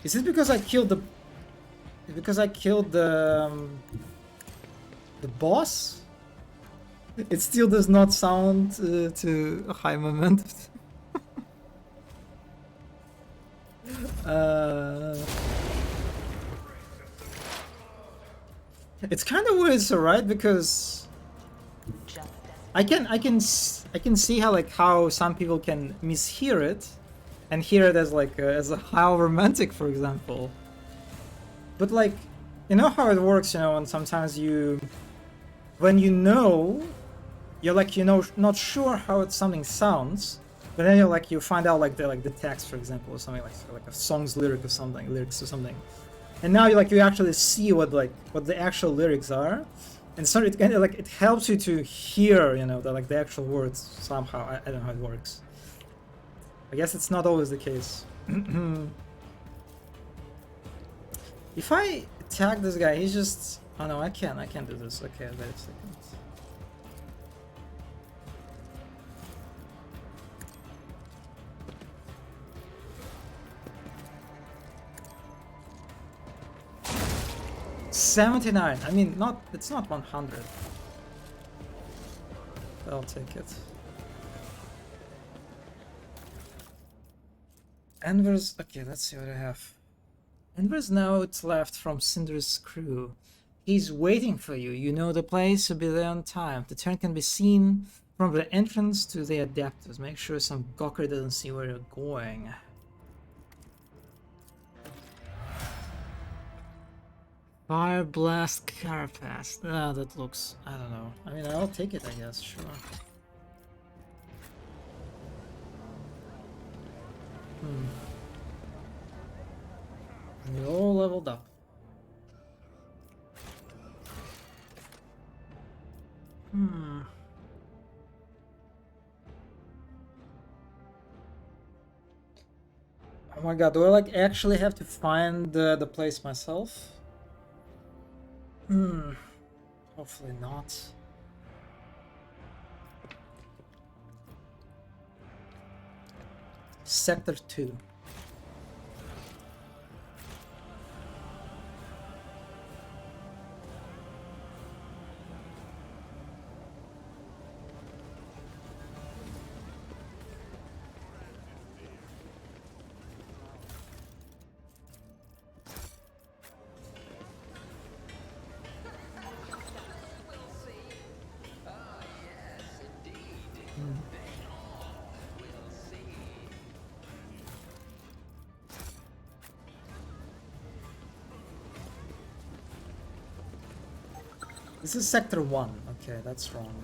Is it because I killed the... Because I killed the boss? It still does not sound to high momentum. It's kind of weird, so right? Because I can see how some people can mishear it and hear it as like as a how romantic, for example. But like, you know how it works, you know, and sometimes when you know, you're like, you know, not sure how something sounds, but then you find out like the text, for example, or something like a song's lyrics or something, and now you actually see what the actual lyrics are, and so it kind of it helps you to hear, you know, the actual words somehow. I don't know how it works. I guess it's not always the case. If I attack this guy, he's just... Oh no, I can't do this. Okay, wait a second. $79. I mean, it's not 100. I'll take it. Enver's... Okay, let's see what I have. Enver's note left from Cinder's crew. He's waiting for you. You know the place, so be there on time. The turn can be seen from the entrance to the adapters. Make sure some gawker doesn't see where you're going. Fire Blast Carapace. Ah, that looks... I don't know. I mean, I'll take it, I guess, sure. We're all leveled up. Oh my god, do I actually have to find the place myself? Hopefully not. Sector 2. This is Sector 1. Okay, that's wrong.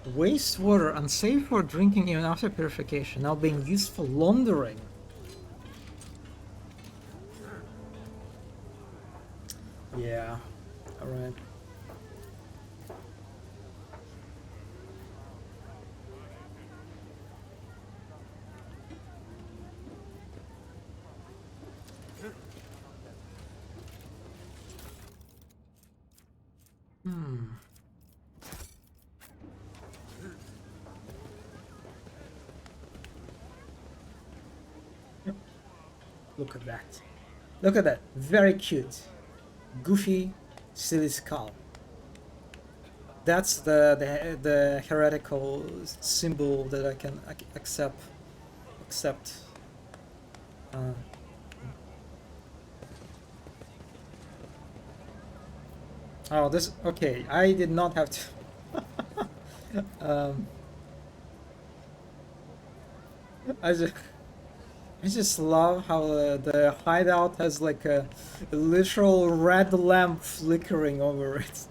Wastewater, unsafe for drinking even after purification, now being used for laundering. Yeah, alright. Look at that. Look at that. Very cute. Goofy, silly skull. That's the heretical symbol that I can accept. Oh, this... Okay, I did not have to... I just love how the hideout has like a literal red lamp flickering over it.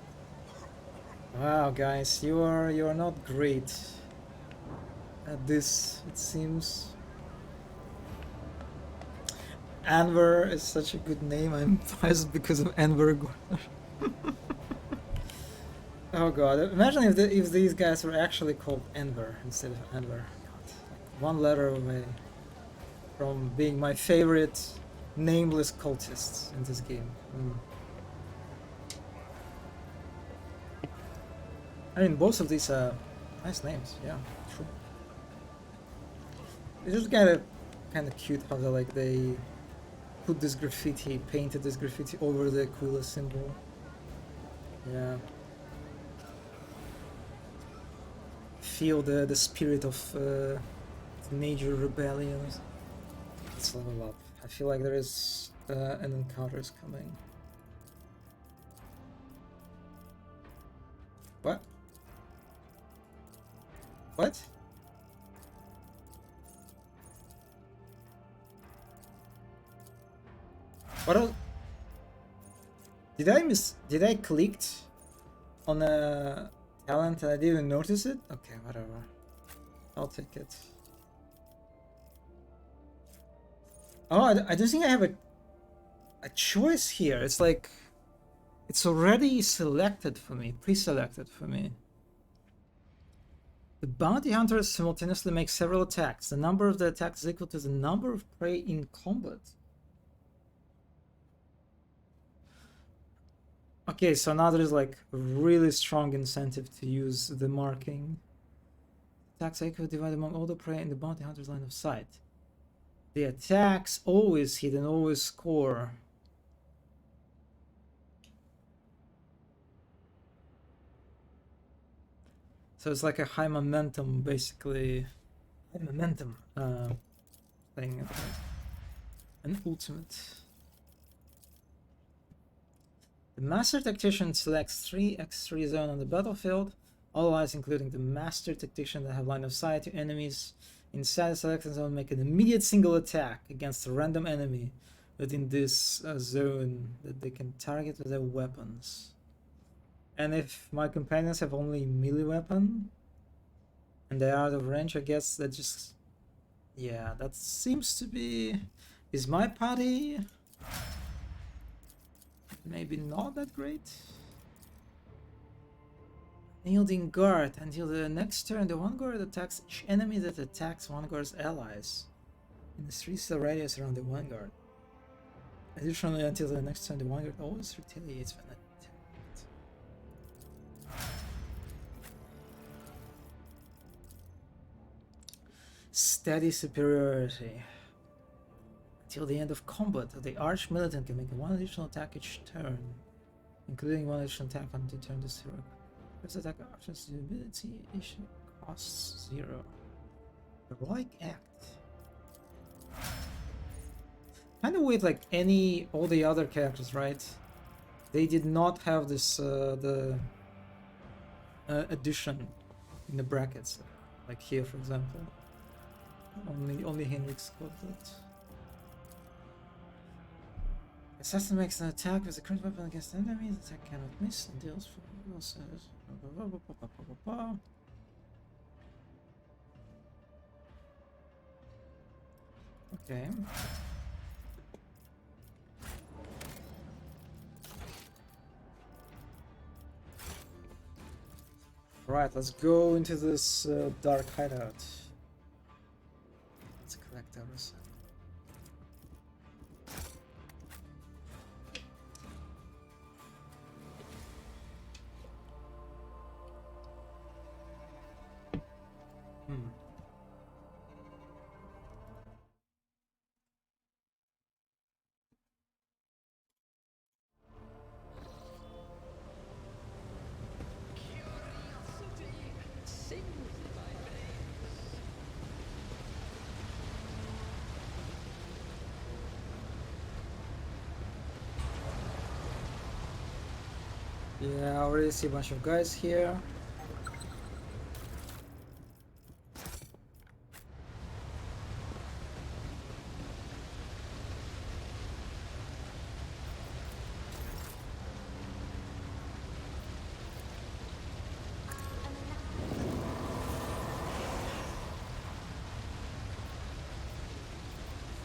Wow, guys, you are not great at this, it seems. Anver is such a good name. I'm biased because of Enver. Oh god, imagine if these guys were actually called Enver instead of Enver. God, one letter away from being my favorite nameless cultists in this game. I mean, both of these are nice names, yeah, true. It's just kind of cute how they put this graffiti, painted this graffiti over the Aquila symbol. Yeah. Feel the spirit of major rebellions. Let's level up. I feel like there is an encounters coming. What? What? What else? Did I clicked on a talent and I didn't even notice it? Okay, whatever. I'll take it. Oh, I don't think I have a choice here. It's like it's already selected for me, pre-selected for me. The bounty hunters simultaneously make several attacks. The number of the attacks is equal to the number of prey in combat. Okay, so now there is like a really strong incentive to use the marking. Attacks are equally divided among all the prey in the bounty hunter's line of sight. The attacks always hit and always score. So it's like a high momentum, basically. High momentum thing. An ultimate. The Master Tactician selects 3x3 zone on the battlefield. All allies, including the Master Tactician that have line of sight to enemies inside the selected zone, make an immediate single attack against a random enemy within this zone that they can target with their weapons. And if my companions have only melee weapon and they're out of range, I guess that just... yeah, that seems to be... is my party maybe not that great? Yielding guard. Until the next turn, the one guard attacks each enemy that attacks one guard's allies in the 3-cell radius around the one guard. Additionally, until the next turn, the one guard always retaliates when attacked. Steady superiority. Till the end of combat, the Arch Militant can make one additional attack each turn, including one additional attack on the turn this hero. First attack options to ability issue costs 0. Heroic Act. Kind of with like all the other characters, right? They did not have this addition in the brackets, like here, for example. Only Henrik's got that. Assassin makes an attack with a current weapon against enemies. The attack cannot miss and deals for losses. Okay. Right, let's go into this dark hideout. Let's collect everything. Yeah, I already see a bunch of guys here.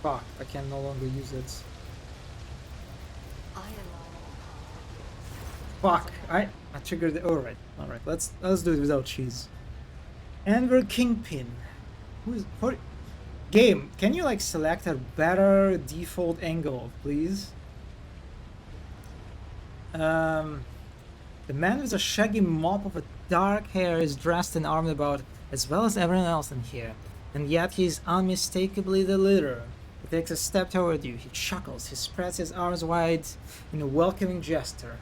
Fuck, I can no longer use it. Fuck, I triggered it. Alright, let's do it without cheese. Anvor Kingpin. Who's game, can you like select a better default angle, please? The man with a shaggy mop of a dark hair is dressed and armed about as well as everyone else in here, and yet he is unmistakably the leader. He takes a step toward you, he chuckles, he spreads his arms wide in a welcoming gesture.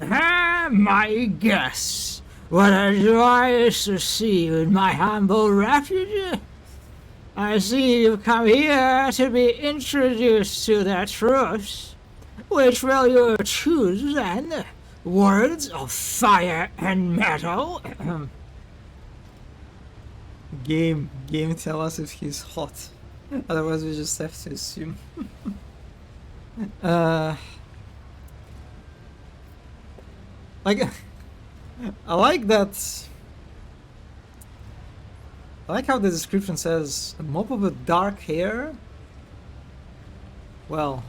Ah, my guests, what a joy to see you in my humble refuge. I see you've come here to be introduced to the truth. Which will you choose then? Words of fire and metal? Game, tell us if he's hot. Otherwise we just have to assume. Like, I like that. I like how the description says a mop of a dark hair. Well,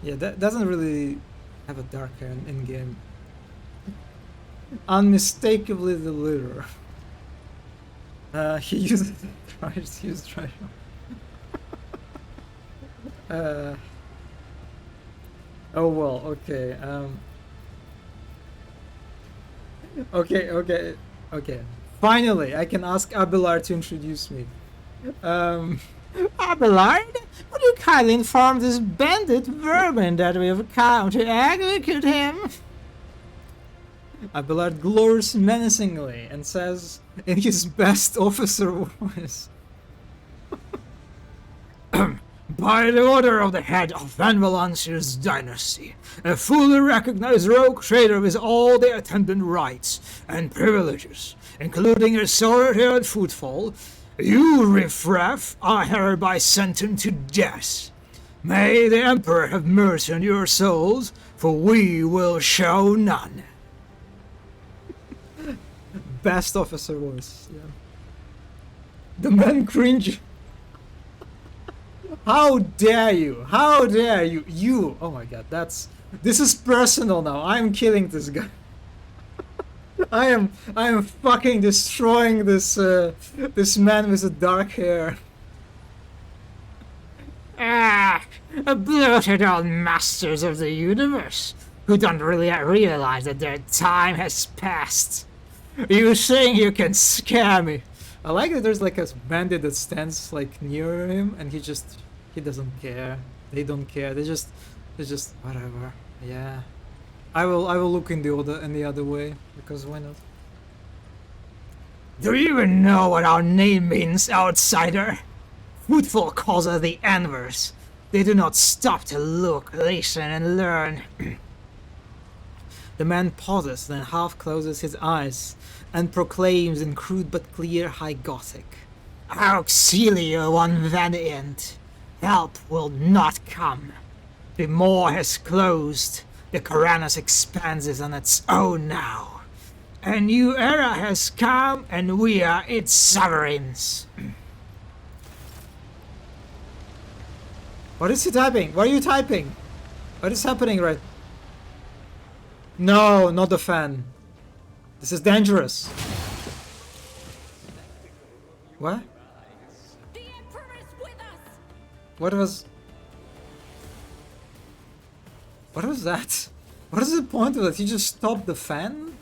yeah, that doesn't really have a dark hair in game. Unmistakably the leader. He uses tries to use treasure. Oh well, okay. Okay. Finally, I can ask Abelard to introduce me. Abelard, would you kindly inform this bandit vermin that we have come to execute him? Abelard glowers menacingly and says in his best officer voice. By the order of the head of Van Valancia's dynasty, a fully recognized rogue trader with all the attendant rights and privileges, including authority and footfall, you riffraff are hereby sentenced to death. May the Emperor have mercy on your souls, for we will show none. Best officer voice, yeah. The man cringe. How dare you? How dare you? You! Oh my god, this is personal now. I'm killing this guy. I am fucking destroying this this man with the dark hair. Ah, bloated old masters of the universe, who don't really realize that their time has passed. You think you can scare me? I like that there's like a bandit that stands like near him and he doesn't care. They don't care. They just whatever. Yeah. I will look in the other way, because why not? Do you even know what our name means, outsider? Footfall calls us the Anvors. They do not stop to look, listen, and learn. The man pauses, then half closes his eyes, and proclaims in crude but clear High Gothic. Auxilio one valiant. Help will not come. The maw has closed. The Kharanos expands on its own now. A new era has come, and we are its sovereigns. What is he typing? What are you typing? What is happening right? No, not the fan. This is dangerous. What? The Emperor is with us. What was that? What is the point of that? He just stopped the fan?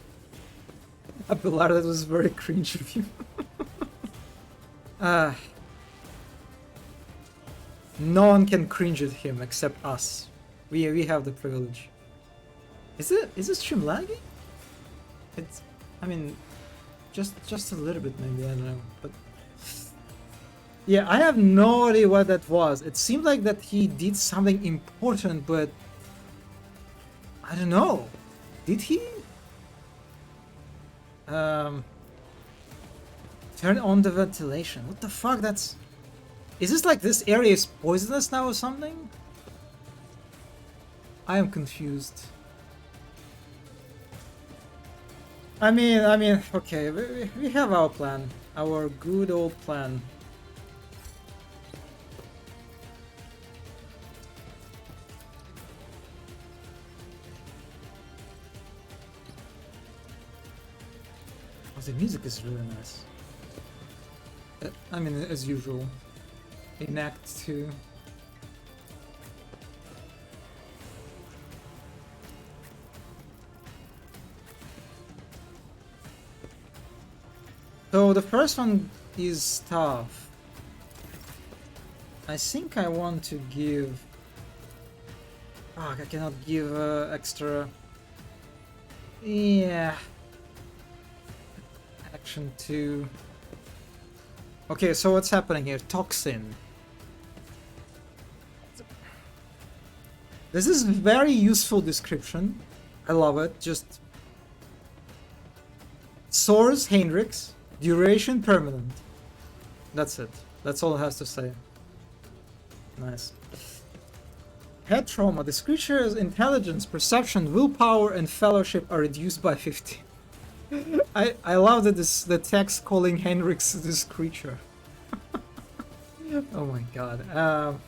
Abelard, that was very cringe of you. No one can cringe at him except us. We have the privilege. Is the stream lagging? It's, I mean, just a little bit maybe, I don't know. But yeah, I have no idea what that was. It seemed like that he did something important, but I don't know. Did he? Turn on the ventilation. What the fuck? Is this like this area is poisonous now or something? I am confused. I mean, okay, we have our plan. Our good old plan. Oh, the music is really nice. I mean, as usual, in Act 2. So the first one is tough. I think I want to give... I cannot give extra... Yeah... Action 2... Okay, so what's happening here? Toxin. This is very useful description. I love it. Just... Source Hendrix. Duration permanent. That's it. That's all it has to say. Nice. Head trauma. This creature's intelligence, perception, willpower, and fellowship are reduced by 50. I love that the text calling Hendrix this creature. Oh my god.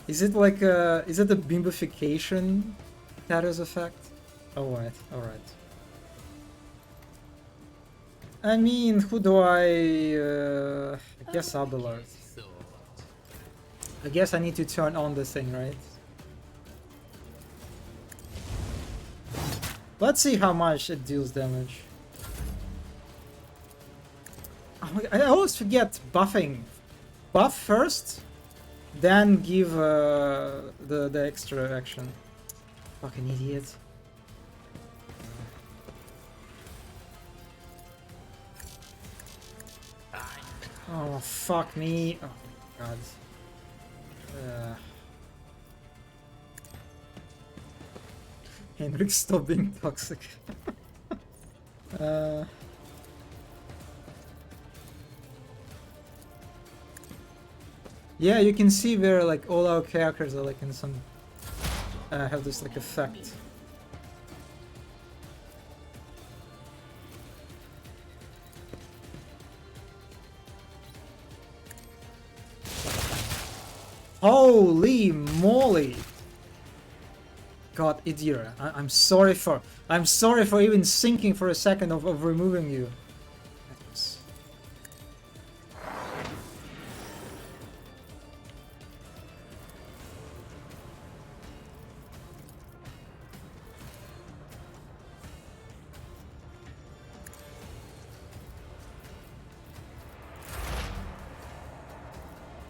Is it like is it a bimbification status effect? Alright, alright. I mean, who do I guess Abelard. I guess I need to turn on this thing, right? Let's see how much it deals damage. Oh, I always forget buffing. Buff first, then give the extra action. Fucking idiot. Oh, fuck me. Oh, God. Hendrix, stop being toxic. Yeah, you can see where like all our characters are like in some have this like effect. Holy moly! God, Idira, I'm sorry for even thinking for a second of removing you.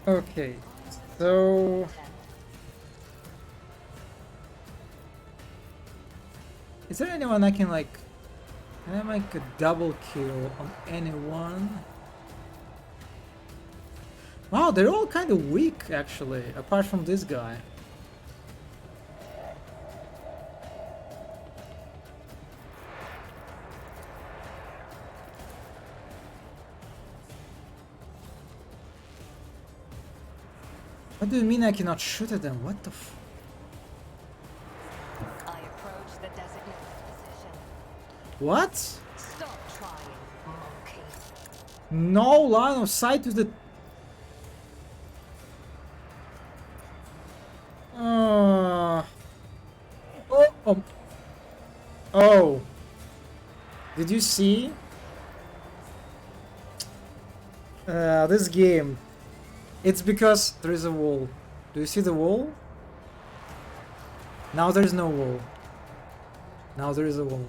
Okay, so is there anyone I can like? Can I make a double kill on anyone? Wow, they're all kind of weak actually, apart from this guy. What do you mean I cannot shoot at them? What the f... I approach the designated position. What? Stop trying, monkey. No line of sight to the... Oh. Did you see? This game. It's because there is a wall. Do you see the wall? Now there is no wall. Now there is a wall.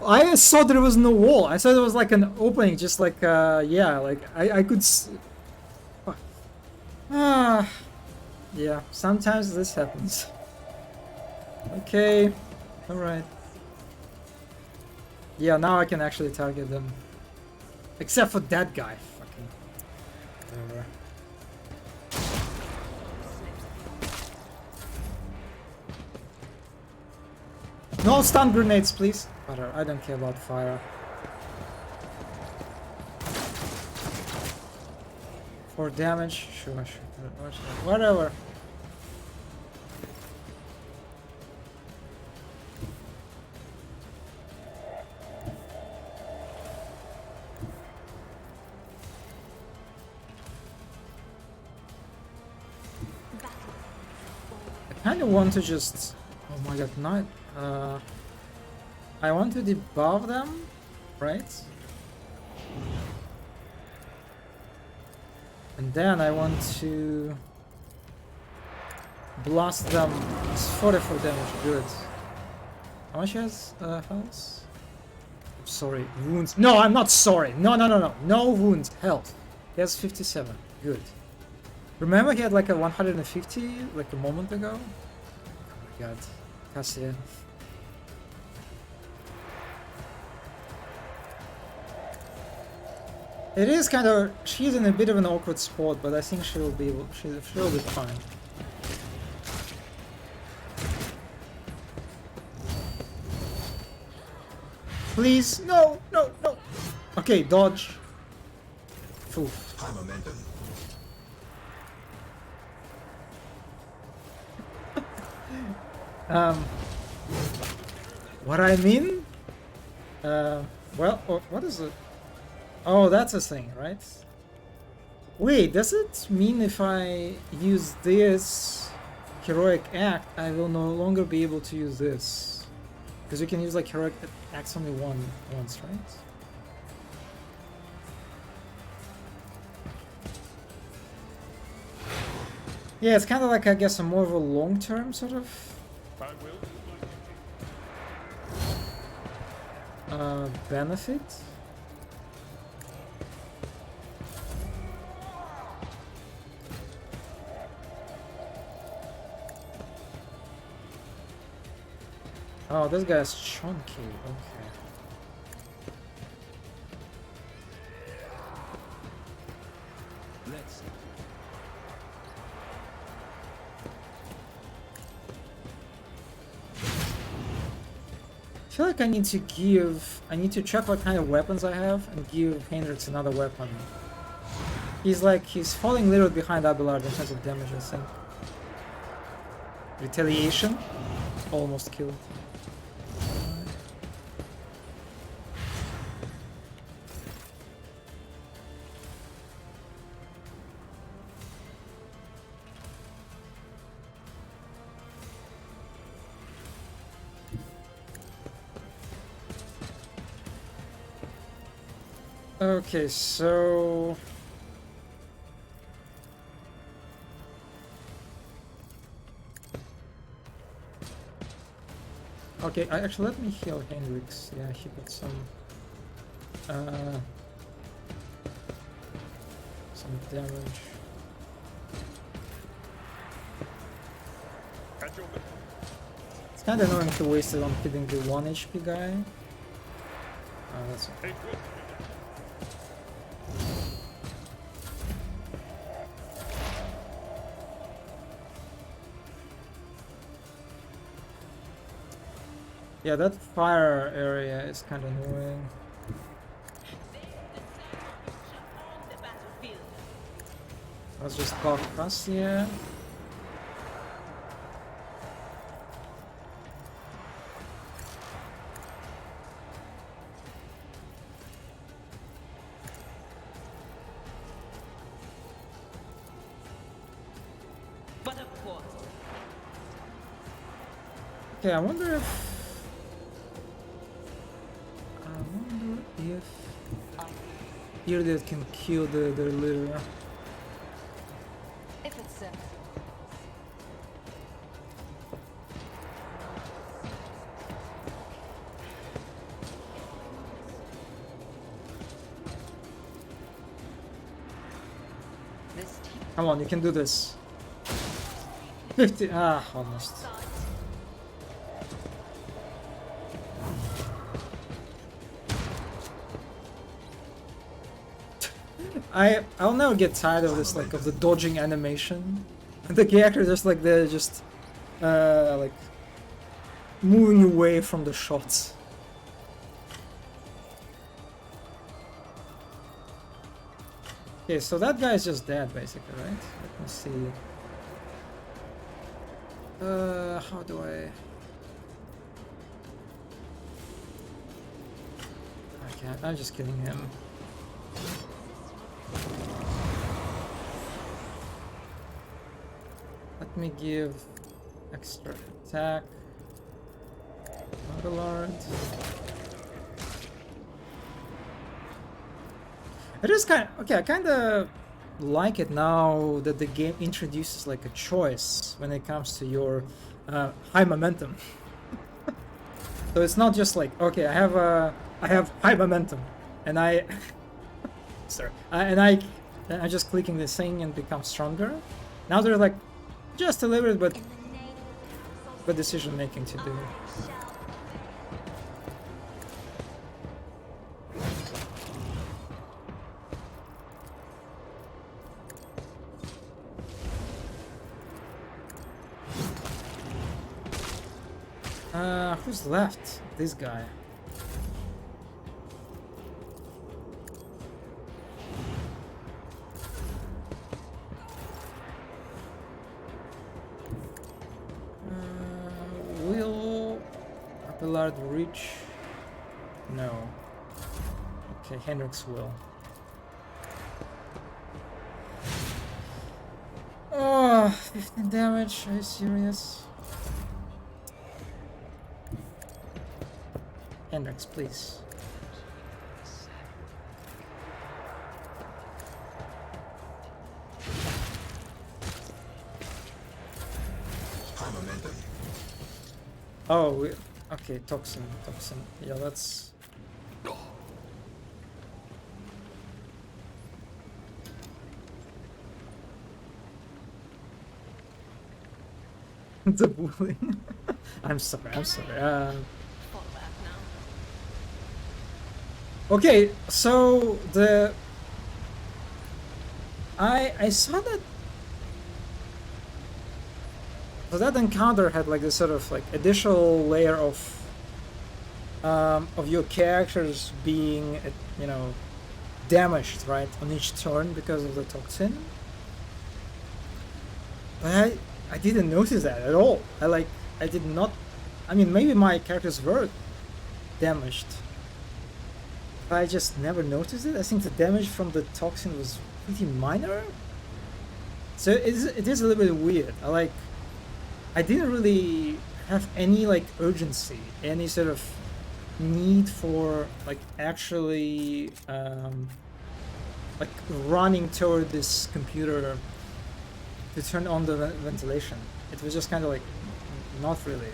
I saw there was no wall. I thought it was like an opening, just like, yeah, like I could... Yeah, sometimes this happens. Okay, alright. Yeah, now I can actually target them. Except for that guy. Fucking... Whatever. No stun grenades, please. Whatever, I don't care about fire. 4 damage, sure, whatever. I kind of want to just... Oh my god, not... I want to debuff them, right? And then I want to... blast them. It's 44 damage, good. How much has health? Sorry, wounds. No, I'm not sorry. No. No wounds, health. He has 57, good. Remember he had like a 150 like a moment ago? Oh my god, Cassia. It is kind of... she's in a bit of an awkward spot, but I think she'll be able... she'll be fine. Please, no. Okay, dodge. Phew. High momentum. What I mean? Well, what is it? Oh, that's a thing, right? Wait, does it mean if I use this heroic act, I will no longer be able to use this? Because you can use like heroic acts only once, right? Yeah, it's kind of like, I guess, a more of a long-term sort of benefit. Oh, this guy's chunky. Okay. Let's. I feel like I need to check what kind of weapons I have and give Hendrix another weapon. He's falling a little behind Abelard in terms of damage, I think. Retaliation? Almost killed. Okay, so... Okay, actually let me heal Hendrix. Yeah, he got some damage. It's kind of annoying to waste it on hitting the 1 HP guy. Oh, that's okay. Yeah, that fire area is kind of annoying. Let's just block Cassia. Okay, I wonder if Irdit can kill their leader. If it's simple. Come on, you can do this. 50. Almost. I'll never get tired of this, like, of the dodging animation. The character just like they're just like moving away from the shots. Okay, so that guy is just dead basically, right? Let me see. How do I can't. I'm just killing him. Let me give Extra attack. Overlord. It is kind of, okay, I kind of like it now that the game introduces like a choice when it comes to your high momentum. So it's not just like, okay, I have high momentum, and I'm just clicking this thing and become stronger. Now they're like just a little bit, but decision making to do. Who's left? This guy. Will Abelard reach? No. Okay, Hendrix will. Oh, 15 damage. Are you serious? Hendrix, please. High momentum. Oh, okay, toxin. Yeah, that's... The bullying. I'm sorry. Okay, so I saw that that encounter had like this sort of like additional layer of your characters being, you know, damaged, right, on each turn because of the toxin. But I didn't notice that at all. I did not. I mean, maybe my characters were damaged. I just never noticed it. I think the damage from the toxin was pretty minor. So it is a little bit weird. I didn't really have any like urgency, any sort of need for like actually like running toward this computer to turn on the ventilation. It was just kind of like not really.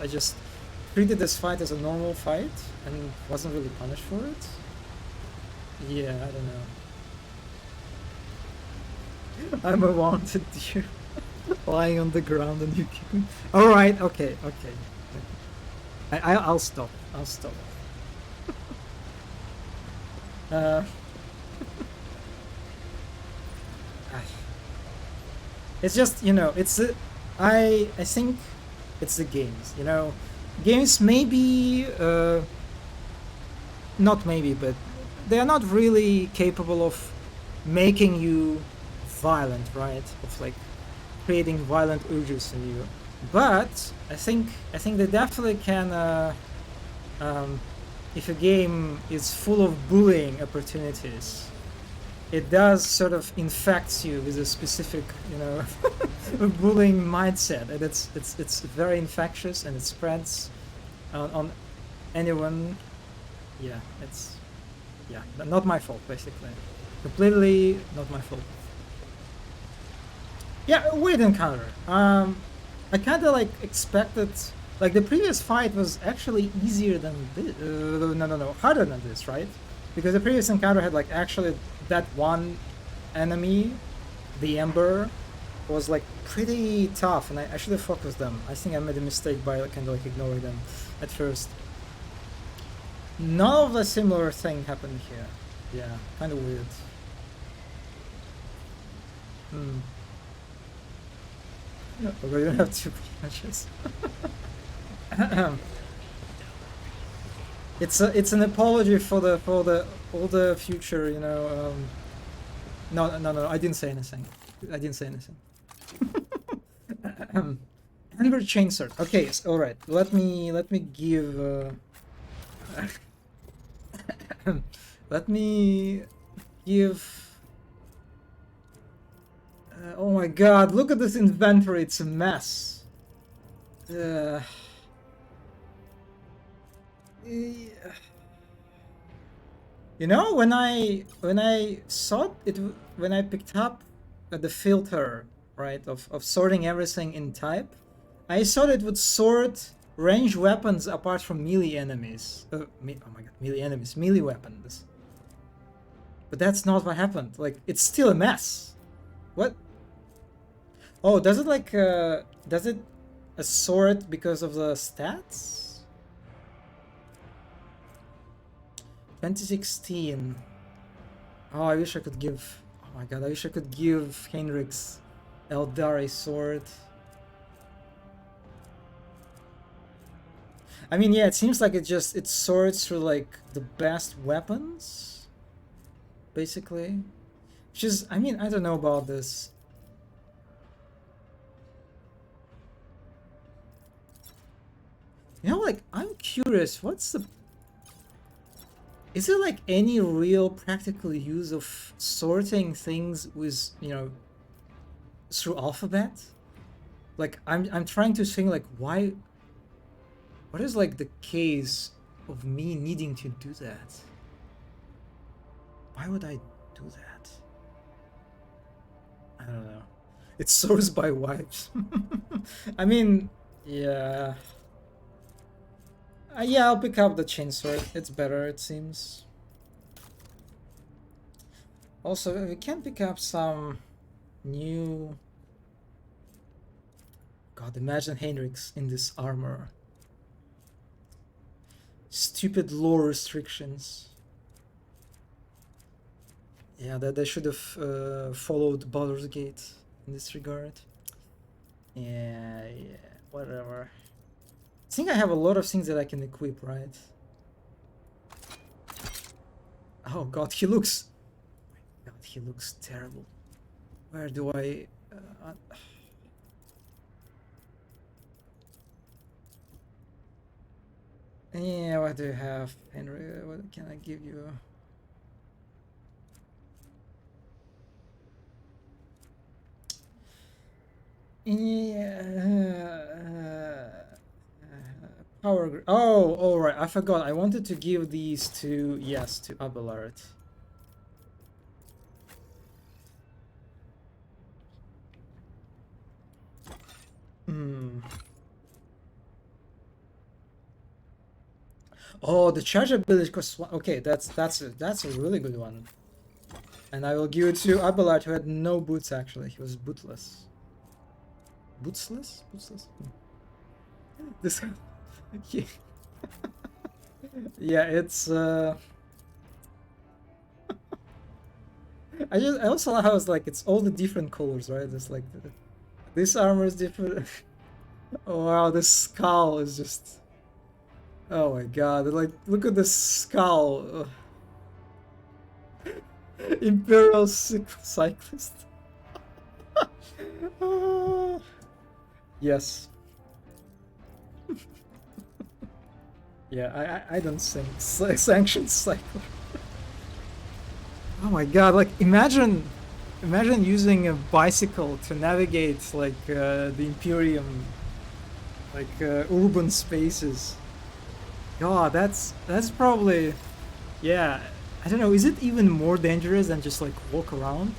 I just treated this fight as a normal fight and wasn't really punished for it. Yeah, I don't know. I'm a wanted deer lying on the ground and you kick me. Alright, okay. I'll stop. It's just, you know, I think it's the games, you know. Games maybe, not maybe, but they are not really capable of making you violent, right? Of like creating violent urges in you. But I think they definitely can. If a game is full of bullying opportunities, it does sort of infects you with a specific, you know, bullying mindset, and it's very infectious and it spreads on anyone. Yeah, not my fault, basically. Completely not my fault. Yeah, weird encounter. I kind of like expected, like the previous fight was actually easier than this. No, harder than this, right? Because the previous encounter had like actually that one enemy, the Ember, was like pretty tough, and I should have focused them. I think I made a mistake by kind of like ignoring them at first. None of the similar thing happened here. Yeah, kind of weird. No, we don't have 2 matches. It's an apology for all the future, you know. No, I didn't say anything. Ember Chainsword. Okay, all right. Let me give. Let me give. Oh my God! Look at this inventory. It's a mess. Yeah. You know, when I saw it, when I picked up the filter, right, of sorting everything in type, I thought it would sort ranged weapons apart from melee enemies. Oh my god, melee enemies, melee weapons. But that's not what happened. Like, it's still a mess. What? Oh, does it like does it sort because of the stats? 2016. Oh, I wish I could give. Oh my god, I wish I could give Heinrich's Eldari sword. I mean, yeah, it seems like it sorts through like the best weapons, basically. Which is, I mean, I don't know about this. You know, like, I'm curious, what's the... Is there like any real practical use of sorting things with, you know, through alphabet? Like, I'm trying to think, like, why... What is like the case of me needing to do that? Why would I do that? I don't know. It sorts by wipes. I mean, yeah. Yeah, I'll pick up the chainsword. It's better, it seems. Also, we can pick up some new... God, imagine Heinrichs in this armor. Stupid lore restrictions. Yeah, that they should have followed Baldur's Gate in this regard. Yeah, whatever. I think I have a lot of things that I can equip, right? Oh god, he looks... God, he looks terrible. Where do I... Yeah, what do you have, Henry? What can I give you? Yeah... Power... Oh, alright, I forgot. I wanted to give these to... Yes, to Abelard. Oh, the charge ability costs one. Okay, that's a really good one. And I will give it to Abelard, who had no boots actually. He was bootless. Bootsless? Bootsless? This... Yeah. Yeah, it's I also like how it's like it's all the different colors, right? It's like this armor is different. Oh wow, this skull is just... Oh my god, like look at this skull. Imperial Cyclist. Yes. Yeah, I don't think sanctioned cycle. Oh my god, like imagine using a bicycle to navigate like the Imperium, like urban spaces. God, that's probably, yeah, I don't know, is it even more dangerous than just like walk around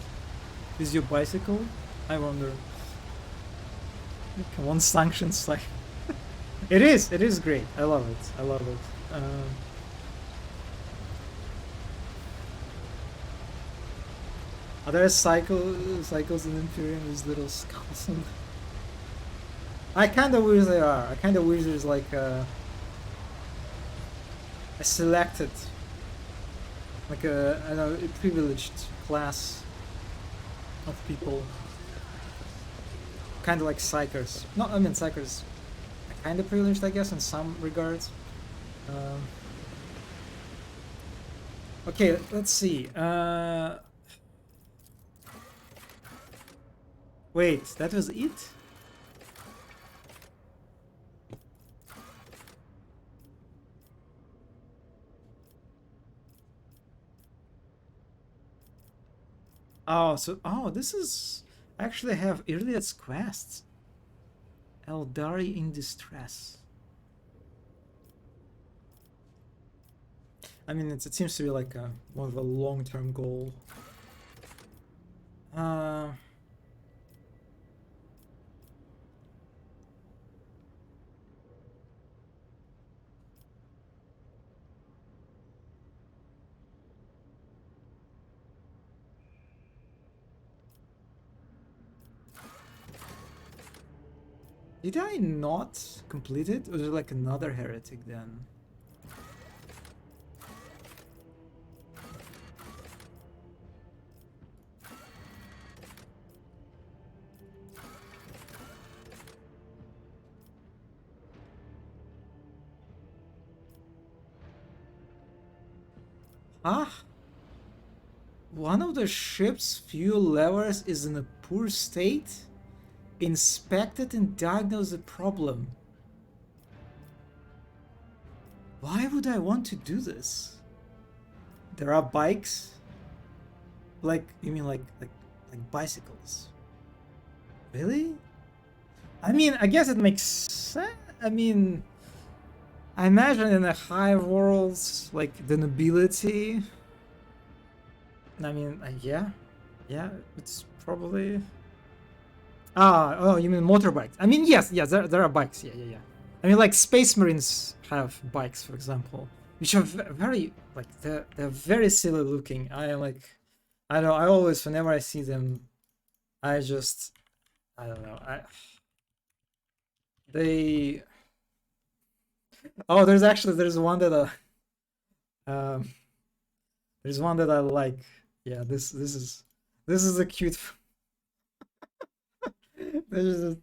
with your bicycle? I wonder. Come on, sanctioned cycle. It is great. I love it. I love it. Are there cycles in Imperium with little skulls? I kind of wish there are. I kind of wish there's like a selected, like a, I don't know, a privileged class of people. Kind of like psychers. No, I mean psychers. Kind of privileged, I guess, in some regards. Okay, let's see. Wait, that was it? Oh, so this is... I actually have Iliad's quests. Eldari in distress. I mean, it seems to be like more of a long-term goal. Did I not complete it? Or was it like another heretic then? Ah, one of the ship's fuel levers is in a poor state. Inspect it and diagnose the problem. Why would I want to do this? There are bikes? Like, you mean like bicycles? Really? I mean, I guess it makes sense. I mean, I imagine in the high worlds, like the nobility. I mean, yeah, it's probably. Oh, you mean motorbikes? I mean, yes, there are bikes. Yeah. I mean, like Space Marines have bikes, for example, which are very like they're very silly looking. I don't know. I always, whenever I see them, I don't know. Oh, there's one that there's one that I like. Yeah, this is a cute. There's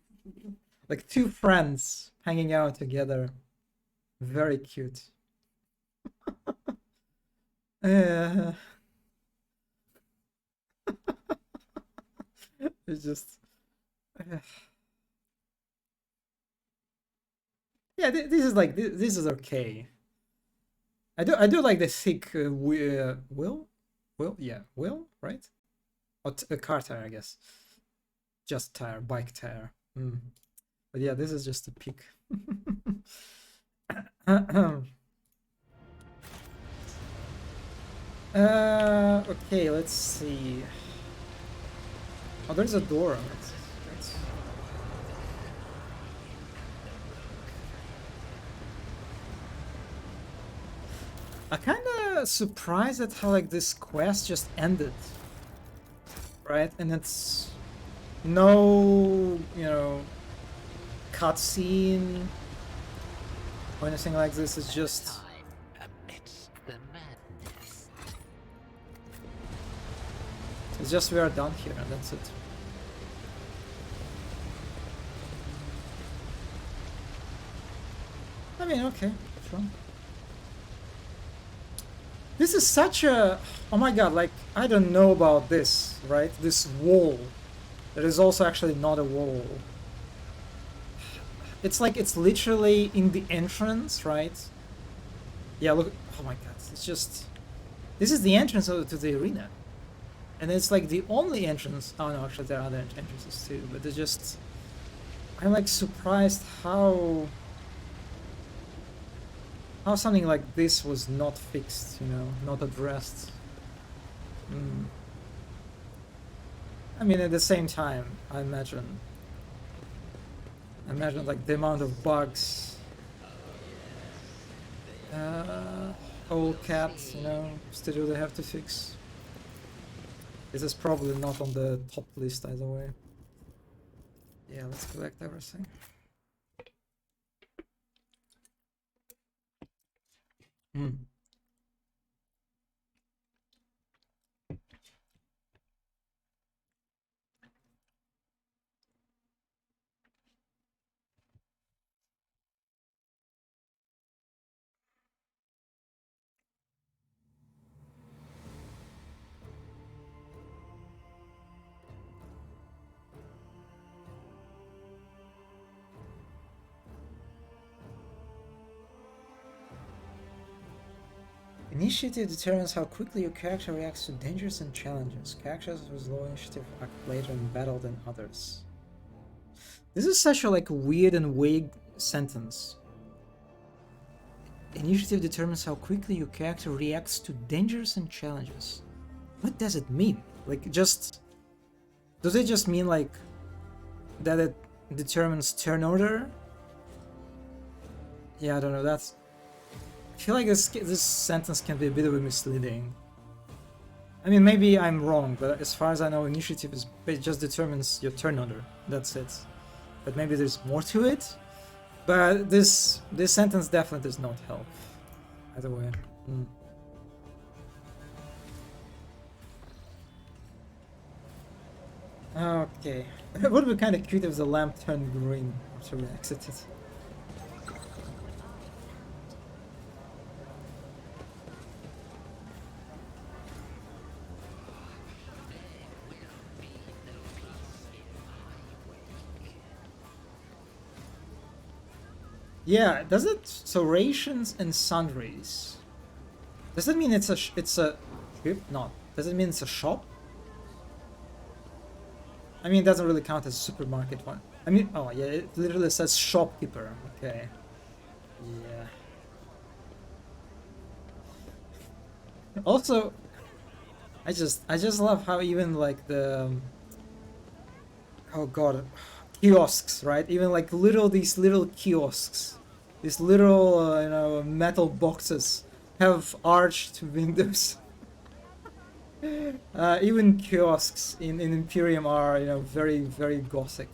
like two friends hanging out together. Very cute. It's just. Yeah, this is like this is okay. I do like the thick wheel, right? Or a car tire, I guess. Just tire, bike tire. But yeah, this is just a peak. Okay, let's see. Oh, there's a door on it. I'm kinda surprised at how like this quest just ended. Right? And it's no, cutscene or anything like this. It's just we are done here and that's it. I mean, okay, sure. This is such a... Oh my god, like, I don't know about this, right? This wall. That is also actually not a wall. It's like, it's literally in the entrance, right? Yeah, look... Oh my god, it's just... This is the entrance to the arena. And it's like the only entrance... Oh no, actually there are other entrances too, but it's just... I'm like surprised how something like this was not fixed, not addressed. I mean, at the same time, I imagine like the amount of bugs, old cats, still they have to fix. This is probably not on the top list either way. Yeah, let's collect everything. Initiative determines how quickly your character reacts to dangers and challenges. Characters with low initiative act later in battle than others. This is such a like weird and vague sentence. Initiative determines how quickly your character reacts to dangers and challenges. What does it mean? Like, just... Does it just mean, like, that it determines turn order? Yeah, I don't know, that's... I feel like this sentence can be a bit of a misleading. I mean, maybe I'm wrong, but as far as I know, initiative is it just determines your turn order. That's it. But maybe there's more to it? But this sentence definitely does not help. Either way. Okay. It would be kind of cute if the lamp turned green after we exited. Yeah, does it? So rations and sundries. Does that mean it's a no? Does it mean it's a shop? I mean, it doesn't really count as a supermarket one. I mean, oh yeah, it literally says shopkeeper. Okay. Yeah. Also, I just love how even like the oh god, kiosks, right? Even like these little kiosks. These little, you know, metal boxes have arched windows. Even kiosks in Imperium are, you know, very, very gothic.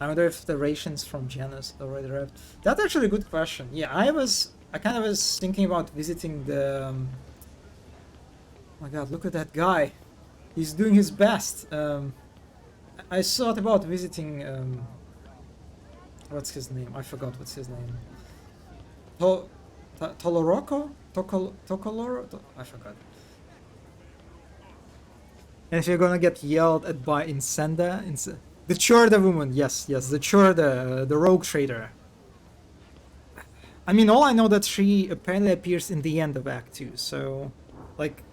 I wonder if the rations from Janus already arrived. That's actually a good question. Yeah, I kind of was thinking about visiting the... oh my god, look at that guy. He's doing his best. I thought about visiting... what's his name? I forgot what's his name. Toloroko? Tokoloro? I forgot. And if you're gonna get yelled at by Incenda, the Chorda woman, yes, the Chorda, the rogue trader. I mean, all I know that she apparently appears in the end of Act 2, so, like,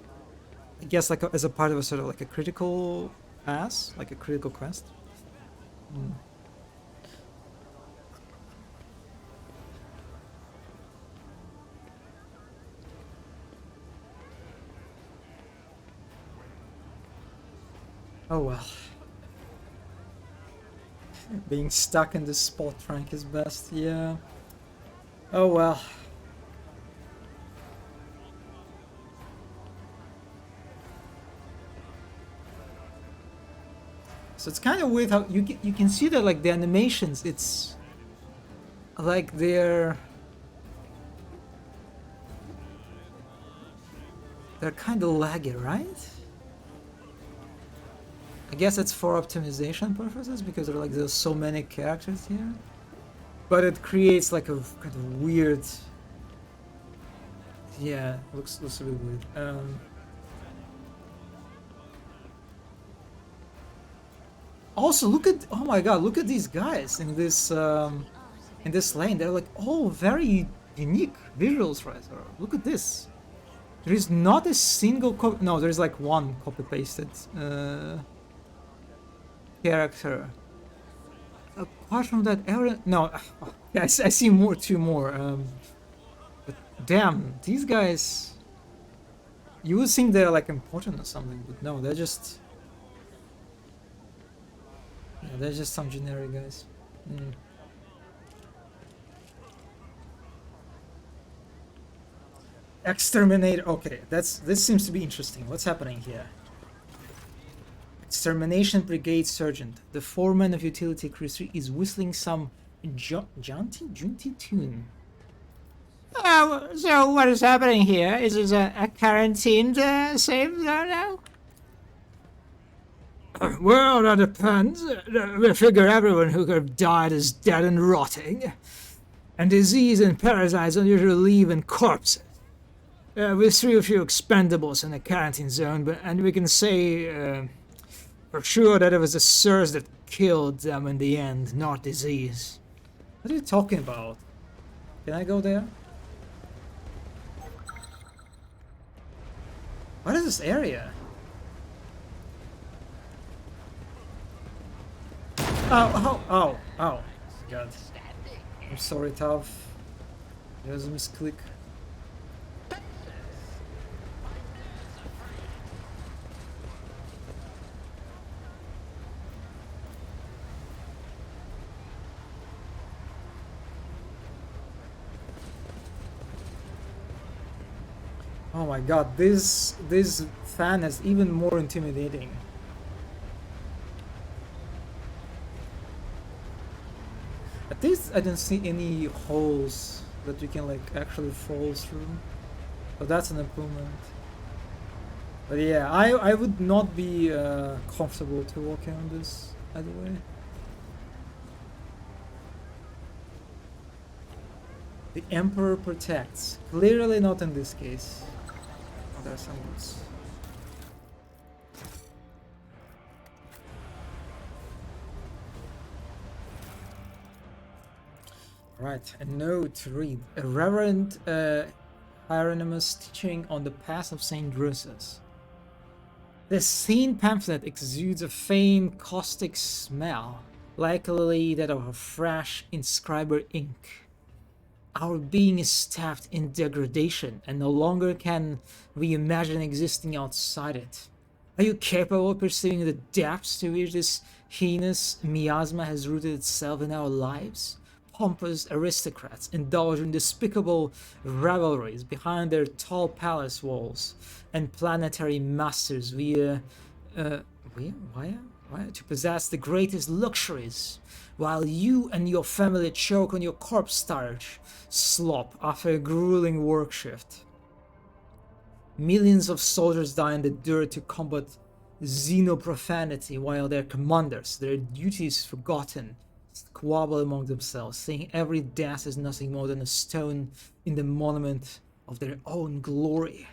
I guess like as a part of a sort of like a critical pass, like a critical quest. Oh well. Being stuck in this spot rank is best, yeah. Oh well. So it's kind of weird how you can see that like the animations, it's like they're kind of laggy, right? I guess it's for optimization purposes because there's so many characters here, but it creates like a kind of weird. Yeah, looks a bit weird. Also, look at oh my god, look at these guys in this lane. They're like all very unique visuals, right? Look at this. There is not a single no, there's like one copy pasted. Character. Apart from that, no, I see two more. But damn, these guys. You would think they're like important or something, but no, they're just. Yeah, they're just some generic guys. Exterminator. Okay, this seems to be interesting. What's happening here? Extermination Brigade Sergeant. The foreman of Utility Crew 3 is whistling some jaunty tune. So what is happening here? Is it a quarantined save now? Well, that depends. We figure everyone who could have died is dead and rotting. And disease and parasites don't usually leave in corpses. We threw a few expendables in the quarantine zone, and we can say for sure that it was the SIRS that killed them in the end, not disease. What are you talking about? Can I go there? What is this area? Oh. God. I'm sorry, Tav. There's a misclick. Oh my god, this fan is even more intimidating. At least I don't see any holes that you can like actually fall through. So that's an improvement. But yeah, I would not be comfortable to walking on this either way. The Emperor protects. Clearly not in this case. Oh, there's some roots. Right, a note to read. A Reverend Hieronymus teaching on the path of Saint Drusus. This thin pamphlet exudes a faint caustic smell, likely that of a fresh inscriber ink. Our being is stabbed in degradation, and no longer can we imagine existing outside it. Are you capable of perceiving the depths to which this heinous miasma has rooted itself in our lives? Pompous aristocrats indulge in despicable revelries behind their tall palace walls, and planetary masters via to possess the greatest luxuries, while you and your family choke on your corpse starch slop after a grueling work shift. Millions of soldiers die in the dirt to combat xenoprofanity, while their commanders, their duties forgotten, squabble among themselves, saying every death is nothing more than a stone in the monument of their own glory.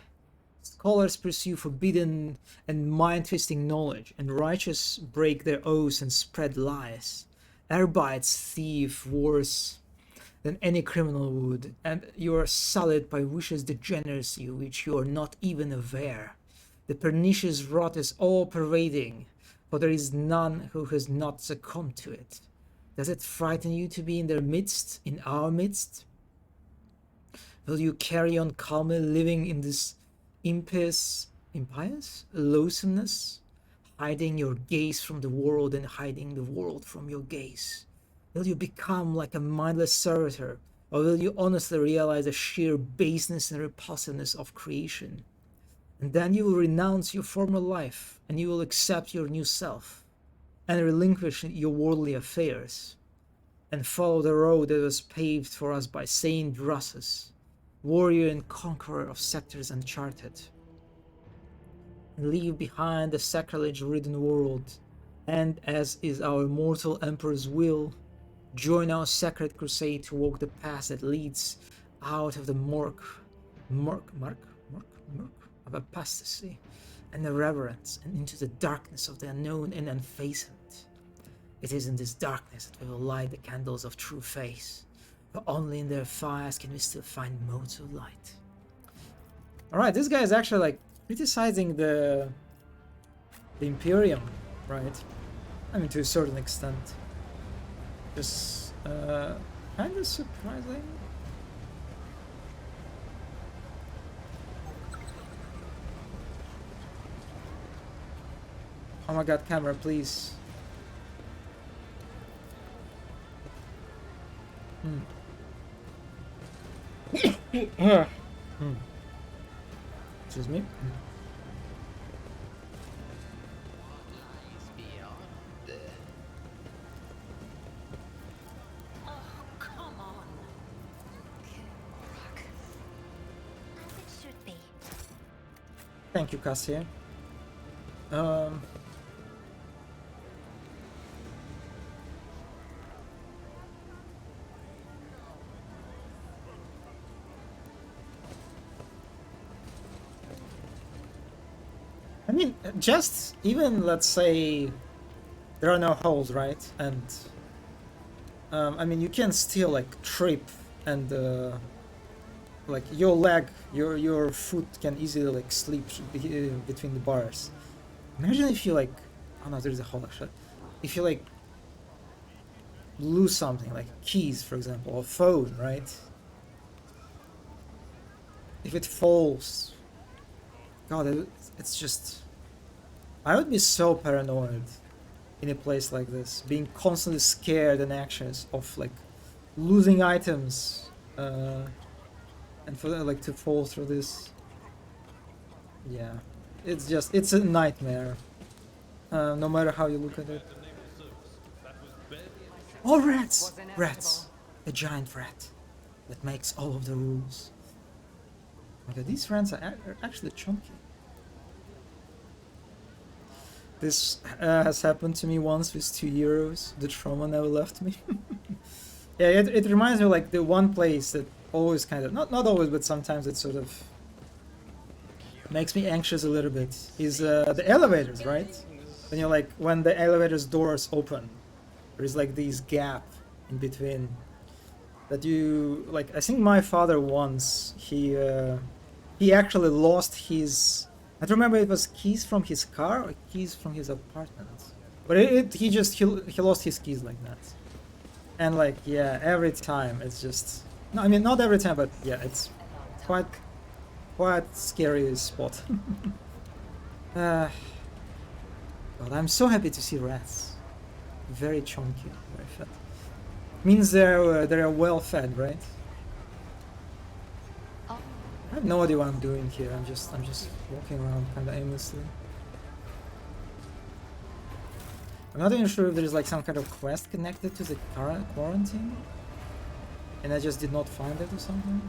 Scholars pursue forbidden and mind-twisting knowledge, and righteous break their oaths and spread lies. Erbites thieve worse than any criminal would, and you are sullied by vicious degeneracy which you are not even aware. The pernicious rot is all-pervading, for there is none who has not succumbed to it. Does it frighten you to be in their midst, in our midst? Will you carry on calmly living in this impious loathsomeness, hiding your gaze from the world and hiding the world from your gaze? Will you become like a mindless servitor, or will you honestly realize the sheer baseness and repulsiveness of creation? And then you will renounce your former life, and you will accept your new self, and relinquish your worldly affairs, and follow the road that was paved for us by Saint Drusus, warrior and conqueror of sectors uncharted, and leave behind the sacrilege-ridden world, and, as is our mortal emperor's will, join our sacred crusade to walk the path that leads out of the murk of apostasy and irreverence, and into the darkness of the unknown and unfathomable. It is in this darkness that we will light the candles of true faith, for only in their fires can we still find motes of light. Alright, this guy is actually like criticizing the Imperium, right? I mean, to a certain extent. Just kind of surprising. Oh my god, camera, please. Excuse me. Oh, come on. As it should be. Thank you, Cassia. I mean, just even, let's say, there are no holes, right? And, I mean, you can still, like, trip and, like, your leg, your foot can easily, like, slip between the bars. Imagine if you, like, oh no, there's a hole, actually. If you, like, lose something, like keys, for example, or phone, right? If it falls, God, it's just... I would be so paranoid in a place like this, being constantly scared and anxious of like losing items, and for like to fall through this. Yeah, it's a nightmare, no matter how you look at it. Oh, rats! Rats! A giant rat that makes all of the rules. Okay, these rats are actually chunky. This has happened to me once with 2 euros. The trauma never left me. Yeah, it reminds me of like the one place that always kind of, not always, but sometimes it sort of makes me anxious a little bit, is the elevators, right? When you're like, when the elevator's doors open, there's like these gap in between that you, like, I think my father once, he actually lost his, I don't remember if it was keys from his car or keys from his apartment, but he lost his keys like that. And like, yeah, every time it's just, no, I mean, not every time, but yeah, it's quite scary spot. But I'm so happy to see rats. Very chunky, very fat. Means they're well fed, right? I have no idea what I'm doing here. I'm just walking around kind of aimlessly. I'm not even sure if there's like some kind of quest connected to the current quarantine, and I just did not find it or something.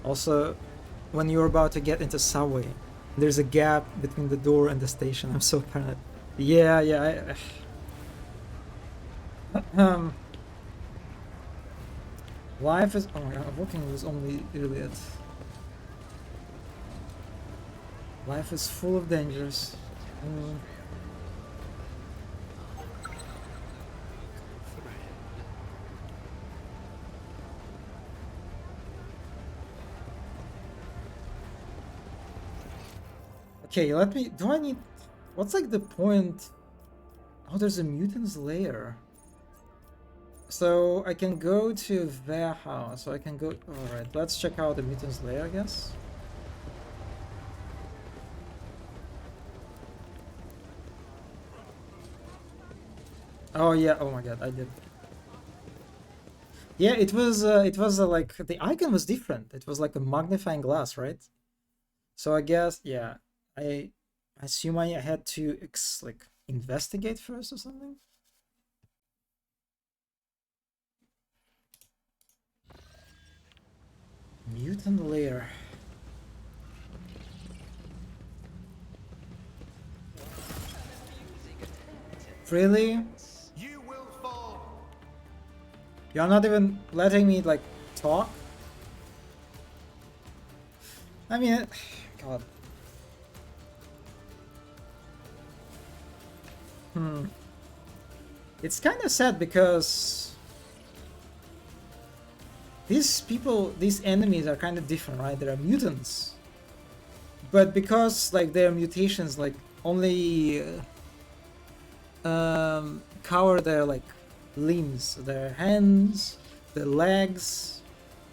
Also, when you're about to get into subway, there's a gap between the door and the station. I'm so paranoid. Yeah. Life is... Oh my god, walking was only Iliad. Life is full of dangers. Okay, let me... Do I need... What's like the point... Oh, there's a mutant's lair. So I can go to their house. So I can go... Alright, let's check out the mutant's lair, I guess. Oh yeah, oh my god, I did. Yeah, it was like, the icon was different. It was like a magnifying glass, right? So I guess, yeah, I assume I had to like investigate first or something. Mutant lair. Really? You will fall. You're not even letting me like talk? I mean, God. It's kind of sad because these people, these enemies are kind of different, right? They are mutants, but because like their mutations like only cover their like limbs, their hands, their legs,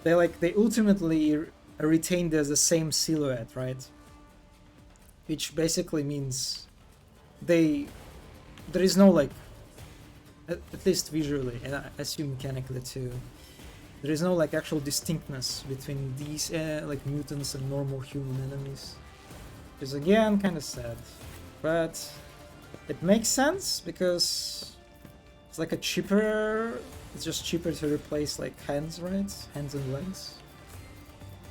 they ultimately retain the same silhouette, right? Which basically means there is no like, at least visually, and I assume mechanically too, there is no like actual distinctness between these like mutants and normal human enemies, which is again kind of sad, but it makes sense because it's like it's just cheaper to replace like hands, right? Hands and legs,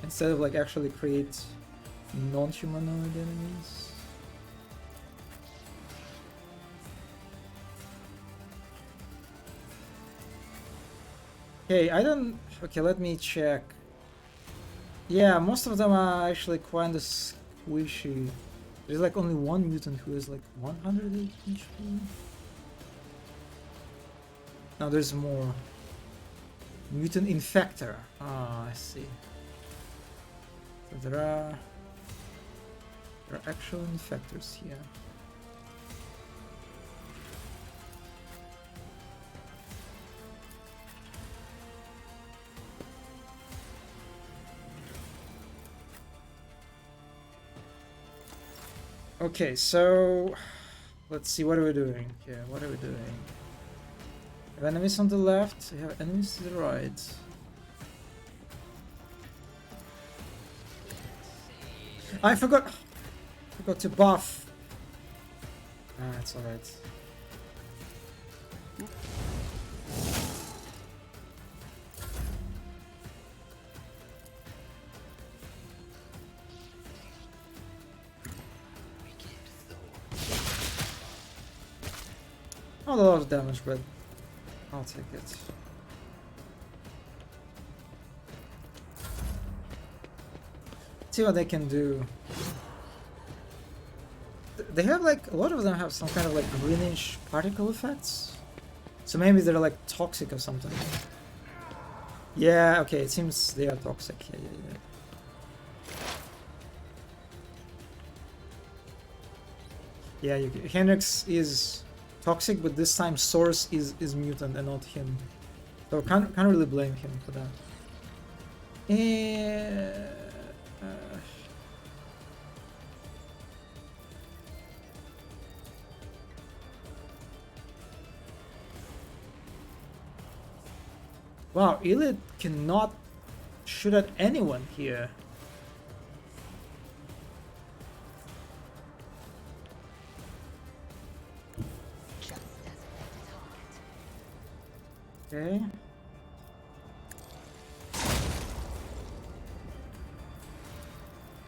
instead of like actually create non-humanoid enemies. Okay, okay, let me check. Yeah, most of them are actually quite squishy. There's like only one mutant who is like 100 HP. Now there's more. Mutant Infector. Ah, I see. So there are actual infectors here. Okay, so let's see, what are we doing here? What are we doing? We have enemies on the left, we have enemies to the right. I forgot to buff. Ah, it's alright. Not a lot of damage, but I'll take it. See what they can do. They have like, a lot of them have some kind of like greenish particle effects. So maybe they're like toxic or something. Yeah, okay, it seems they are toxic. Yeah. Hendrix is toxic, but this time Source is mutant and not him. So can't really blame him for that. Wow, Illid cannot shoot at anyone here. Okay.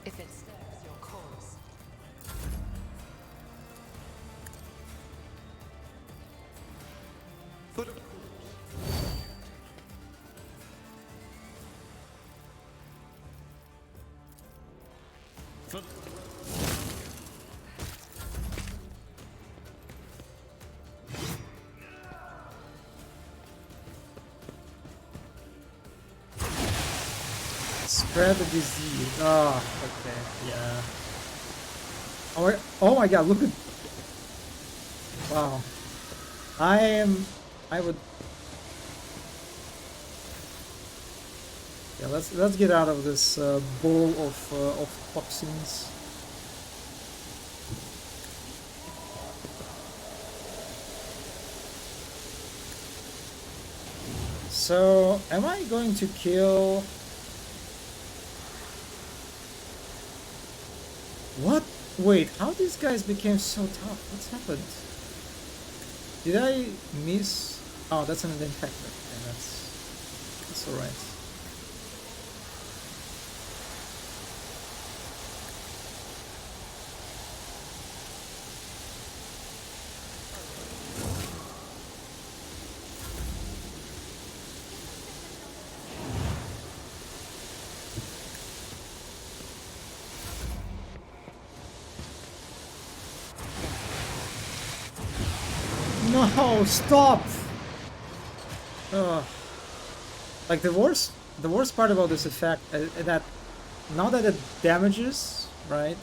If it serves your cause. Spread the disease. Oh, okay, yeah. Oh my god, look at... Wow. I would... Yeah, let's get out of this bowl of toxins. So, am I going to kill... What? Wait, how these guys became so tough? What's happened? Did I miss... Oh, that's an infector. Okay, that's alright. No, stop! Ugh. Like the worst part about this effect that now that it damages, right,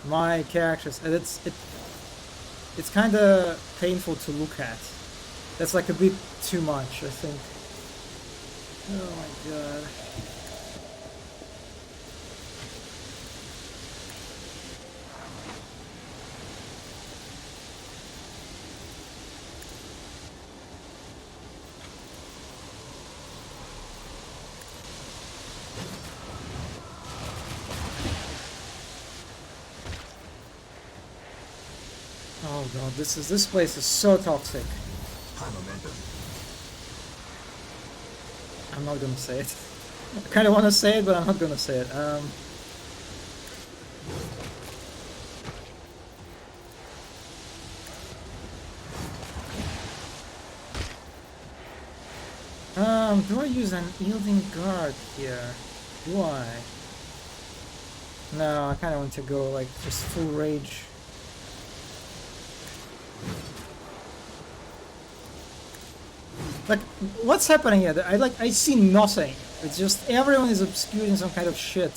my characters, and it's kind of painful to look at. That's like a bit too much, I think. Oh my god. Oh god, this place is so toxic. I'm not gonna say it. I kinda wanna say it, but I'm not gonna say it. Do I use an yielding guard here? Do I? No, I kinda want to go like just full rage. Like, what's happening here? I see nothing. It's just everyone is obscuring some kind of shit.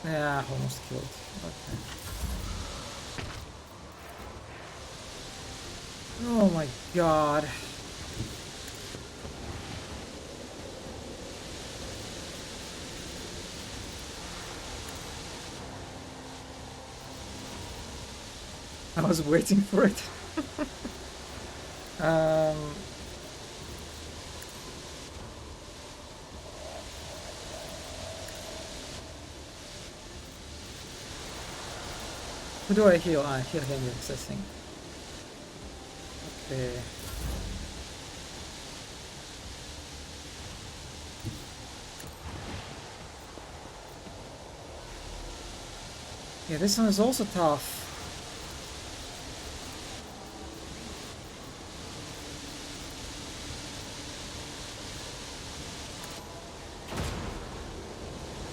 Yeah, almost killed. Okay. Oh my god. I was waiting for it. Who do I heal? I heal Hendrix, I think. Okay. Yeah, this one is also tough.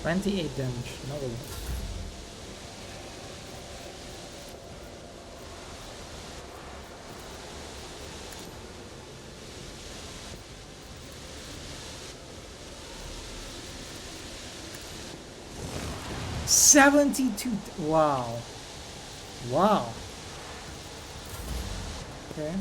$28 damage, another one. $72. Wow. Wow. Okay.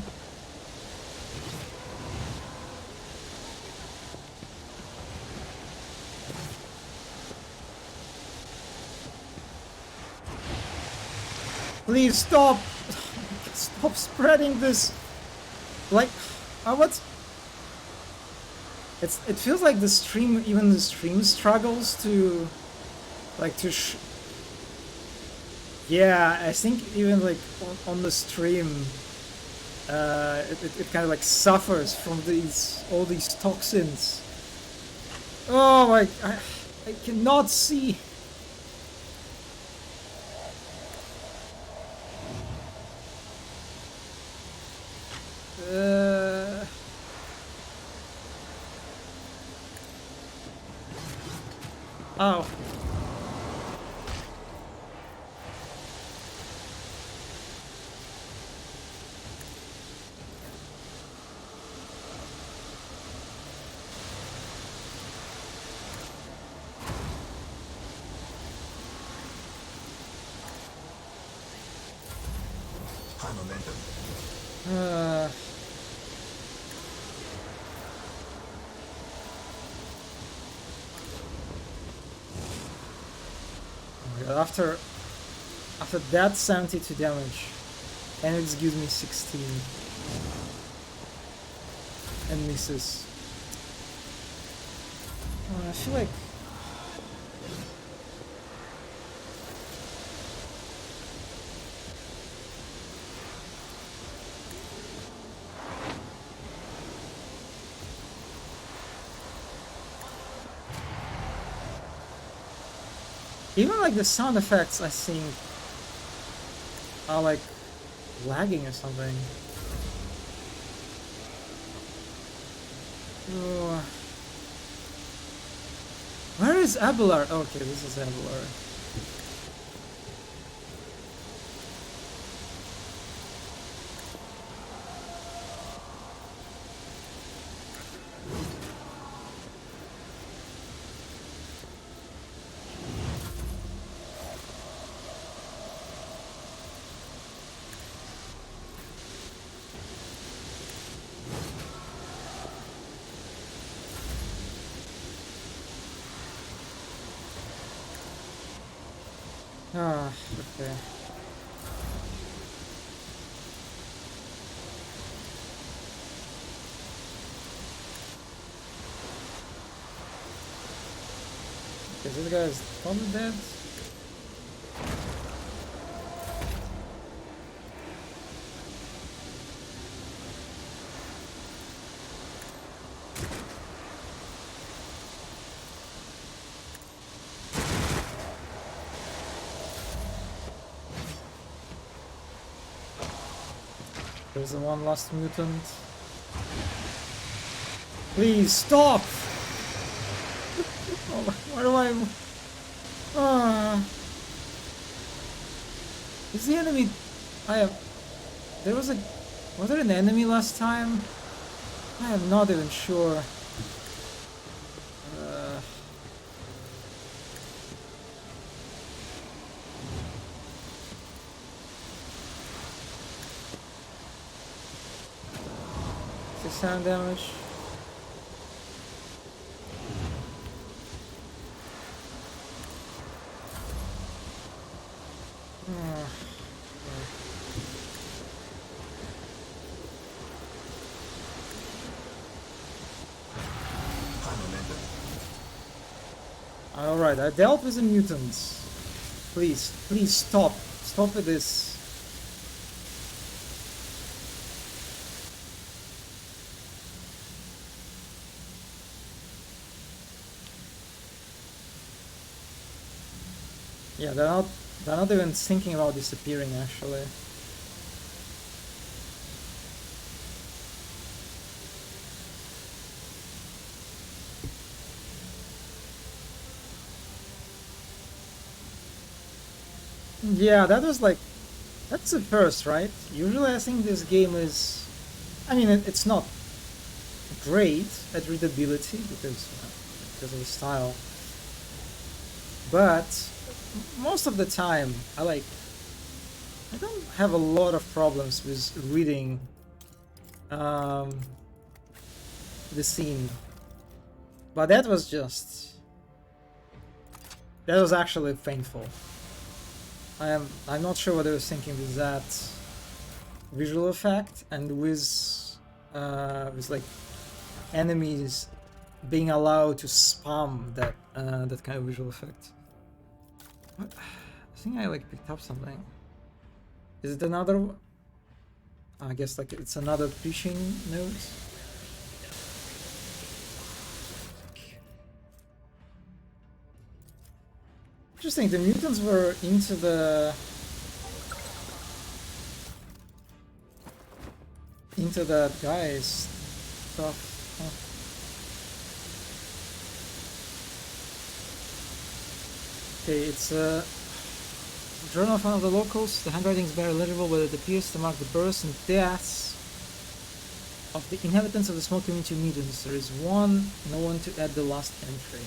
Please stop! Stop spreading this! Like, what? It feels like the stream, even the stream struggles to, like, yeah, I think even like on the stream, it kind of like suffers from all these toxins. Oh my, I cannot see. Oh. High momentum. After that 72 damage, and it gives me 16 and misses. I feel like even like the sound effects, I think, are like lagging or something. Oh. Where is Abelard? Okay, this is Abelard. Ah, okay. Okay, this guy is probably dead. There's the one last mutant. Please stop! Oh, why do I? Is the enemy? There was there an enemy last time? I am not even sure. Sound damage. Alright, I dealt with the mutants. Please, please stop. Stop with this. Yeah, they're not even thinking about disappearing actually. Yeah, that was like, that's the first, right? Usually I think this game is, I mean, it's not great at readability because of the style, but most of the time I don't have a lot of problems with reading the scene, but that was actually painful. I'm not sure what I was thinking with that visual effect and with like enemies being allowed to spam that that kind of visual effect. What? I think I like picked up something. Is it another? I guess like it's another fishing note. Interesting, the mutants were into that guy's stuff. Huh. Okay, it's a journal of one of the locals. The handwriting is barely legible, but it appears to mark the births and deaths of the inhabitants of the small community of mutants. There is no one to add the last entry.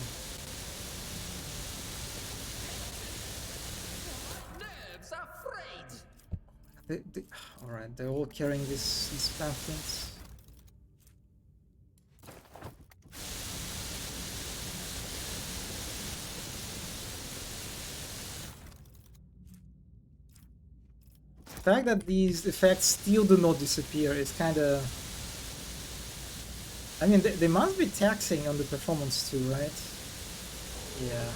Alright, they're all carrying these pamphlets. The fact that these effects still do not disappear is kind of... I mean, they must be taxing on the performance too, right? Yeah.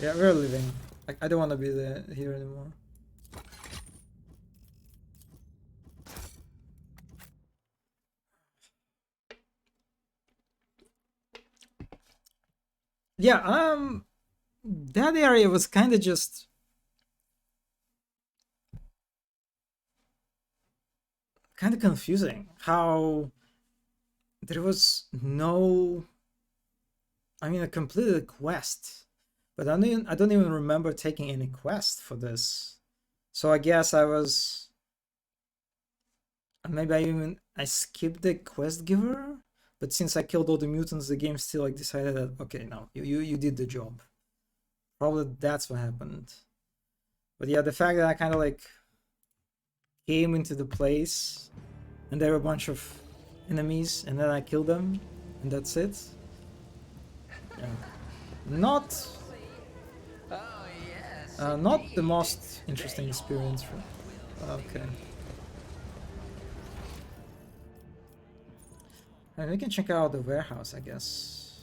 Yeah, we're leaving. I don't want to be here anymore. Yeah, that area was kind of just kind of confusing. How there was no, I mean, I completed a quest, but I don't even remember taking any quest for this. So I guess I was, maybe I skipped the quest giver. But since I killed all the mutants, the game still like decided that, okay, no, you did the job. Probably that's what happened. But yeah, the fact that I kind of like came into the place and there were a bunch of enemies and then I killed them and that's it. Yeah. Not the most interesting experience. Okay. And we can check out the warehouse, I guess.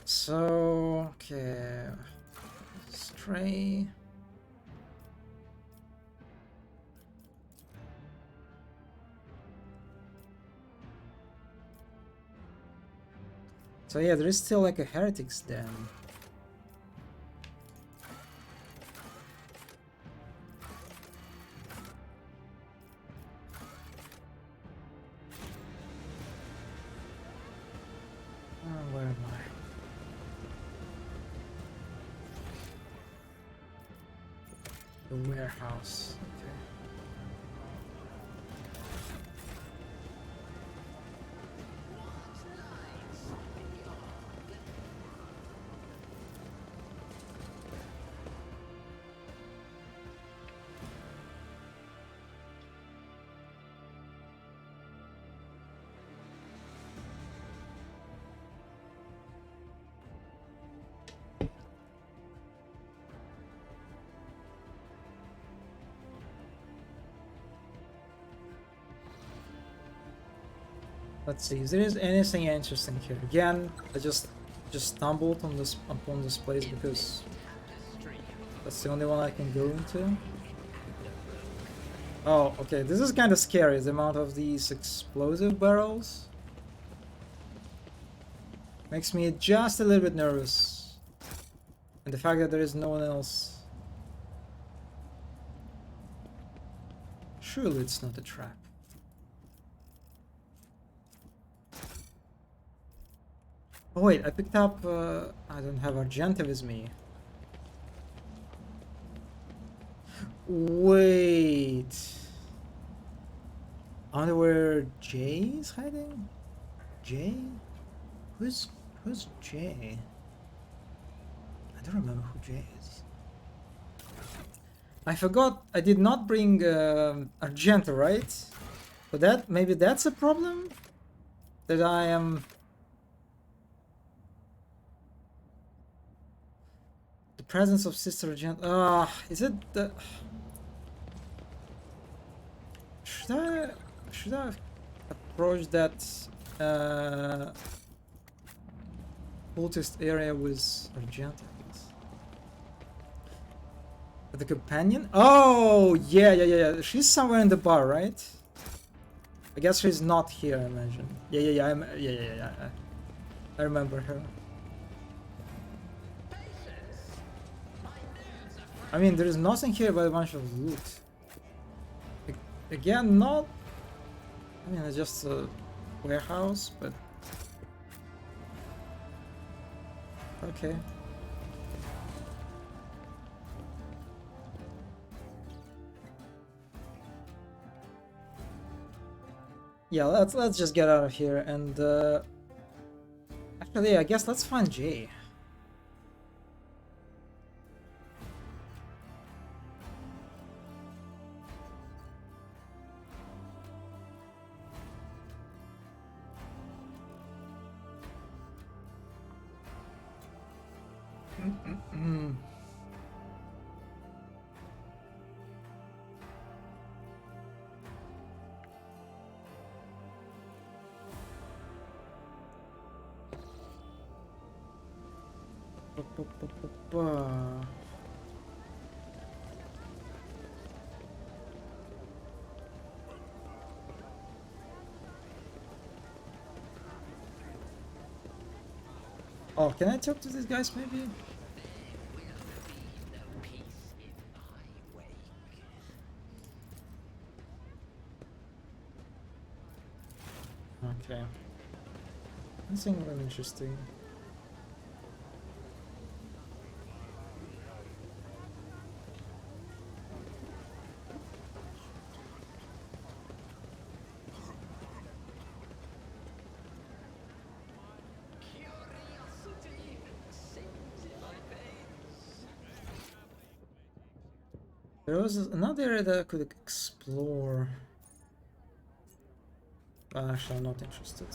So, okay. Stray. So yeah, there is still like a heretics den. Where am I? The warehouse. Okay. Let's see if there is anything interesting here. Again, I just stumbled on this upon this place because that's the only one I can go into. Oh, okay. This is kind of scary. The amount of these explosive barrels makes me just a little bit nervous, and the fact that there is no one else. Surely it's not a trap. Oh wait, I picked up, I don't have Argenta with me. Wait. I wonder where Jay is hiding? Jay? Who's Jay? I don't remember who Jay is. I forgot I did not bring Argenta, right? So that, maybe that's a problem? That I am... The presence of Sister Argenta... is it the... Should I approach that cultist area with Argenta? The companion? Oh, yeah. She's somewhere in the bar, right? I guess she's not here, I imagine. Yeah. I remember her. I mean, there is nothing here but a bunch of loot. Again, not... I mean, it's just a warehouse, but... Okay. Yeah, let's just get out of here and actually I guess let's find Jay. Oh, can I talk to these guys maybe? Okay. Nothing really interesting. There was another area that I could explore. But actually, I'm not interested.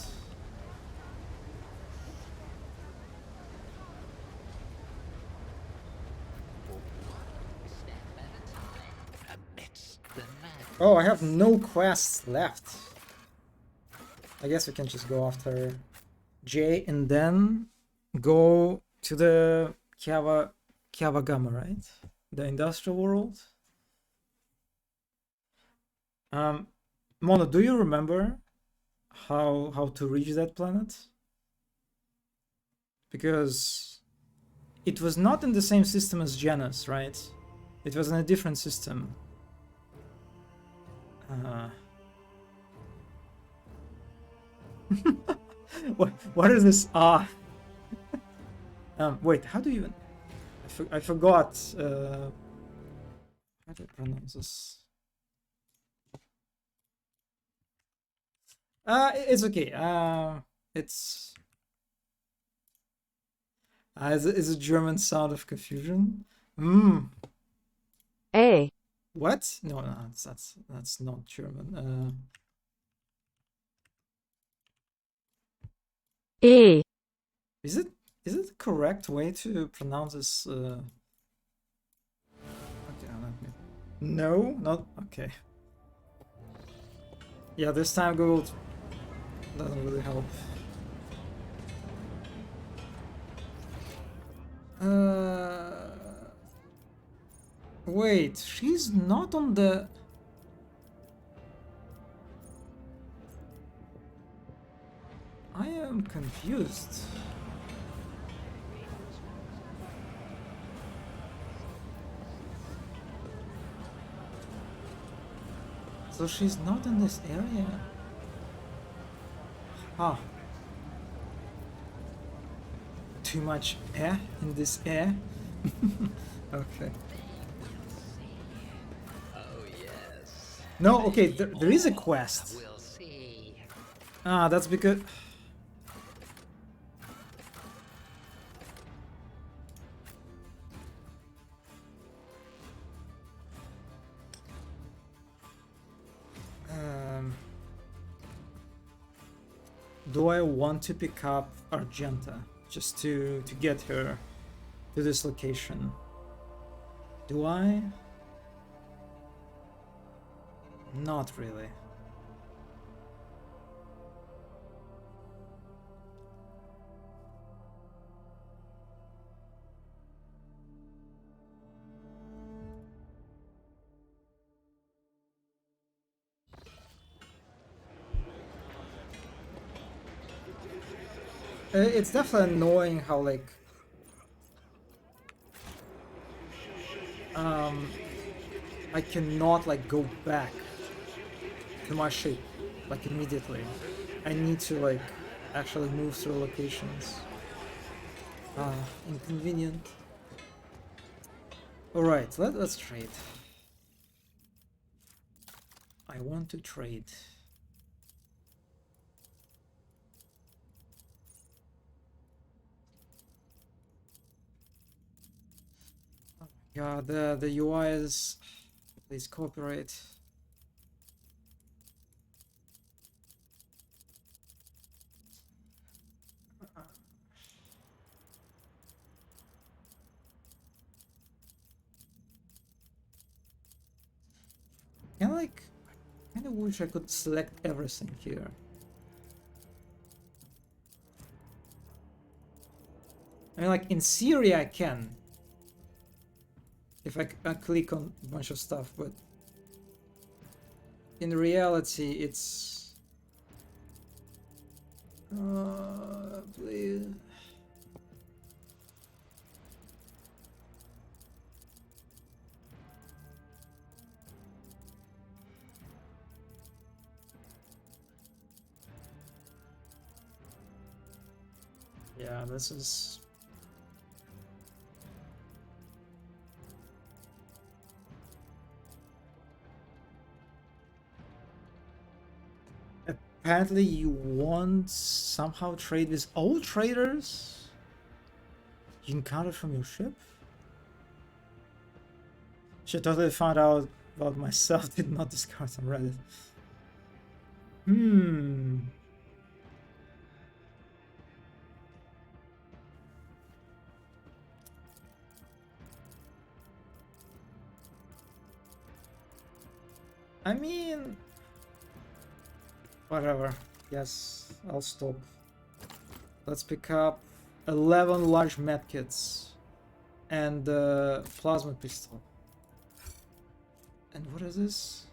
Oh, I have no quests left. I guess we can just go after Jay and then go to the Kiavagama, right? The industrial world. Mono, do you remember how to reach that planet? Because it was not in the same system as Janus, right? It was in a different system. What is this? Wait, how do you... I forgot. How do I pronounce this? It's okay. It's a German sound of confusion. A. What? No, that's not German. E. Is it the correct way to pronounce this? Okay, let me... No, not okay. Yeah, this time Google doesn't really help. Wait, she's not on the... I am confused. So she's not in this area? Huh. Too much air in this air? Okay. Oh yes. No, okay, there is a quest. We'll see. Ah, that's because... do I want to pick up Argenta just to get her to this location? Do I? Not really. It's definitely annoying how, like, I cannot, like, go back to my ship, like, immediately. I need to, like, actually move through locations. Inconvenient. Alright, let's trade. I want to trade. Yeah, the UI is... Please cooperate. Like, I kind of wish I could select everything here. I mean, like, in theory I can. If I click on a bunch of stuff, but in reality it's... please. Yeah, this is... Apparently you want somehow trade with all traders you encounter from your ship? Should totally found out about myself, did not discard on Reddit. I mean... Whatever. Yes, I'll stop. Let's pick up 11 large medkits and the plasma pistol. And what is this?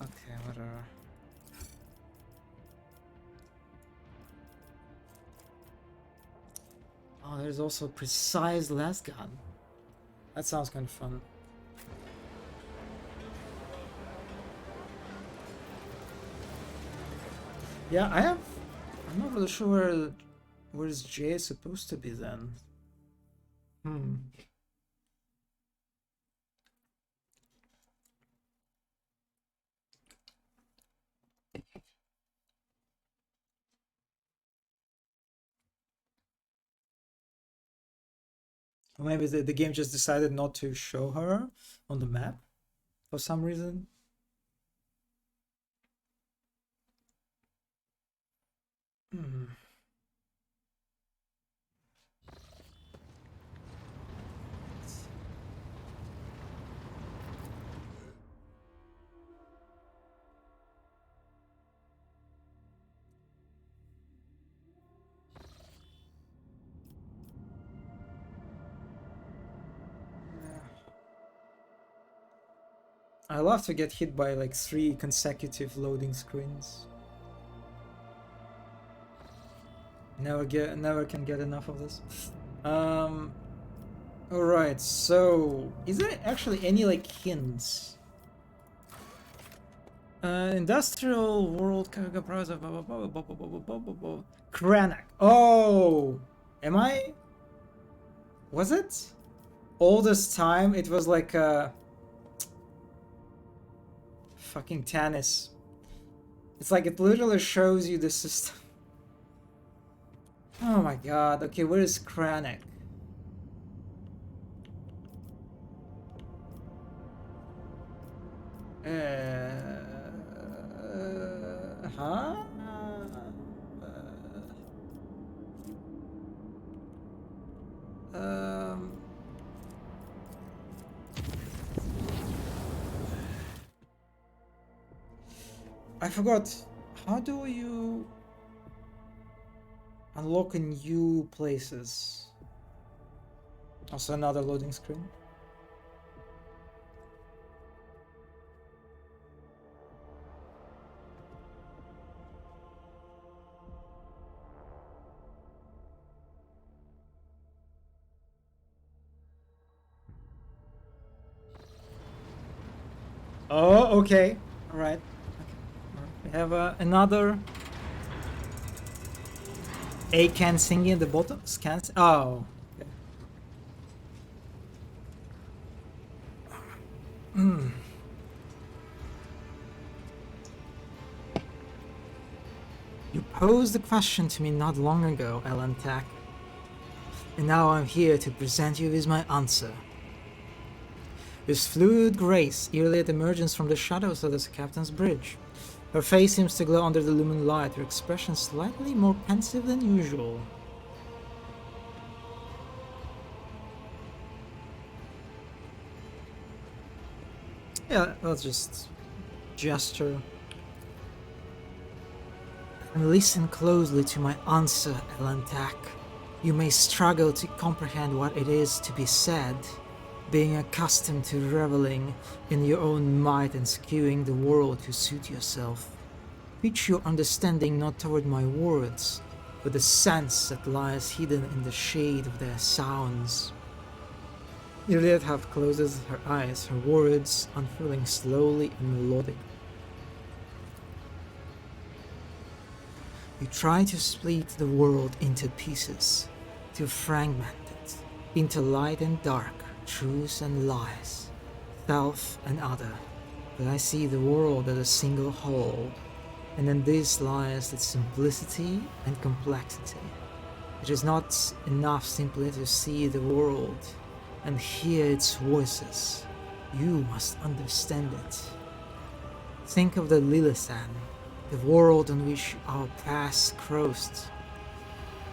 Okay, whatever. Oh, there's also a precise las gun. That sounds kind of fun. Yeah, I'm not really sure where is Jay supposed to be then. Or maybe the game just decided not to show her on the map for some reason. I love to get hit by like 3 consecutive loading screens. Never can get enough of this. Alright, so is there actually any like hints? Industrial world cargo browser Kranach. Oh, am I? Was it? All this time it was like a fucking Tanis. It's like it literally shows you the system. Oh my god. Okay, where is Kranach? Huh? I forgot. How do you unlock new places? Also another loading screen. Oh, okay. All right. We have another A-can singing at the bottom. Scans. Oh. Okay. You posed the question to me not long ago, Elantak. And now I'm here to present you with my answer. With fluid grace, Iliad emerges from the shadows of the captain's bridge. Her face seems to glow under the luminous light, her expression slightly more pensive than usual. Yeah, let's just gesture. And listen closely to my answer, Elantak. You may struggle to comprehend what it is to be said, being accustomed to reveling in your own might and skewing the world to suit yourself. Pitch your understanding not toward my words, but the sense that lies hidden in the shade of their sounds. Iliad half closes her eyes, her words unfurling slowly and melodic. You try to split the world into pieces, to fragment it into light and dark, truths and lies, self and other, but I see the world as a single whole, and in this lies its simplicity and complexity. It is not enough simply to see the world and hear its voices. You must understand it. Think of the Lilithan, the world on which our paths crossed.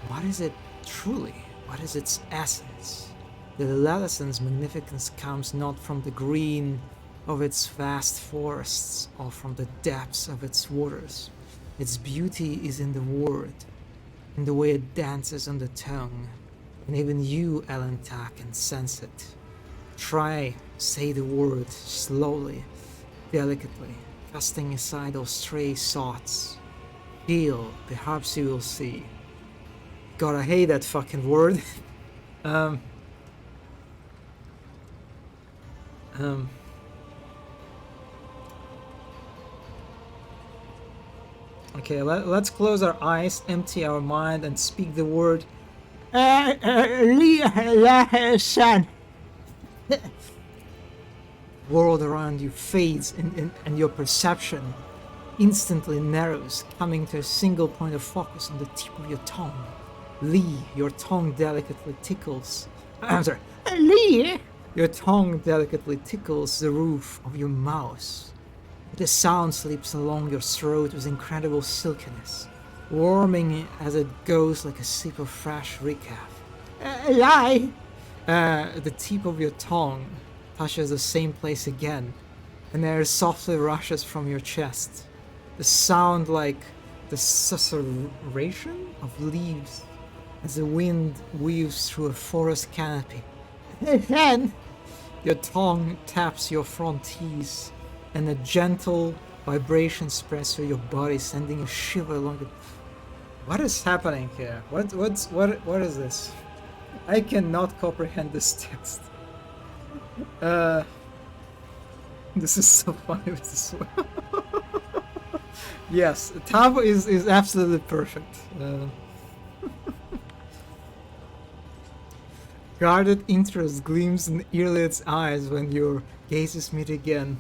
What is it truly? What is its essence? The Lilithan's magnificence comes not from the green of its vast forests or from the depths of its waters. Its beauty is in the word, in the way it dances on the tongue, and even you, Elantak, can sense it. Try, say the word slowly, delicately, casting aside those stray thoughts. Feel, perhaps you will see. God, I hate that fucking word. Okay, let's close our eyes, empty our mind, and speak the word. World around you fades and your perception instantly narrows, coming to a single point of focus on the tip of your tongue. Lee, your tongue delicately tickles. I'm sorry. Lee! Your tongue delicately tickles the roof of your mouth. The sound slips along your throat with incredible silkiness, warming as it goes like a sip of fresh recap. Lie! The tip of your tongue touches the same place again, and air softly rushes from your chest. The sound like the susurration of leaves as the wind weaves through a forest canopy. Then your tongue taps your front teeth, and a gentle vibration spreads through your body, sending a shiver along the... What is happening here? What is this? I cannot comprehend this text. This is so funny with this one. Yes, Tav is absolutely perfect. Guarded interest gleams in Yrliad's eyes when your gazes meet again.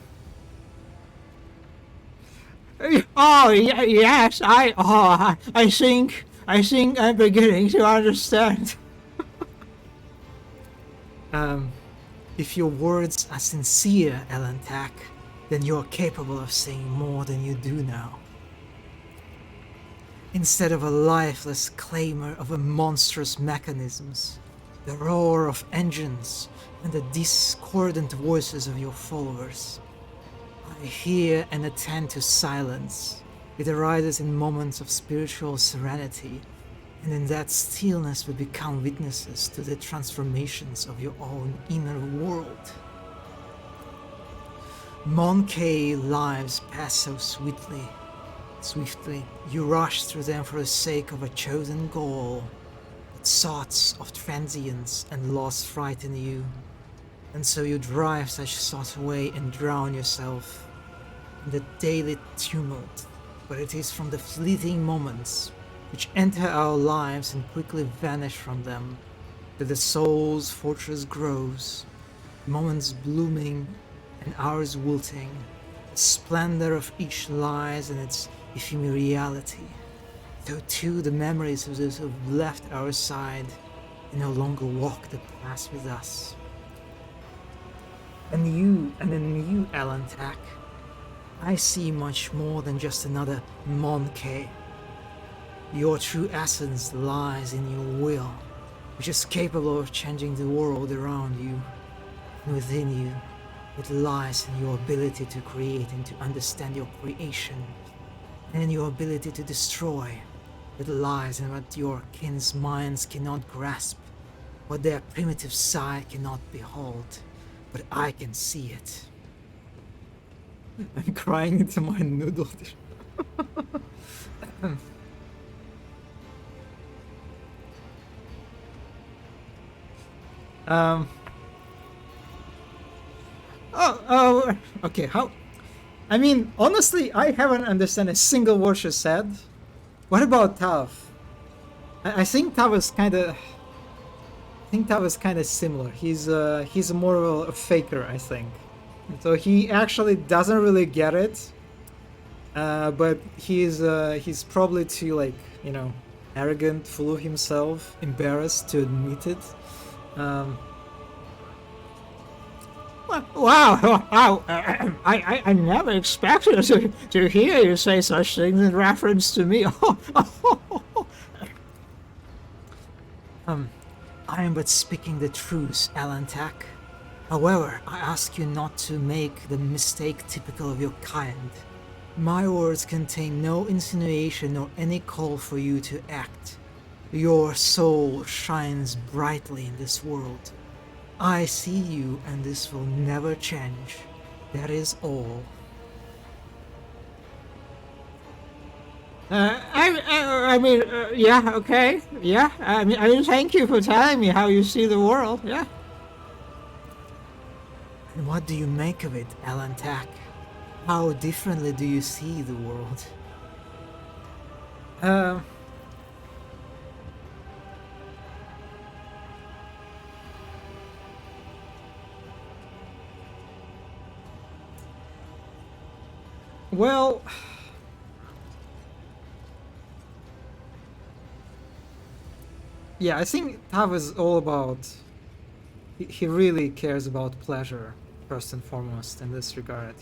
Oh, yes, I think I'm beginning to understand. If your words are sincere, Elantak, then you are capable of saying more than you do now. Instead of a lifeless clamor of a monstrous mechanisms, the roar of engines, and the discordant voices of your followers, I hear and attend to silence. It arises in moments of spiritual serenity, and in that stillness we become witnesses to the transformations of your own inner world. Monkey lives pass so swiftly. You rush through them for the sake of a chosen goal, but thoughts of transience and loss frighten you, and so you drive such thoughts away and drown yourself in the daily tumult. But it is from the fleeting moments which enter our lives and quickly vanish from them that the soul's fortress grows, moments blooming and hours wilting. The splendor of each lies in its ephemerality. So too the memories of those who have left our side and no longer walk the path with us. And in you, Elantak, I see much more than just another Monkey. Your true essence lies in your will, which is capable of changing the world around you. And within you, it lies in your ability to create and to understand your creation, and in your ability to destroy. It lies in what your kin's minds cannot grasp, what their primitive sight cannot behold, but I can see it. I'm crying into my noodle. Okay, how? I mean, honestly, I haven't understood a single word she said. What about Tav? I think Tav is kind of... similar. He's more of a faker, I think. So he actually doesn't really get it. But he's probably too, like, you know, arrogant, full of himself, embarrassed to admit it. Wow! I never expected to hear you say such things in reference to me. I am but speaking the truth, Elantak. However, I ask you not to make the mistake typical of your kind. My words contain no insinuation nor any call for you to act. Your soul shines brightly in this world. I see you, and this will never change. That is all. I mean, yeah, okay, yeah. I mean, thank you for telling me how you see the world. Yeah. And what do you make of it, Elantak? How differently do you see the world? Well, yeah, I think Tav is all about... He really cares about pleasure, first and foremost, in this regard.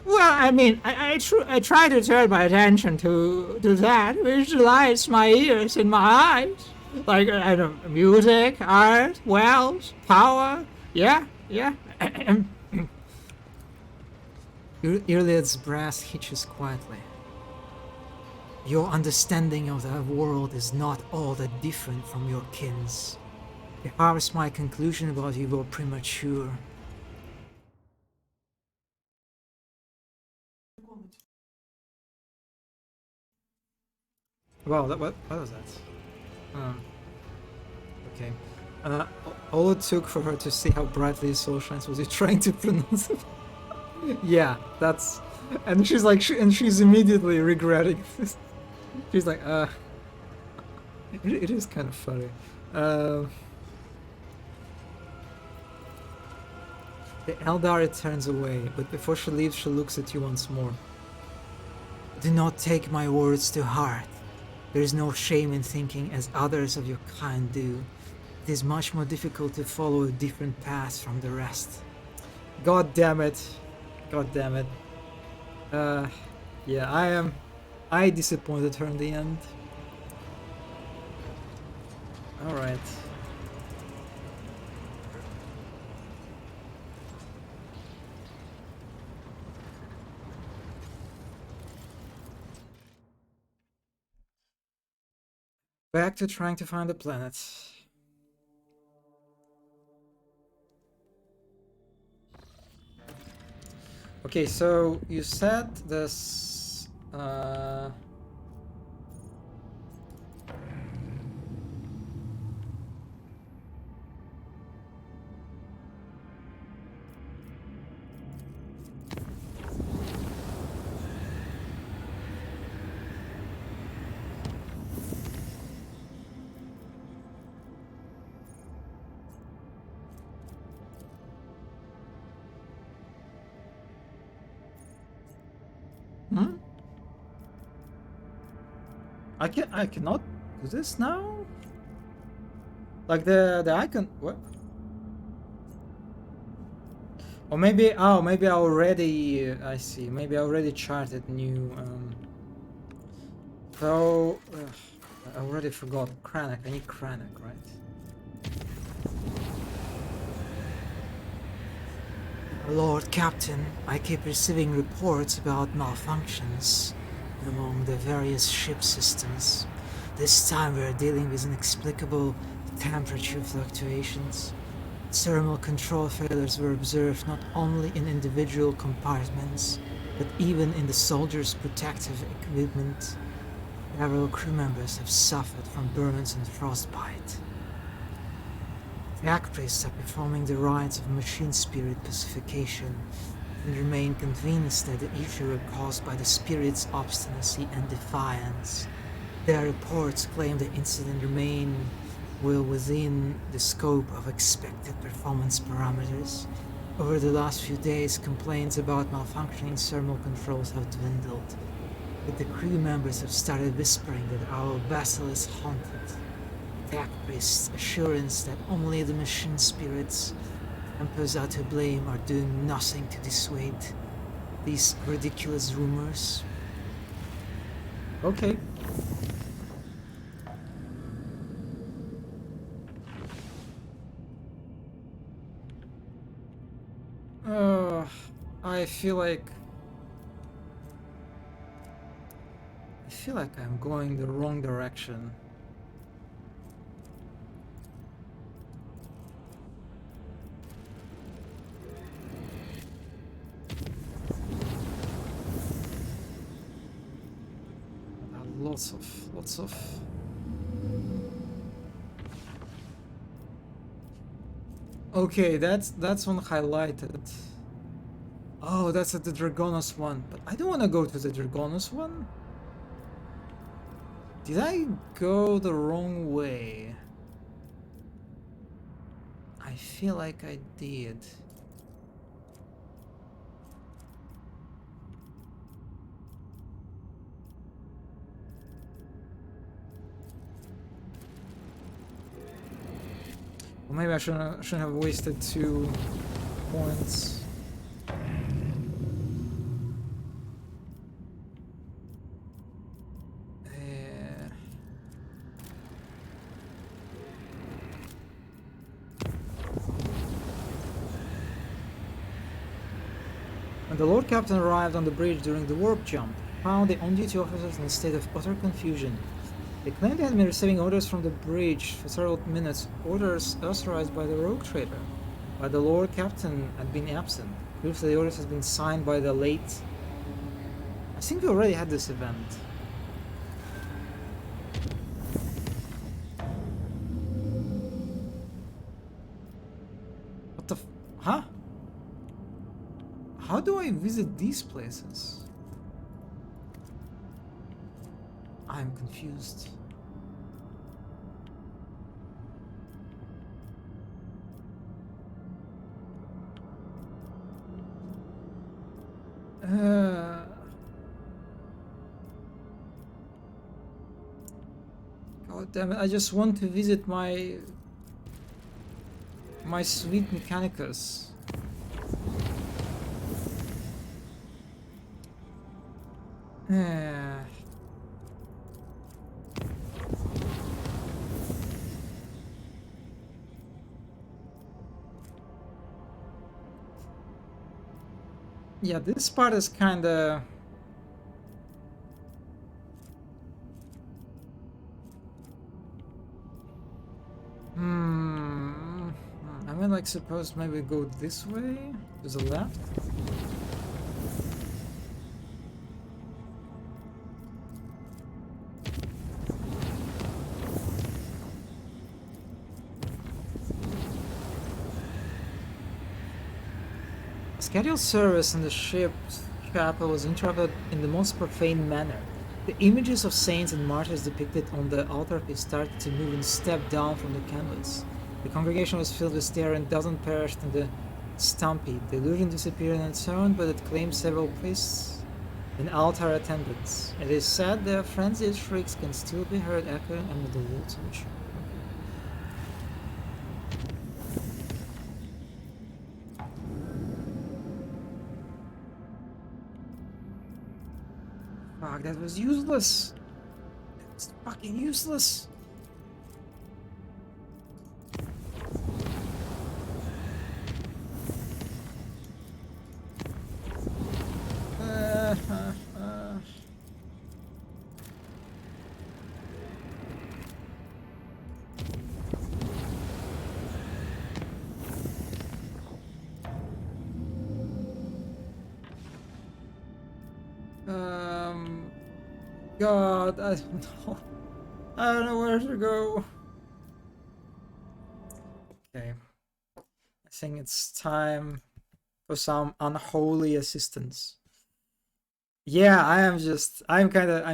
Well, I mean, I try to turn my attention to that which delights my ears and my eyes. Like, I don't know, music, art, wealth, power. Yeah. Yrliad's brass hitches quietly. Your understanding of the world is not all that different from your kin's. Perhaps my conclusion about you were premature. Wow, what was that? Okay. All it took for her to see how brightly his soul shines was he trying to pronounce it. Yeah, that's... And she's like, she's immediately regretting this. She's like, it is kind of funny. The Eldari turns away, but before she leaves, she looks at you once more. Do not take my words to heart. There is no shame in thinking as others of your kind do. It is much more difficult to follow a different path from the rest. God damn it. God damn it. Yeah, I disappointed her in the end. Alright. Back to trying to find the planet. Okay, so you said this... I cannot do this now? Like the icon, what? Or maybe, oh, maybe I already, I see, maybe I already charted new, so, I already forgot, Kranach, I need Kranach, right? Lord Captain, I keep receiving reports about malfunctions among the various ship systems. This time we are dealing with inexplicable temperature fluctuations. Thermal control failures were observed not only in individual compartments, but even in the soldiers' protective equipment. Several crew members have suffered from burns and frostbite. The Arch Priests are performing the rites of machine spirit pacification and remain convinced that the issue were caused by the spirit's obstinacy and defiance. Their reports claim the incident remain well within the scope of expected performance parameters. Over the last few days, complaints about malfunctioning thermal controls have dwindled, but the crew members have started whispering that our vessel is haunted. The Arch Priest's assurance that only the machine spirits Emperors are to blame are doing nothing to dissuade these ridiculous rumors. Okay. I feel like I'm going the wrong direction. Lots of okay, that's one highlighted. Oh, that's at the Dragonos one, but I don't want to go to the Dragonos one. Did I go the wrong way? I feel like I did. Well, maybe I shouldn't have wasted 2 points. When the Lord Captain arrived on the bridge during the warp jump, he found the on-duty officers in a state of utter confusion. They claimed they had been receiving orders from the bridge for several minutes, orders authorized by the rogue trader. But the Lord Captain had been absent. Proof that the orders had been signed by the late... I think we already had this event. Huh? How do I visit these places? I'm confused. God damn it, I just want to visit my sweet Mechanicus. Yeah, this part is kinda... I mean, like, suppose maybe go this way, to the left? Scheduled service in the ship's chapel was interrupted in the most profane manner. The images of saints and martyrs depicted on the altarpiece started to move and step down from the canvas. The congregation was filled with terror and dozens perished in the stampede. The illusion disappeared on its own, but it claimed several priests and altar attendants. It is said their frenzied shrieks can still be heard echoing under the walls of the church. Fuck, that was useless. It's fucking useless. God, I don't know. I don't know where to go. Okay. I think it's time for some unholy assistance. Yeah, I'm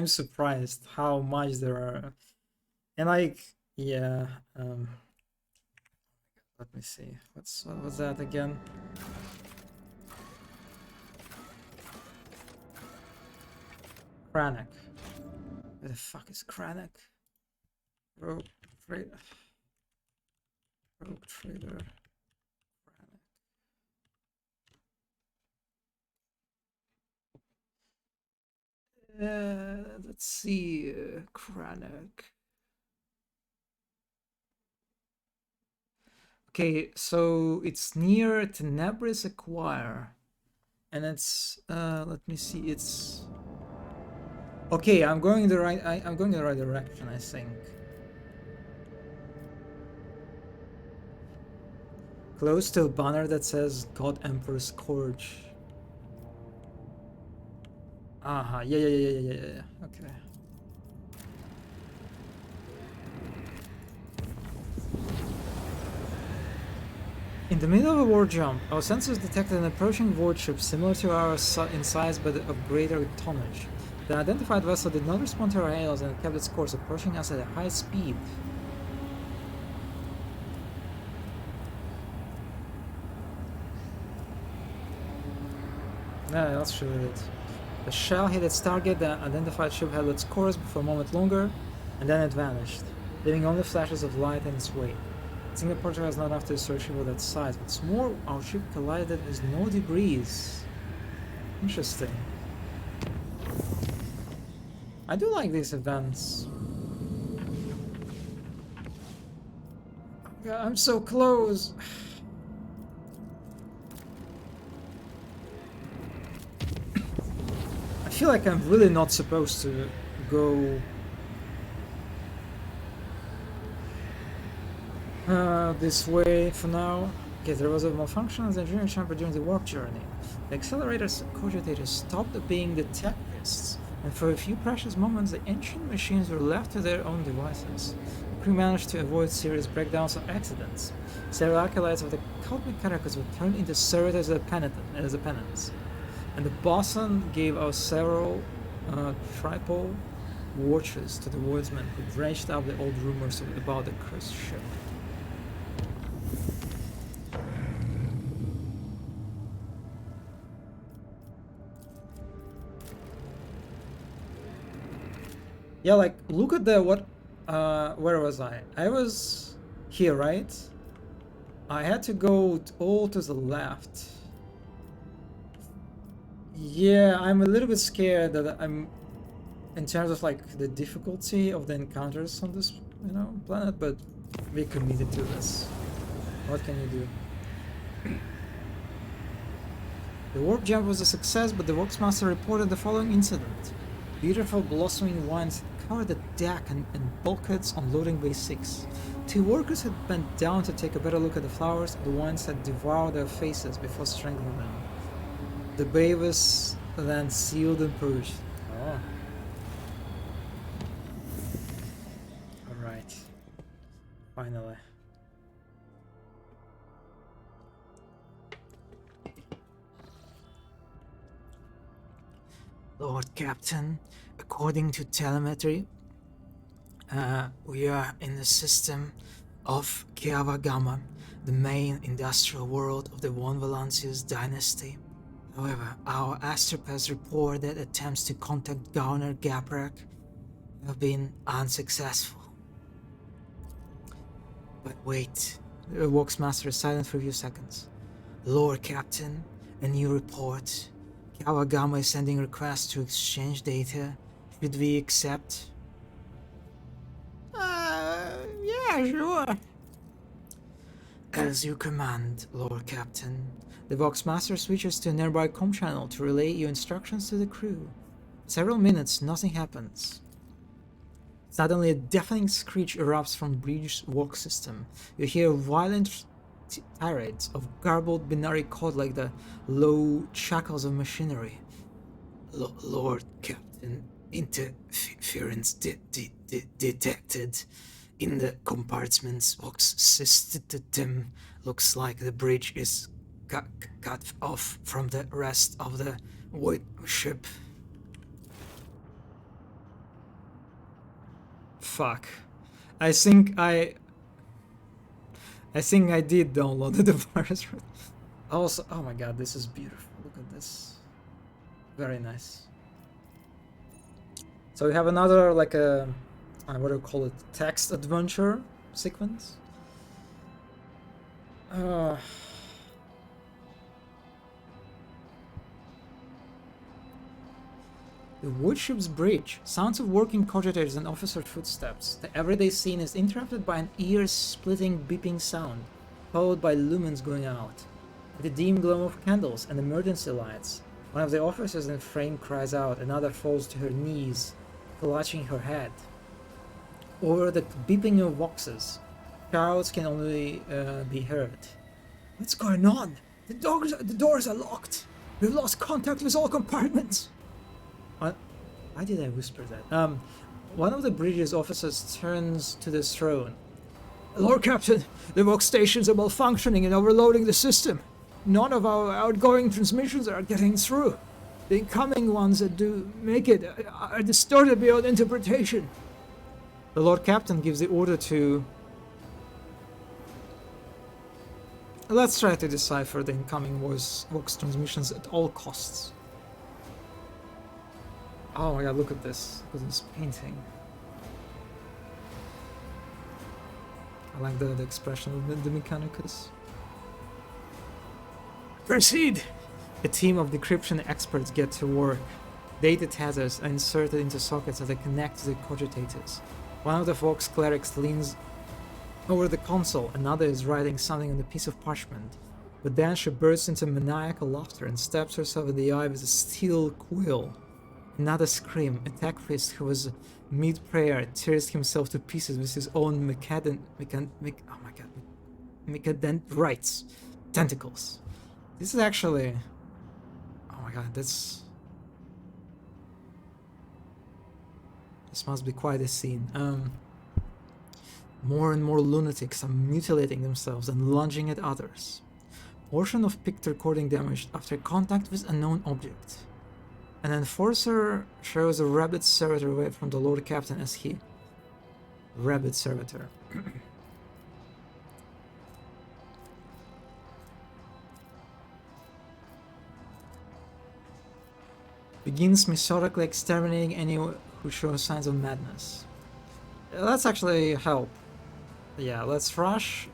surprised how much there are. And like, yeah, let me see. What was that again? Kranach. Where the fuck is Kranach? Rogue Trader. Let's see, Kranach. Okay, so it's near Tenebris Acquire, and it's let me see, it's okay. I'm going in the right. I'm going in the right direction, I think. Close to a banner that says God Emperor Scourge. Aha, yeah. Okay. In the middle of a war jump, our sensors detected an approaching void ship similar to ours in size but of greater tonnage. The identified vessel did not respond to our hails and kept its course, approaching us at a high speed. Yeah, that's really it. The shell hit its target, the identified ship held its course for a moment longer, and then it vanished, leaving only flashes of light in its wake. Singapore was not after a search of that size. What's more, our ship collided with no debris. Interesting. I do like these events. Yeah, I'm so close. I feel like I'm really not supposed to go this way for now. Okay, there was a malfunction in the engineering chamber during the warp journey. The accelerators and cogitators stopped being the tech-pists, and for a few precious moments the ancient machines were left to their own devices. The crew managed to avoid serious breakdowns or accidents. Several acolytes of the cult mechanicus were turned into servitors as a penance. And the bosun gave out several tripod watches to the woodsmen who dredged up the old rumors about the cursed ship. Yeah, like, look at the where was I? I was here, right? I had to go all to the left. Yeah, I'm a little bit scared that I'm, in terms of like the difficulty of the encounters on this, planet, but we committed to this. What can you do? The warp jump was a success, but the Voxmaster reported the following incident. Beautiful blossoming vines covered the deck and bulkheads on loading bay 6. 2 workers had bent down to take a better look at the flowers. The vines had devoured their faces before strangling them. The bay was then sealed and purged. Oh. Alright. Finally. Lord Captain, according to telemetry, we are in the system of Kiava Gamma, the main industrial world of the Von Valancius dynasty. However, our astropaths report that attempts to contact Governor Gaprak have been unsuccessful. But wait, the Voxmaster is silent for a few seconds. Lord Captain, a new report. Kawagama is sending requests to exchange data. Should we accept? Yeah, sure. As you command, Lord Captain. The Voxmaster switches to a nearby comm channel to relay your instructions to the crew. Several minutes, nothing happens. Suddenly, a deafening screech erupts from Bridge's walk system. You hear violent tirades of garbled binary code like the low chuckles of machinery. Lord Captain, interference detected in the compartment's Vox system. Looks like the bridge is cut off from the rest of the void ship. Fuck. I think I did download the virus. Also, oh my god, this is beautiful. Look at this. Very nice. So we have another, like a, what do you call it, text adventure sequence. The woodship's bridge. Sounds of working cogitators and officer footsteps. The everyday scene is interrupted by an ear-splitting beeping sound, followed by lumens going out. The dim glow of candles and emergency lights. One of the officers in frame cries out, another falls to her knees, clutching her head. Over the beeping of voxes, shouts can only be heard. What's going on? The doors are locked. We've lost contact with all compartments. Why did I whisper that? One of the bridge's officers turns to the throne. Lord Captain, the Vox stations are malfunctioning and overloading the system. None of our outgoing transmissions are getting through. The incoming ones that do make it are distorted beyond interpretation. The Lord Captain gives the order to... Let's try to decipher the incoming Vox transmissions at all costs. Oh my god, look at this. Look at this painting. I like the expression of the Mechanicus. Proceed! A team of decryption experts get to work. Data tethers are inserted into sockets as they connect to the cogitators. One of the Vox clerics leans over the console, another is writing something on a piece of parchment. But then she bursts into maniacal laughter and stabs herself in the eye with a steel quill. Another scream. A tech priest who was mid-prayer tears himself to pieces with his own Mechadendrites tentacles. This is actually... Oh my god, this must be quite a scene. More and more lunatics are mutilating themselves and lunging at others. Portion of picked recording damaged after contact with unknown object. An enforcer shows a rabid servitor away from the Lord Captain as he... Rabid servitor. Begins methodically exterminating anyone who shows signs of madness. Let's actually help. Yeah, let's rush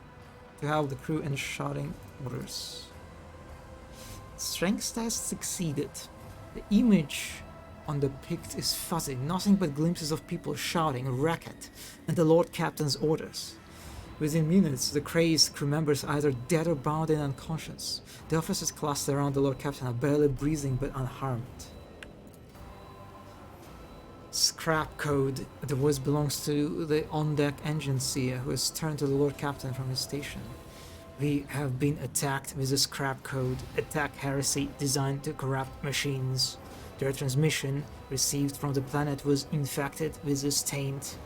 to help the crew in shouting orders. Strength test succeeded. The image on the pict is fuzzy, nothing but glimpses of people shouting, racket, and the Lord Captain's orders. Within minutes, the crazed crew members are either dead or bound and unconscious. The officers clustered around the Lord Captain are barely breathing but unharmed. Scrap code. The voice belongs to the on-deck engine seer who has turned to the Lord Captain from his station. We have been attacked with a scrap code, attack heresy designed to corrupt machines. Their transmission, received from the planet, was infected with this taint,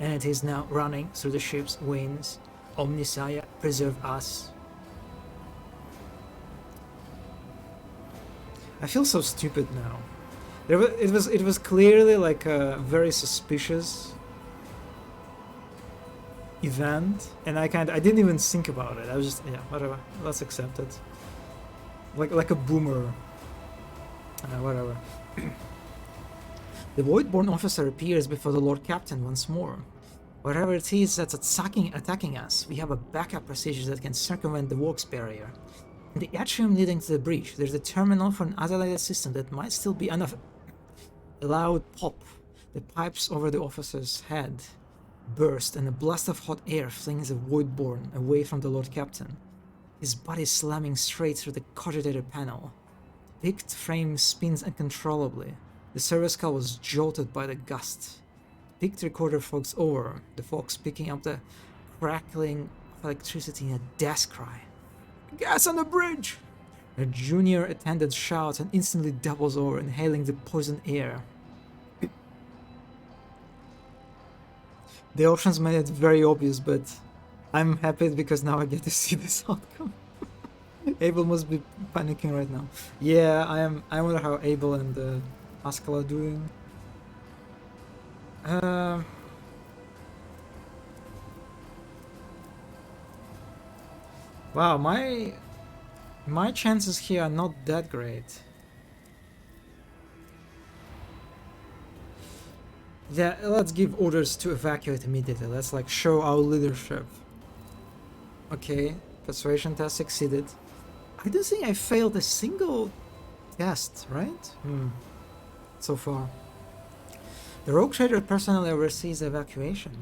and it is now running through the ship's winds. Omnissiah, preserve us. I feel so stupid now. It was clearly like a very suspicious event, and I didn't even think about it. I was just, yeah, whatever, let's accept it. Like a boomer. Whatever. The Voidborn officer appears before the Lord Captain once more. Whatever it is that's attacking us, we have a backup procedure that can circumvent the Walks barrier. In the atrium leading to the breach, there's a terminal for an isolated system that might still be enough. A loud pop. The pipes over the officer's head burst, and a blast of hot air flings the Voidborn away from the Lord Captain. His body slamming straight through the cogitator panel. The picked frame spins uncontrollably. The server skull was jolted by the gust. The picked recorder fogs over, the fogs picking up the crackling of electricity in a death cry. Gas on the bridge! A junior attendant shouts and instantly doubles over, inhaling the poisoned air. The options made it very obvious, but I'm happy because now I get to see this outcome. Abel must be panicking right now. Yeah, I am. I wonder how Abel and Pascal are doing. Wow, my chances here are not that great. Yeah, let's give orders to evacuate immediately. Let's like show our leadership. Okay, persuasion test succeeded. I don't think I failed a single test, right? So far. The Rogue Trader personally oversees the evacuation.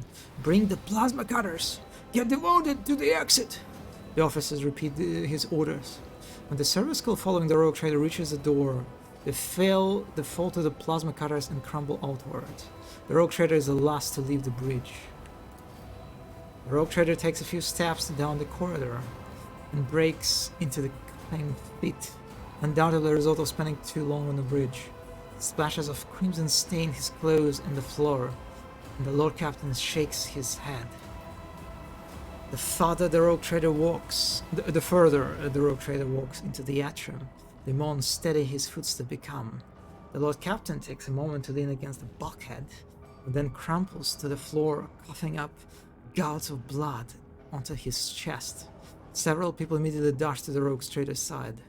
Bring the plasma cutters. Get the wounded to the exit. The officers repeat his orders. When the service skull following the Rogue Trader reaches the door, they fall to the plasma cutters and crumble outward. The Rogue Trader is the last to leave the bridge. The Rogue Trader takes a few steps down the corridor and breaks into the claimed pit, undoubtedly a result of spending too long on the bridge. Splashes of crimson stain his clothes and the floor, and the Lord Captain shakes his head. The further the Rogue Trader walks into the atrium, the more unsteady his footsteps become. The Lord Captain takes a moment to lean against the bulkhead, and then crumples to the floor, coughing up gouts of blood onto his chest. Several people immediately dash to the Rogue Trader's side.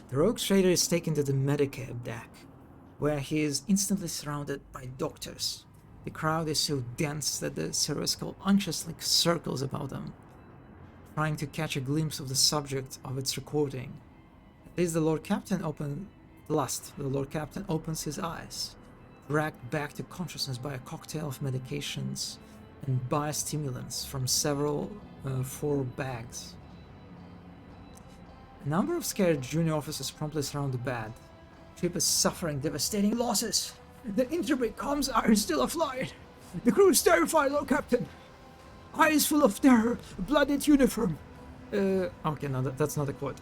The Rogue Trader is taken to the Medicare deck, where he is instantly surrounded by doctors. The crowd is so dense that the service skull anxiously circles about them, trying to catch a glimpse of the subject of its recording. At least the Lord Captain opens his eyes, dragged back to consciousness by a cocktail of medications and biostimulants from several 4 bags. A number of scared junior officers promptly surround the bed. Ship is suffering devastating losses. The interbreak comms are still offline. The crew is terrified, Lord Captain. Eyes full of terror, blooded uniform. Okay, no, that's not a quote.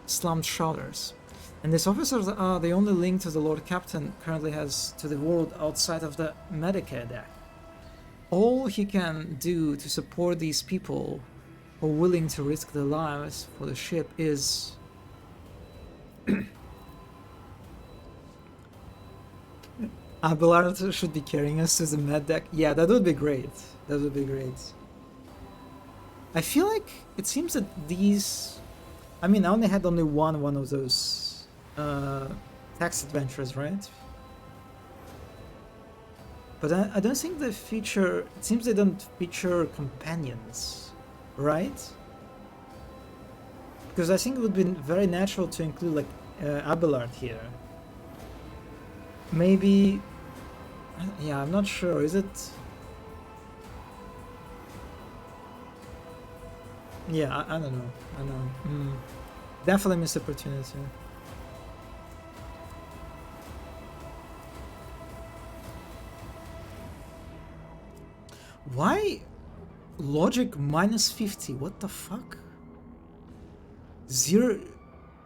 Slumped shoulders. And these officers are the only link to the Lord Captain currently has to the world outside of the Medicare deck. all he can do to support these people who are willing to risk their lives for the ship is Abelard should be carrying us to the med deck. Yeah, that would be great. That would be great. I feel like it seems that these... I mean, I only had one of those text adventures, right? But I don't think they feature... It seems they don't feature companions, right? Because I think it would be very natural to include, like, Abelard here. Maybe... Yeah, I'm not sure. Is it... Yeah, I don't know. I know. Definitely missed opportunity. Why logic minus 50? What the fuck?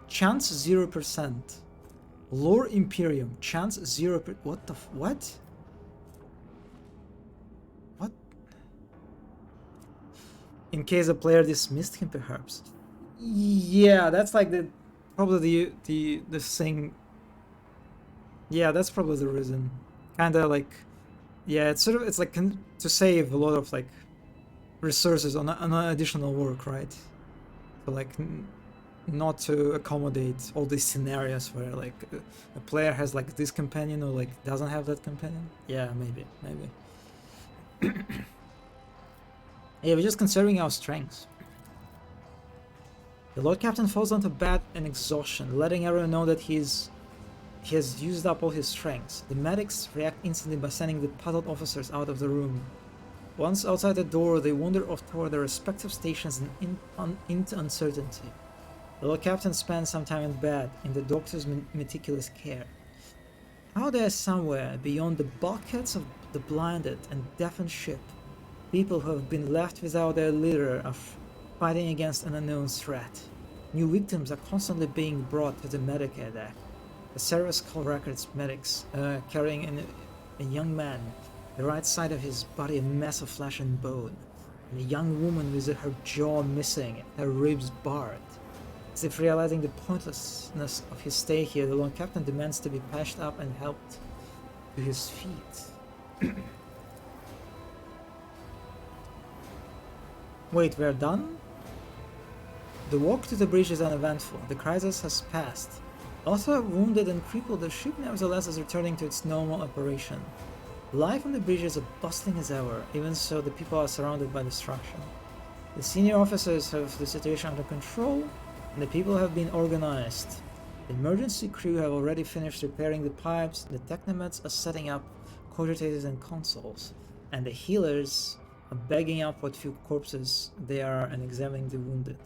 Chance 0%. Lore Imperium chance 0%. What the what? What? In case a player dismissed him, perhaps. Yeah, that's like probably the thing. Yeah, that's probably the reason. Kinda like, yeah, it's like to save a lot of like resources on additional work, right? So like not to accommodate all these scenarios where like a player has like this companion or like doesn't have that companion. Yeah, maybe. Yeah, we're just conserving our strengths. The Lord Captain falls onto bad and exhaustion, letting everyone know that he has used up all his strengths. The medics react instantly by sending the puzzled officers out of the room. Once outside the door, they wander off toward their respective stations into uncertainty. The Lord Captain spends some time in bed, in the doctor's meticulous care. Out there somewhere, beyond the bulkheads of the blinded and deafened ship, people who have been left without their leader are fighting against an unknown threat. New victims are constantly being brought to the Medicare deck. The service call records medics carrying a young man, the right side of his body a mess of flesh and bone, and a young woman with her jaw missing, her ribs barred. As if realizing the pointlessness of his stay here, the Lord Captain demands to be patched up and helped to his feet. Wait, we're done? The walk to the bridge is uneventful. The crisis has passed. Although wounded and crippled, the ship nevertheless is returning to its normal operation. Life on the bridge is as bustling as ever, even so the people are surrounded by destruction. The senior officers have the situation under control, and the people have been organized. The emergency crew have already finished repairing the pipes, the technomeds are setting up cogitators and consoles, and the healers are bagging up what few corpses there are and examining the wounded.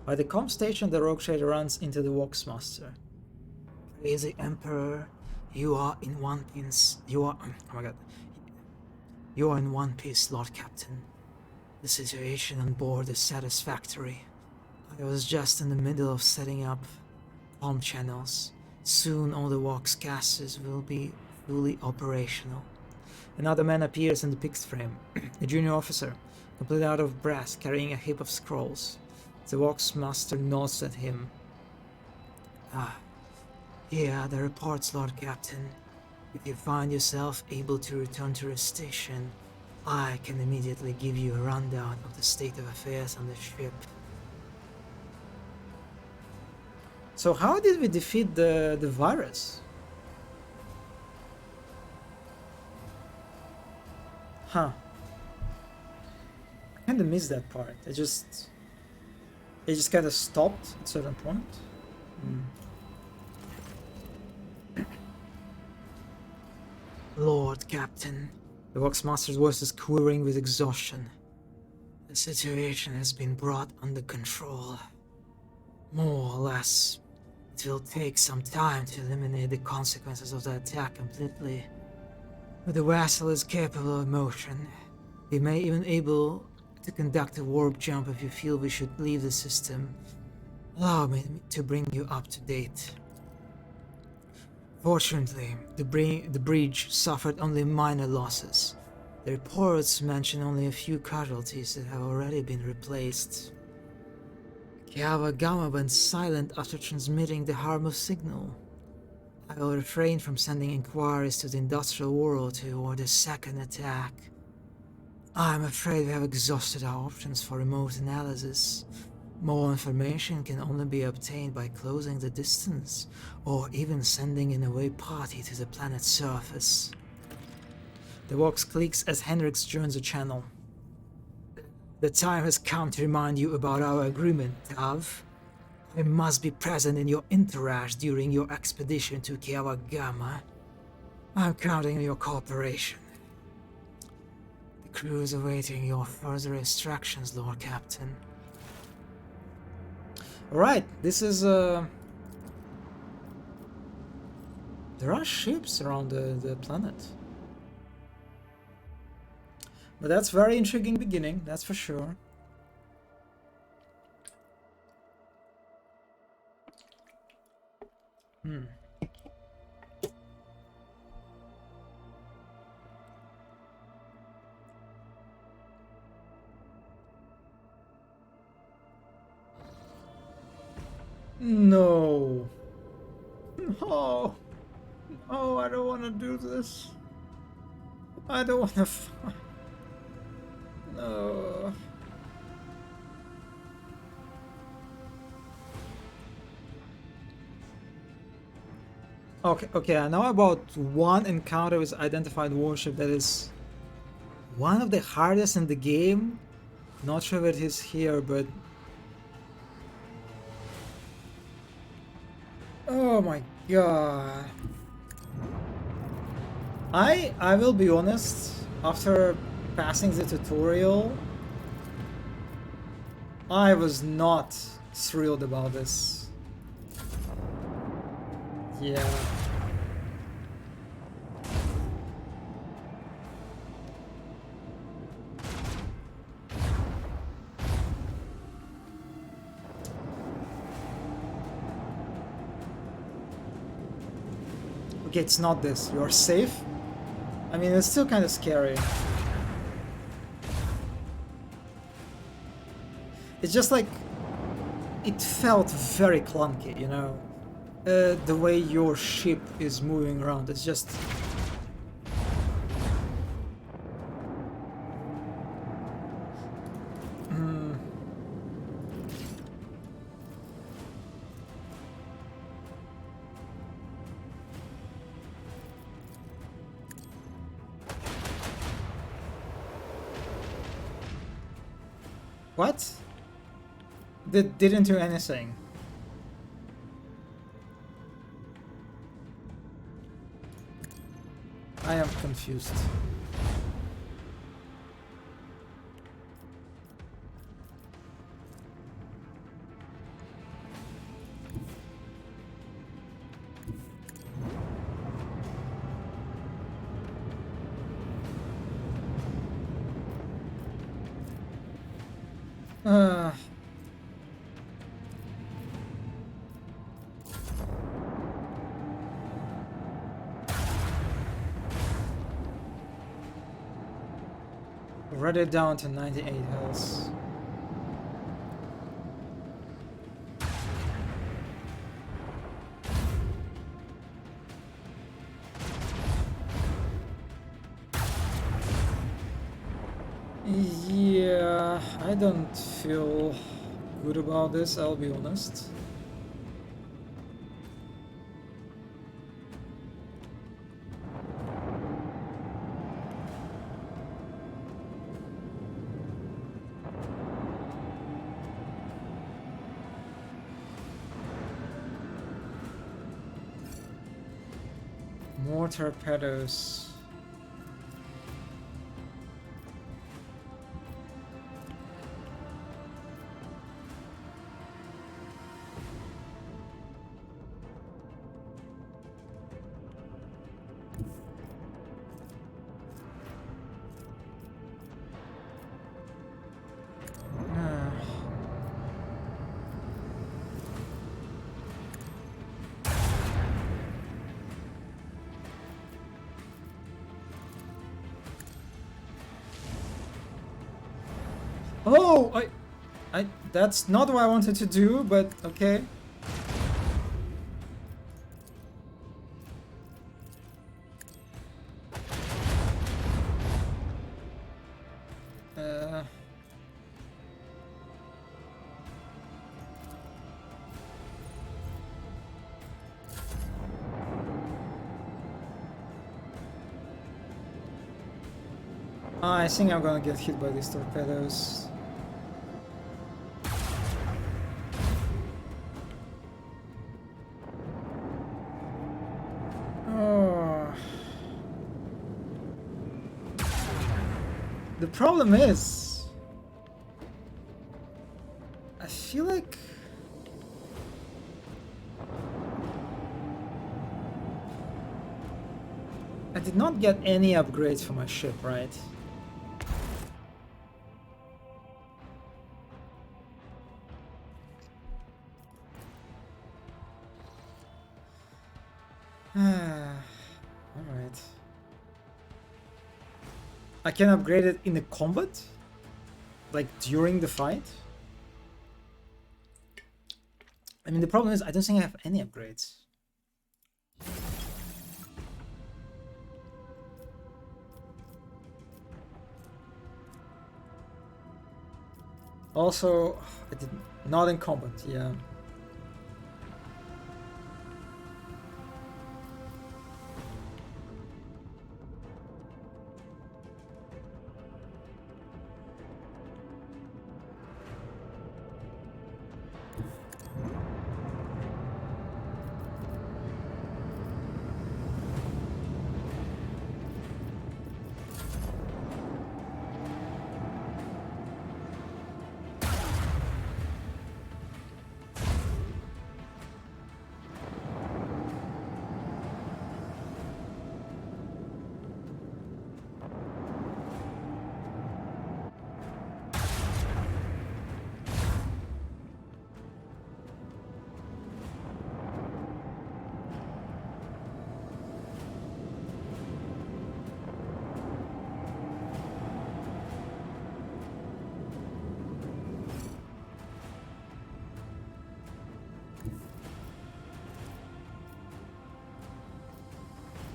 By the comm station, the rogue trader runs into the Waxmaster. Praise the Emperor, you are in one piece. You are in one piece, Lord Captain. The situation on board is satisfactory. I was just in the middle of setting up comm channels. Soon all the Wax gases will be fully operational. Another man appears in the pixed frame, a junior officer, completely out of breath, carrying a heap of scrolls. The Waxmaster nods at him. Here are the reports, Lord Captain. If you find yourself able to return to your station, I can immediately give you a rundown of the state of affairs on the ship. So how did we defeat the virus? Huh. I kinda missed that part. It just kinda stopped at a certain point. Lord Captain, the Waxmaster's voice is quivering with exhaustion. The situation has been brought under control. More or less, it will take some time to eliminate the consequences of the attack completely. But the vessel is capable of motion. We may even be able to conduct a warp jump if you feel we should leave the system. Allow me to bring you up to date. Fortunately, the bridge suffered only minor losses. The reports mention only a few casualties that have already been replaced. Kiawa Gamma went silent after transmitting the Harmos signal. I will refrain from sending inquiries to the industrial world to avoid a second attack. I'm afraid we have exhausted our options for remote analysis. More information can only be obtained by closing the distance, or even sending an away party to the planet's surface. The vox clicks as Hendrix joins the channel. The time has come to remind you about our agreement, Tav. I must be present in your entourage during your expedition to Kiawa Gamma. I'm counting on your cooperation. The crew is awaiting your further instructions, Lord Captain. Alright, this is there are ships around the planet. But that's very intriguing beginning, that's for sure. No. No. No, I don't want to do this. I don't want to. No. Okay, I know about one encounter with identified warship that is one of the hardest in the game. Not sure if it is here, but oh my god. I will be honest, after passing the tutorial, I was not thrilled about this. Yeah. Okay, it's not this. You're safe? I mean, it's still kind of scary. It's just like... it felt very clunky, you know? The way your ship is moving around, it's just... What? Didn't do anything. I am confused. Read it down to 98 health. Yeah, I don't feel good about this, I'll be honest. More torpedoes. Oh, that's not what I wanted to do, but okay. I think I'm gonna get hit by these torpedoes. Oh. The problem is, I feel like I did not get any upgrades for my ship, right? Alright. I can upgrade it in the combat? Like during the fight? I mean, the problem is I don't think I have any upgrades. Also, I did not in combat, yeah.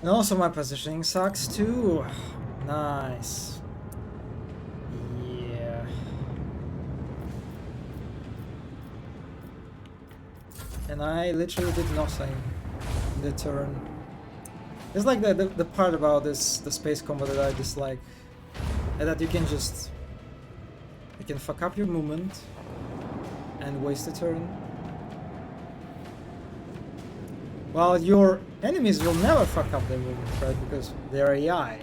And also my positioning sucks too. Nice. Yeah. And I literally did nothing in the turn. It's like the part about the space combat that I dislike. And that you can fuck up your movement and waste a turn. Well, your enemies will never fuck up their movement, right? Because they're AI.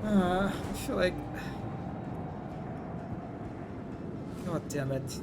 I feel like... God damn it.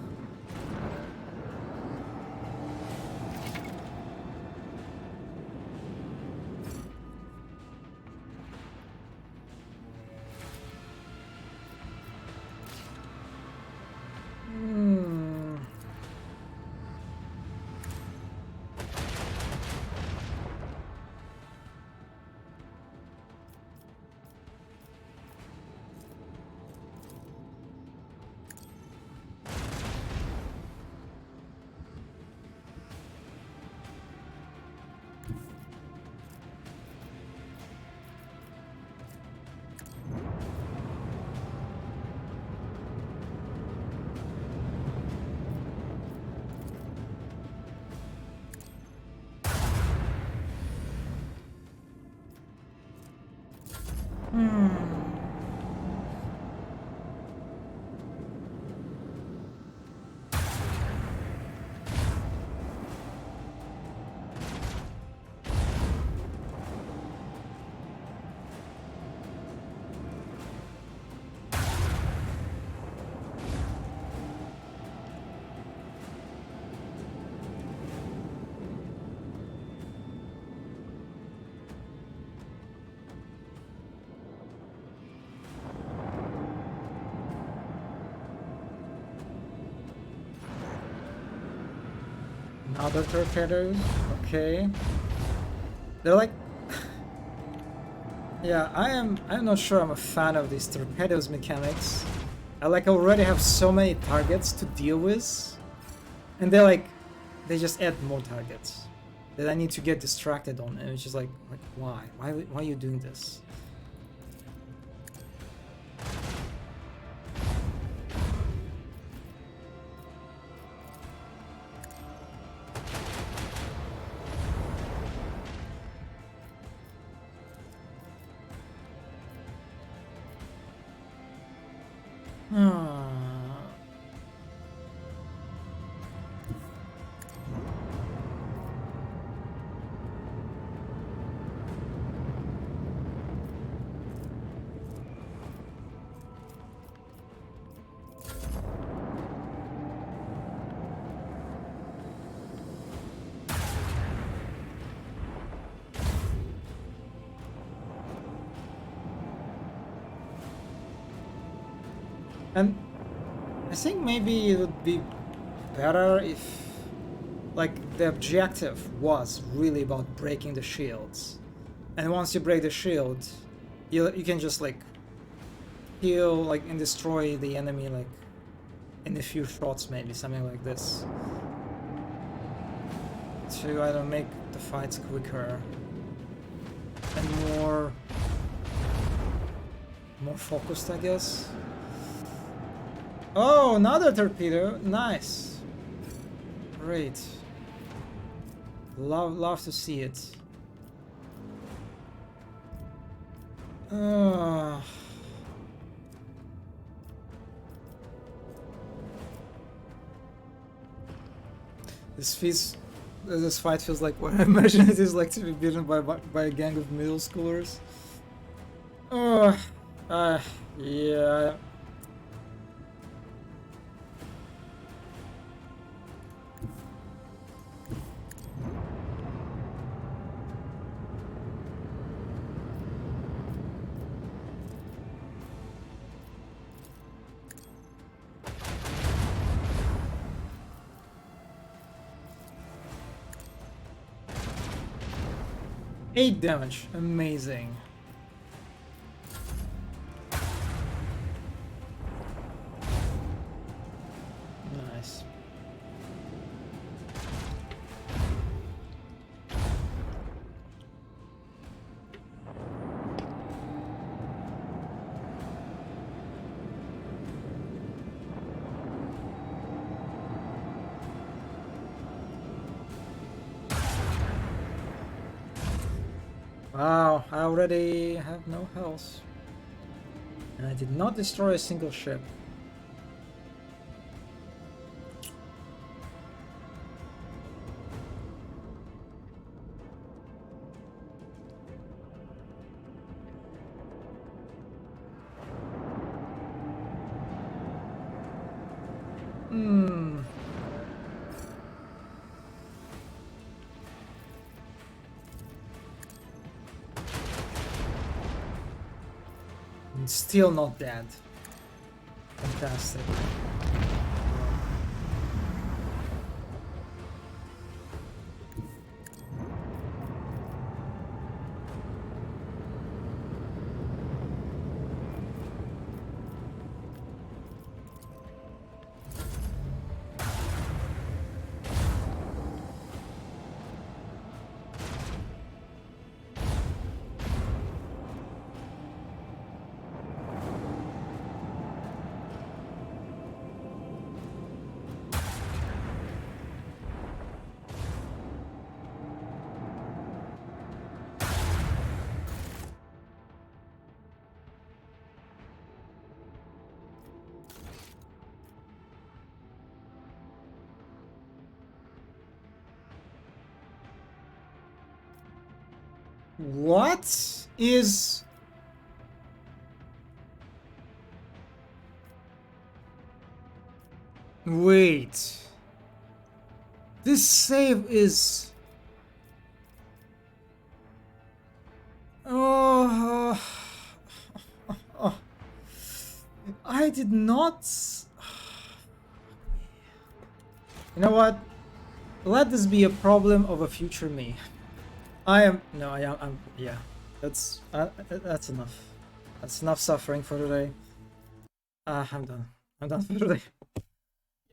Other torpedoes, okay. They're like... Yeah, I'm not sure I'm a fan of these torpedoes mechanics. I already have so many targets to deal with, and they just add more targets that I need to get distracted on, and it's just like why are you doing this? And I think maybe it would be better if the objective was really about breaking the shields, and once you break the shield, you can just heal and destroy the enemy in a few shots, maybe something like this, to either make the fights quicker and more focused, I guess. Oh, another torpedo! Nice. Great. Love to see it. This fight feels like what I imagine it is like to be beaten by a gang of middle schoolers. Yeah. Eight damage, amazing. Nice. Wow, I already have no health. And I did not destroy a single ship. Still not dead. Fantastic. What is... Wait. This save is... Oh... I did not... You know what? Let this be a problem of a future me. Yeah. That's enough. That's enough suffering for today. I'm done. I'm done for today.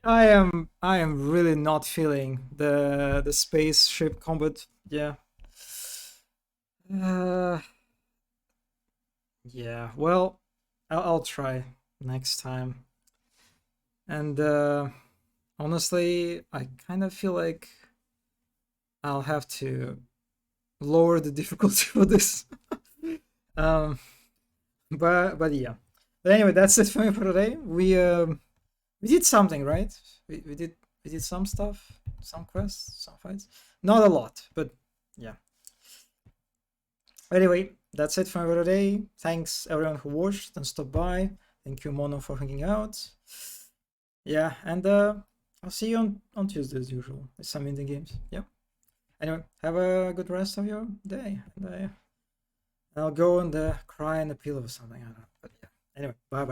I am really not feeling the spaceship combat. Yeah. Yeah. Well, I'll try next time. And honestly, I kind of feel like I'll have to lower the difficulty for this. But yeah. But anyway, that's it for me for today. We did something, right? We did some stuff, some quests, some fights. Not a lot, but yeah. Anyway, that's it for me for today. Thanks everyone who watched and stopped by. Thank you, Mono, for hanging out. Yeah, and I'll see you on Tuesday as usual with some indie games. Yeah. Anyway, have a good rest of your day. And I'll go and cry in a pillow or something. I don't know. But yeah. Anyway, bye.